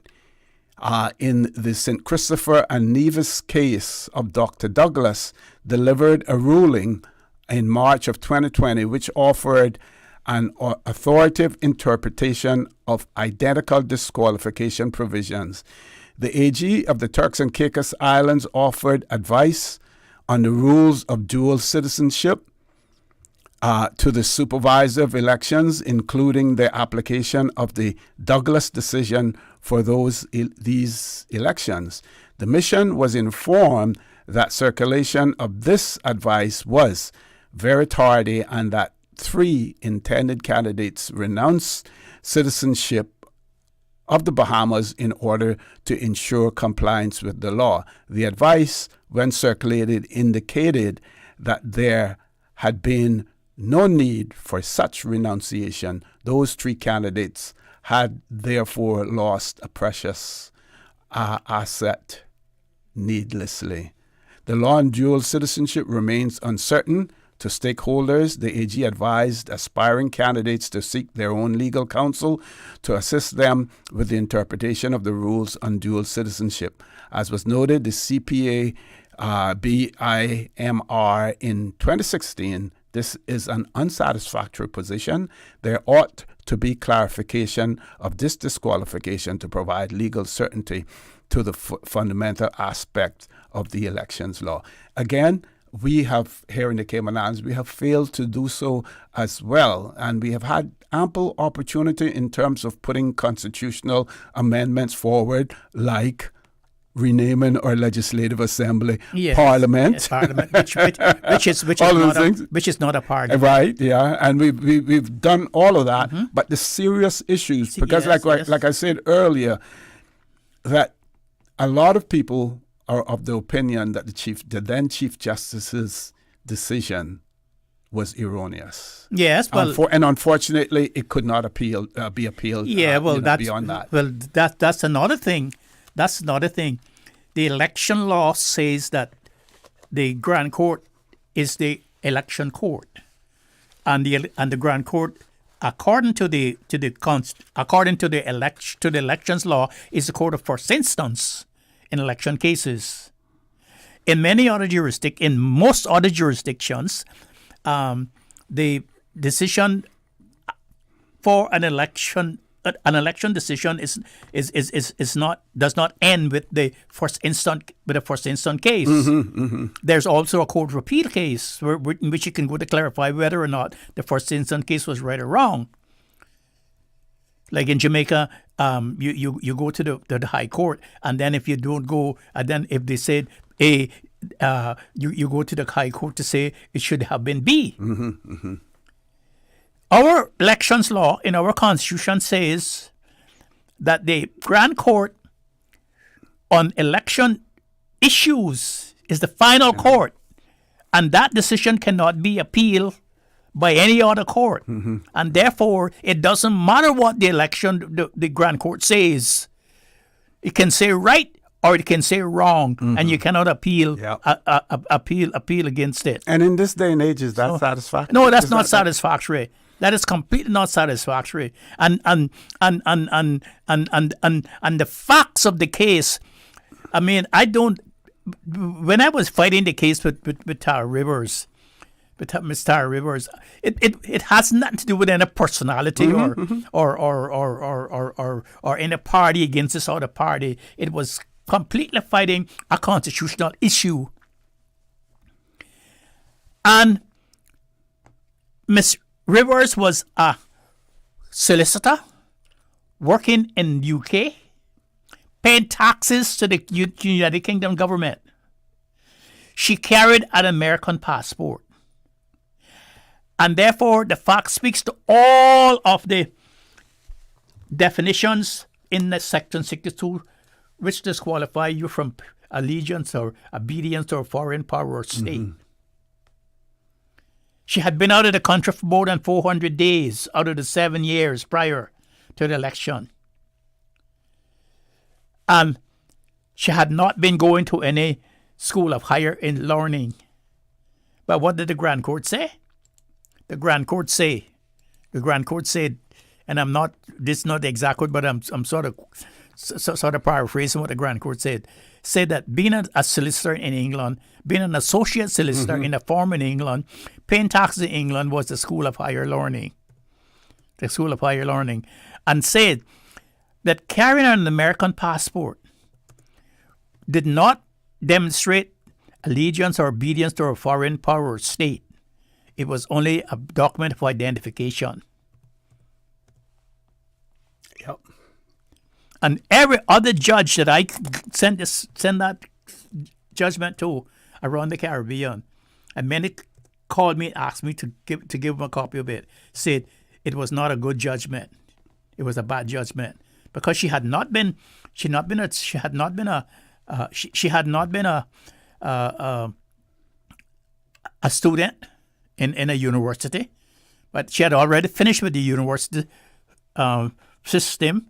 in the St. Christopher and Nevis case of Dr. Douglas delivered a ruling in March of 2020 which offered an authoritative interpretation of identical disqualification provisions. The AG of the Turks and Caicos Islands offered advice on the rules of dual citizenship to the supervisor of elections, including the application of the Douglas decision for these elections. The mission was informed that circulation of this advice was very tardy and that 3 intended candidates renounced citizenship of the Bahamas in order to ensure compliance with the law. The advice, when circulated, indicated that there had been no need for such renunciation. Those 3 candidates had therefore lost a precious asset needlessly. The law on dual citizenship remains uncertain to stakeholders. The AG advised aspiring candidates to seek their own legal counsel to assist them with the interpretation of the rules on dual citizenship. As was noted, the CPA BIMR in 2016, this is an unsatisfactory position. There ought to be clarification of this disqualification to provide legal certainty to the fundamental aspect of the elections law. Again, we have, here in the Cayman Islands, we have failed to do so as well. And we have had ample opportunity in terms of putting constitutional amendments forward, like renaming our legislative assembly, parliament. Yes, parliament, which is not a parliament. Right, yeah. And we've done all of that. But the serious issues, because like I said earlier, that a lot of people are of the opinion that the then Chief Justice's decision was erroneous. Yes, well, and unfortunately, it could not be appealed. Yeah, well, beyond that. Well, that's another thing. That's another thing. the election law says that the Grand Court is the election court, and the Grand Court, according to the elections law, is the court of first instance in election cases. In most other jurisdictions, the decision for an election decision does not end with the first instance case. There's also a court of appeal case in which you can go to clarify whether or not the first instance case was right or wrong. Like in Jamaica, you go to the high court, and then if you don't go, and then if they said A, you go to the high court to say it should have been B. Our elections law in our constitution says that the Grand Court on election issues is the final court, and that decision cannot be appealed by any other court. And therefore, it doesn't matter what the Grand Court says. It can say right or it can say wrong, and you cannot appeal against it. And in this day and age, is that satisfactory? No, that's not satisfactory. That is completely not satisfactory. And the facts of the case, I mean, when I was fighting the case with Tara Rivers, Miss Tara Rivers, it has nothing to do with any personality or any party against this other party. It was completely fighting a constitutional issue. And Miss Rivers was a solicitor working in the UK, paying taxes to the United Kingdom government. She carried an American passport. And therefore, the fact speaks to all of the definitions in the Section 62, which disqualify you from allegiance or obedience to a foreign power or state. She had been out of the country for more than 400 days out of the 7 years prior to the election. And she had not been going to any school of higher learning. But what did the Grand Court say? The Grand Court said, and this is not the exact quote, but I'm sort of paraphrasing what the Grand Court said that being a solicitor in England, being an associate solicitor in a firm in England, paying taxes in England was the school of higher learning. And said that carrying an American passport did not demonstrate allegiance or obedience to a foreign power or state. It was only a document of identification. Yep. And every other judge that I send that judgment to around the Caribbean, and many called me and asked me to give them a copy of it, said it was not a good judgment. It was a bad judgment because she had not been a student in a university, but she had already finished with the university system.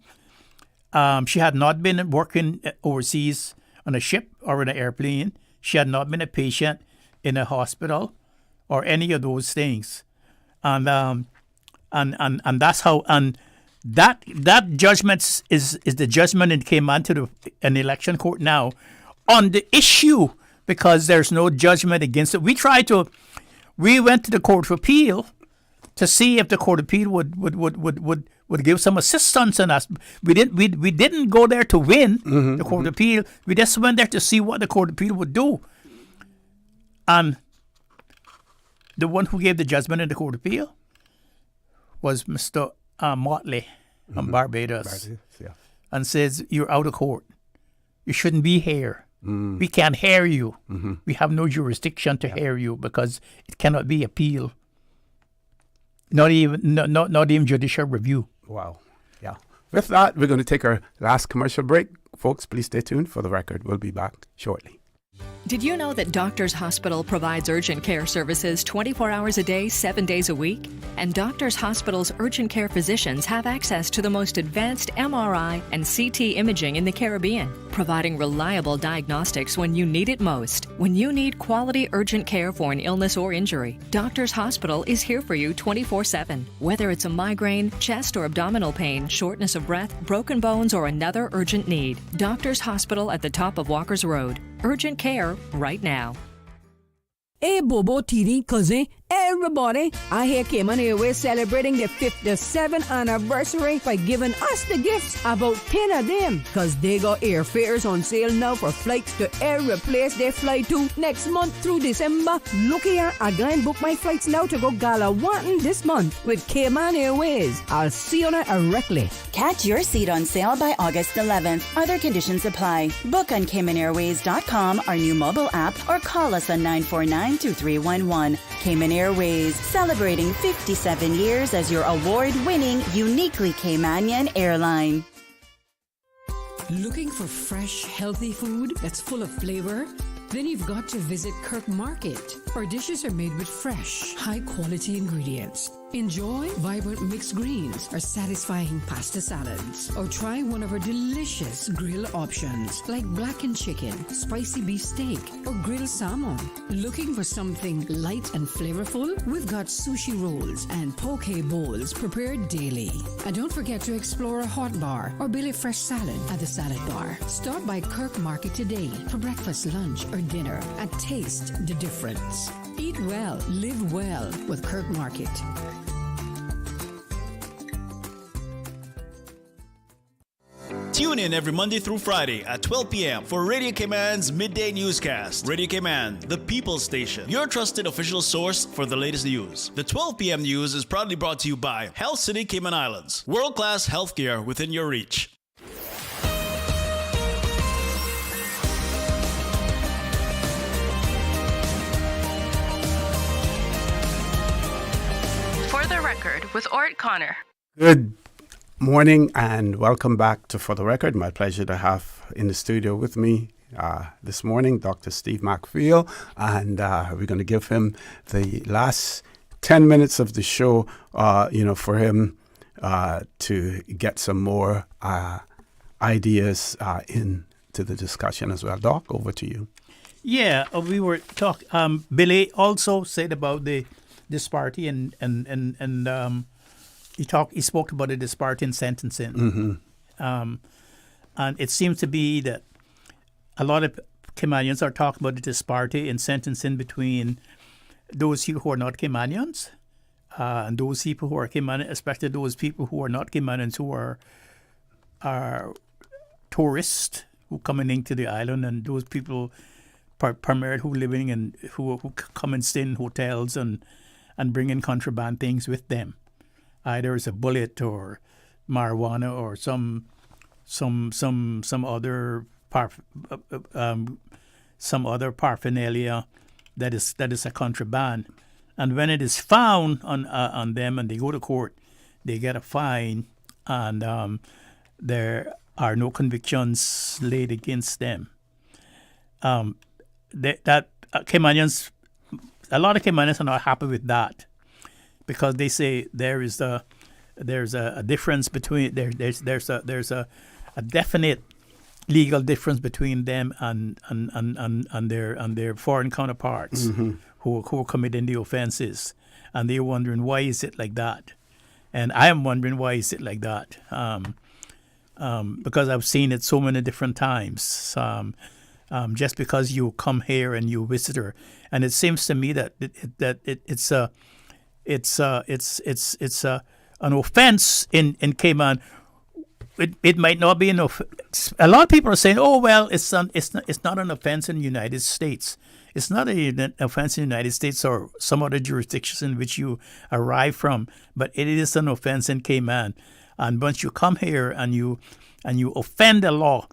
She had not been working overseas on a ship or in an airplane. She had not been a patient in a hospital or any of those things, and that's how. And that judgment is the judgment that came onto an election court now on the issue because there's no judgment against it. We went to the Court of Appeal to see if the Court of Appeal would give some assistance in us. We didn't go there to win the Court of Appeal. We just went there to see what the Court of Appeal would do. And the one who gave the judgment in the Court of Appeal was Mr. Motley from Barbados. And says, you're out of court. You shouldn't be here. We can't hear you. We have no jurisdiction to hear you because it cannot be appealed. Not even judicial review. Wow. Yeah. With that, we're going to take our last commercial break. Folks, please stay tuned for the record. We'll be back shortly. Did you know that Doctors Hospital provides urgent care services 24 hours a day, 7 days a week? And Doctors Hospital's urgent care physicians have access to the most advanced MRI and CT imaging in the Caribbean, providing reliable diagnostics when you need it most. When you need quality urgent care for an illness or injury, Doctors Hospital is here for you 24/7. Whether it's a migraine, chest or abdominal pain, shortness of breath, broken bones, or another urgent need, Doctors Hospital at the top of Walker's Road. Urgent care right now. Hey, Bobo, TD, cousin, everybody. I hear Cayman Airways celebrating their 57th anniversary by giving us the gifts, about 10 of them, because they got airfares on sale now for flights to every place they fly to next month through December. Look here, I go and book my flights now to go Galawatan this month with Cayman Airways. I'll see you directly. Catch your seat on sale by August 11th. Other conditions apply. Book on Caymanairways.com, our new mobile app, or call us on 949-2311. Cayman Airways, celebrating 57 years as your award-winning, uniquely Caymanian airline. Looking for fresh, healthy food that's full of flavor? Then you've got to visit Kirk Market. Our dishes are made with fresh, high-quality ingredients. Enjoy vibrant mixed greens or satisfying pasta salads. Or try one of our delicious grill options like blackened chicken, spicy beef steak, or grilled salmon. Looking for something light and flavorful? We've got sushi rolls and poke bowls prepared daily. And don't forget to explore a hot bar or Billy Fresh salad at the salad bar. Stop by Kirk Market today for breakfast, lunch, or dinner and taste the difference. Eat well, live well with Kirk Market. Tune in every Monday through Friday at 12 p.m. for Radio Cayman's Midday Newscast. Radio Cayman, the people's station, your trusted official source for the latest news. The 12 p.m. news is proudly brought to you by Health City Cayman Islands. World-class healthcare within your reach. For the Record with Orrett Connor. Good morning and welcome back to For the Record. My pleasure to have in the studio with me this morning Dr. Steve McField, and we're going to give him the last 10 minutes of the show, for him to get some more ideas into the discussion as well. Doc, over to you. Yeah, we were talking. Billy also said about the disparity and he spoke about the disparity in sentencing. Mm-hmm. And it seems to be that a lot of Caymanians are talking about the disparity in sentencing between those who are not Caymanians and those people who are Caymanian, especially those people who are not Caymanians who are tourists who coming into the island, and those people primarily who living in who come and stay in hotels and bring in contraband things with them. Either it's a bullet or marijuana or some other paraphernalia that is a contraband, and when it is found on them and they go to court, they get a fine, and there are no convictions laid against them. Caymanians, a lot of Caymanians are not happy with that, because they say there's a difference between there's a definite legal difference between them and their foreign counterparts, mm-hmm. who are committing the offenses, and they're wondering why is it like that, and I am wondering why is it like that, because I've seen it so many different times. Just because you come here and you visitor, and it seems to me that it's an offense in Cayman. It might not be an offense. A lot of people are saying, "Oh well, it's not an offense in the United States. It's not an offense in the United States or some other jurisdictions in which you arrive from, but it is an offense in Cayman. And once you come here and you offend the law,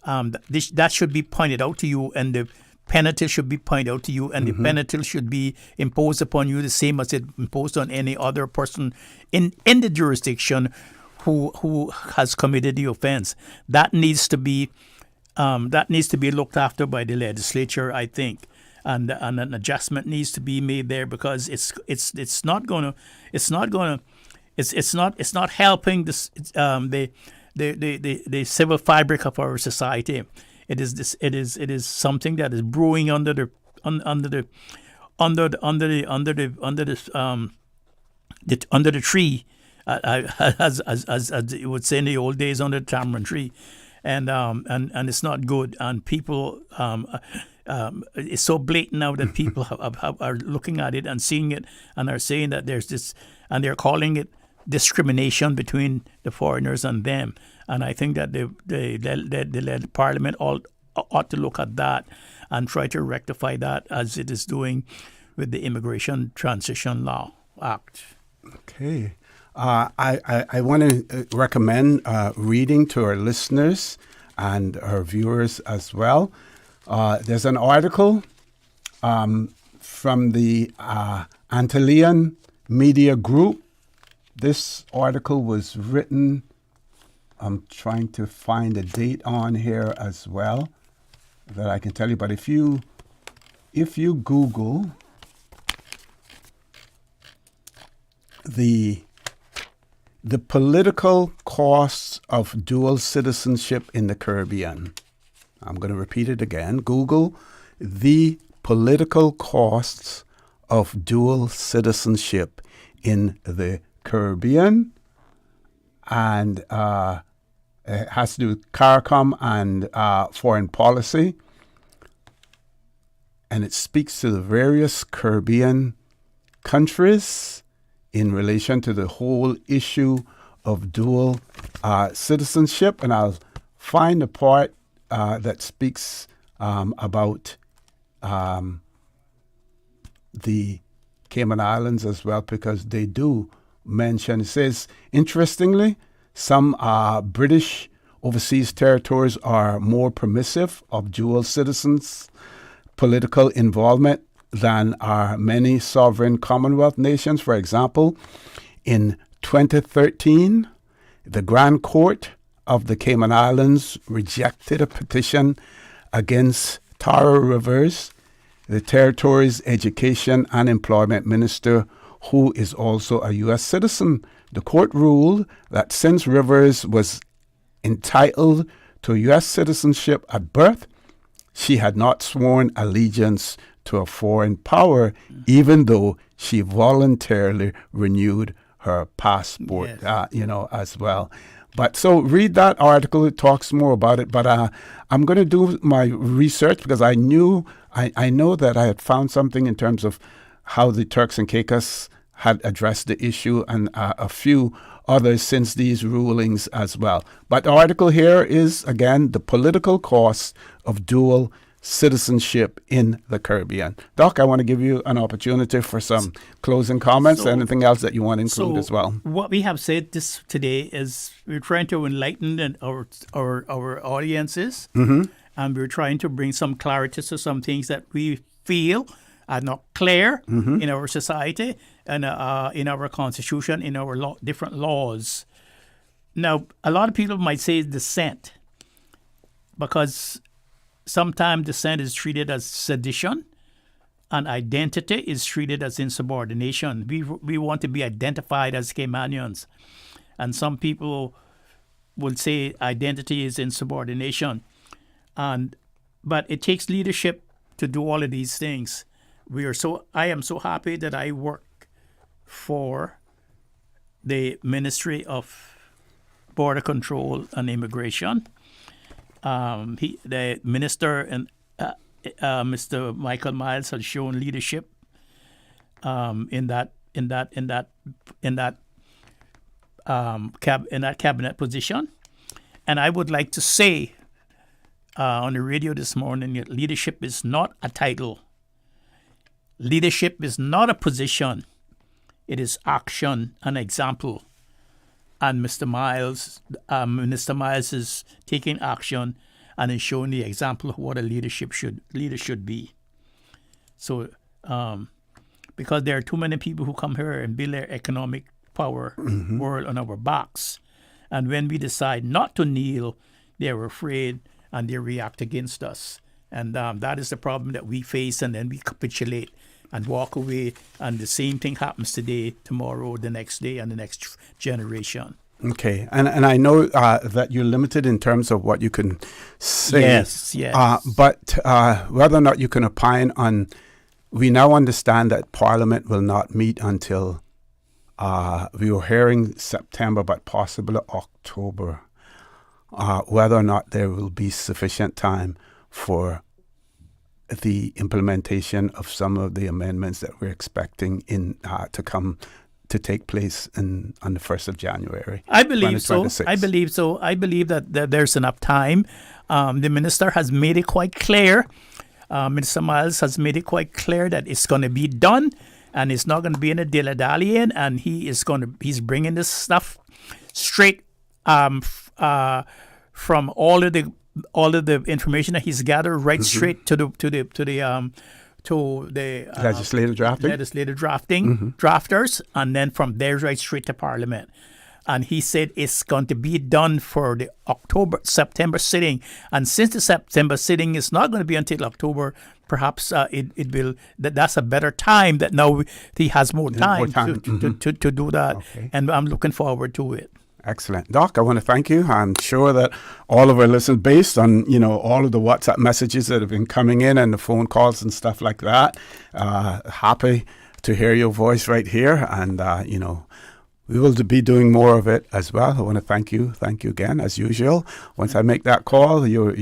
that should be pointed out to you, and the penalty should be pointed out to you, and mm-hmm. the penalty should be imposed upon you the same as it imposed on any other person in the jurisdiction who has committed the offense. That needs to be that needs to be looked after by the legislature, I think, and an adjustment needs to be made there, because it's not helping the civil fabric of our society. It is something that is brewing under the tree, as you would say in the old days, under the tamarind tree, and it's not good. And people, it's so blatant now that people are looking at it and seeing it, and are saying that there's this, and they're calling it discrimination between the foreigners and them. And I think that the Parliament ought to look at that and try to rectify that, as it is doing with the Immigration Transition Law Act. Okay. I want to recommend reading to our listeners and our viewers as well. There's an article from the Antillean Media Group. This article was written, I'm trying to find a date on here as well that I can tell you, but if you Google the political costs of dual citizenship in the Caribbean. I'm going to repeat it again. Google the political costs of dual citizenship in the Caribbean, and it has to do with CARICOM and foreign policy, and it speaks to the various Caribbean countries in relation to the whole issue of dual citizenship. And I'll find a part that speaks about the Cayman Islands as well, because they do mention, it says, interestingly, some British overseas territories are more permissive of dual citizens' political involvement than are many sovereign Commonwealth nations. For example, in 2013, the Grand Court of the Cayman Islands rejected a petition against Tara Rivers, the territory's education and employment minister, who is also a U.S. citizen. The court ruled that since Rivers was entitled to U.S. citizenship at birth, she had not sworn allegiance to a foreign power, even though she voluntarily renewed her passport, as well. But so read that article. It talks more about it. But I'm going to do my research, because I know that I had found something in terms of how the Turks and Caicos had addressed the issue, and a few others since these rulings as well. But the article here is, again, the political costs of dual citizenship in the Caribbean. Doc, I want to give you an opportunity for some closing comments. Anything else that you want to include as well? What we have said this today is we're trying to enlighten our audiences, and we're trying to bring some clarity to some things that we feel are not clear in our society and in our constitution, in our different laws. Now, a lot of people might say dissent, because sometimes dissent is treated as sedition, and identity is treated as insubordination. We want to be identified as Caymanians, and some people will say identity is insubordination. But it takes leadership to do all of these things. I am so happy that I work for the Ministry of Border Control and Immigration. The minister and Mr. Michael Miles has shown leadership in that cabinet position, and I would like to say on the radio this morning that leadership is not a title. Leadership is not a position. It is action and example. And Mr. Minister Miles is taking action and is showing the example of what a leader should be. So, because there are too many people who come here and build their economic power world on our backs, and when we decide not to kneel, they're afraid and they react against us. And that is the problem that we face, and then we capitulate and walk away, and the same thing happens today, tomorrow, the next day, and the next generation. Okay, and I know that you're limited in terms of what you can say. Yes. But whether or not you can opine on, we now understand that Parliament will not meet until, we were hearing September, but possibly October. Whether or not there will be sufficient time for the implementation of some of the amendments that we're expecting to take place on the 1st of January. I believe so. I believe that there's enough time. The minister has made it quite clear. Minister Miles has made it quite clear that it's going to be done, and it's not going to be in a dilly-dallying, and he's bringing this stuff straight from all of the information that he's gathered right straight to the legislative drafting, drafters, and then from there right straight to Parliament. And he said it's going to be done for the September sitting. And since the September sitting is not going to be until October, perhaps it will. That's a better time. That now he has more time, to do that. Okay. And I'm looking forward to it. Excellent. Doc, I want to thank you. I'm sure that all of our listeners, based on, all of the WhatsApp messages that have been coming in and the phone calls and stuff like that, happy to hear your voice right here. And, we will be doing more of it as well. I want to thank you. Thank you again, as usual. Once I make that call, you're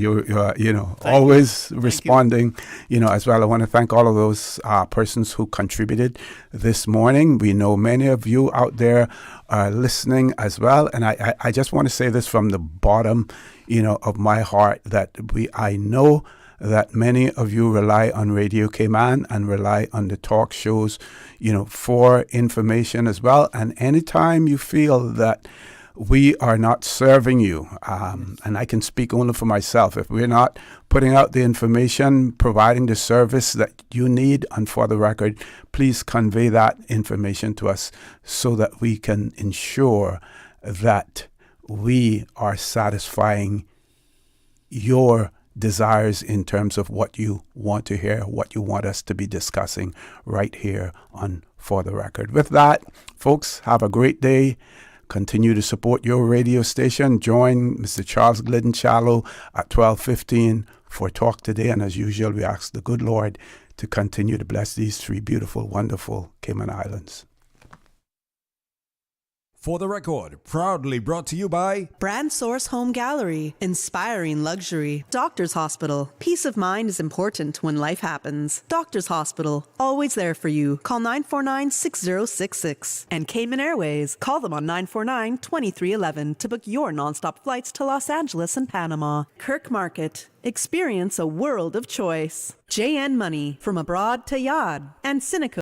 always responding, as well. I want to thank all of those persons who contributed this morning. We know many of you out there are listening as well. And I just want to say this from the bottom, of my heart, that I know that many of you rely on Radio Cayman and rely on the talk shows, for information as well. And anytime you feel that we are not serving you, and I can speak only for myself, if we're not putting out the information, providing the service that you need, and for the record, please convey that information to us so that we can ensure that we are satisfying your desires in terms of what you want to hear, what you want us to be discussing right here on For the Record. With that, folks, have a great day. Continue to support your radio station. Join Mr. Charles Glidden Shallow at 12:15 for Talk Today. And as usual, we ask the good Lord to continue to bless these three beautiful, wonderful Cayman Islands. For the Record, proudly brought to you by Brand Source Home Gallery, inspiring luxury. Doctors Hospital, peace of mind is important when life happens. Doctors Hospital, always there for you. Call 949-6066. And Cayman Airways, call them on 949-2311 to book your nonstop flights to Los Angeles and Panama. Kirk Market, experience a world of choice. JN Money, from abroad to Yad. And Cineco.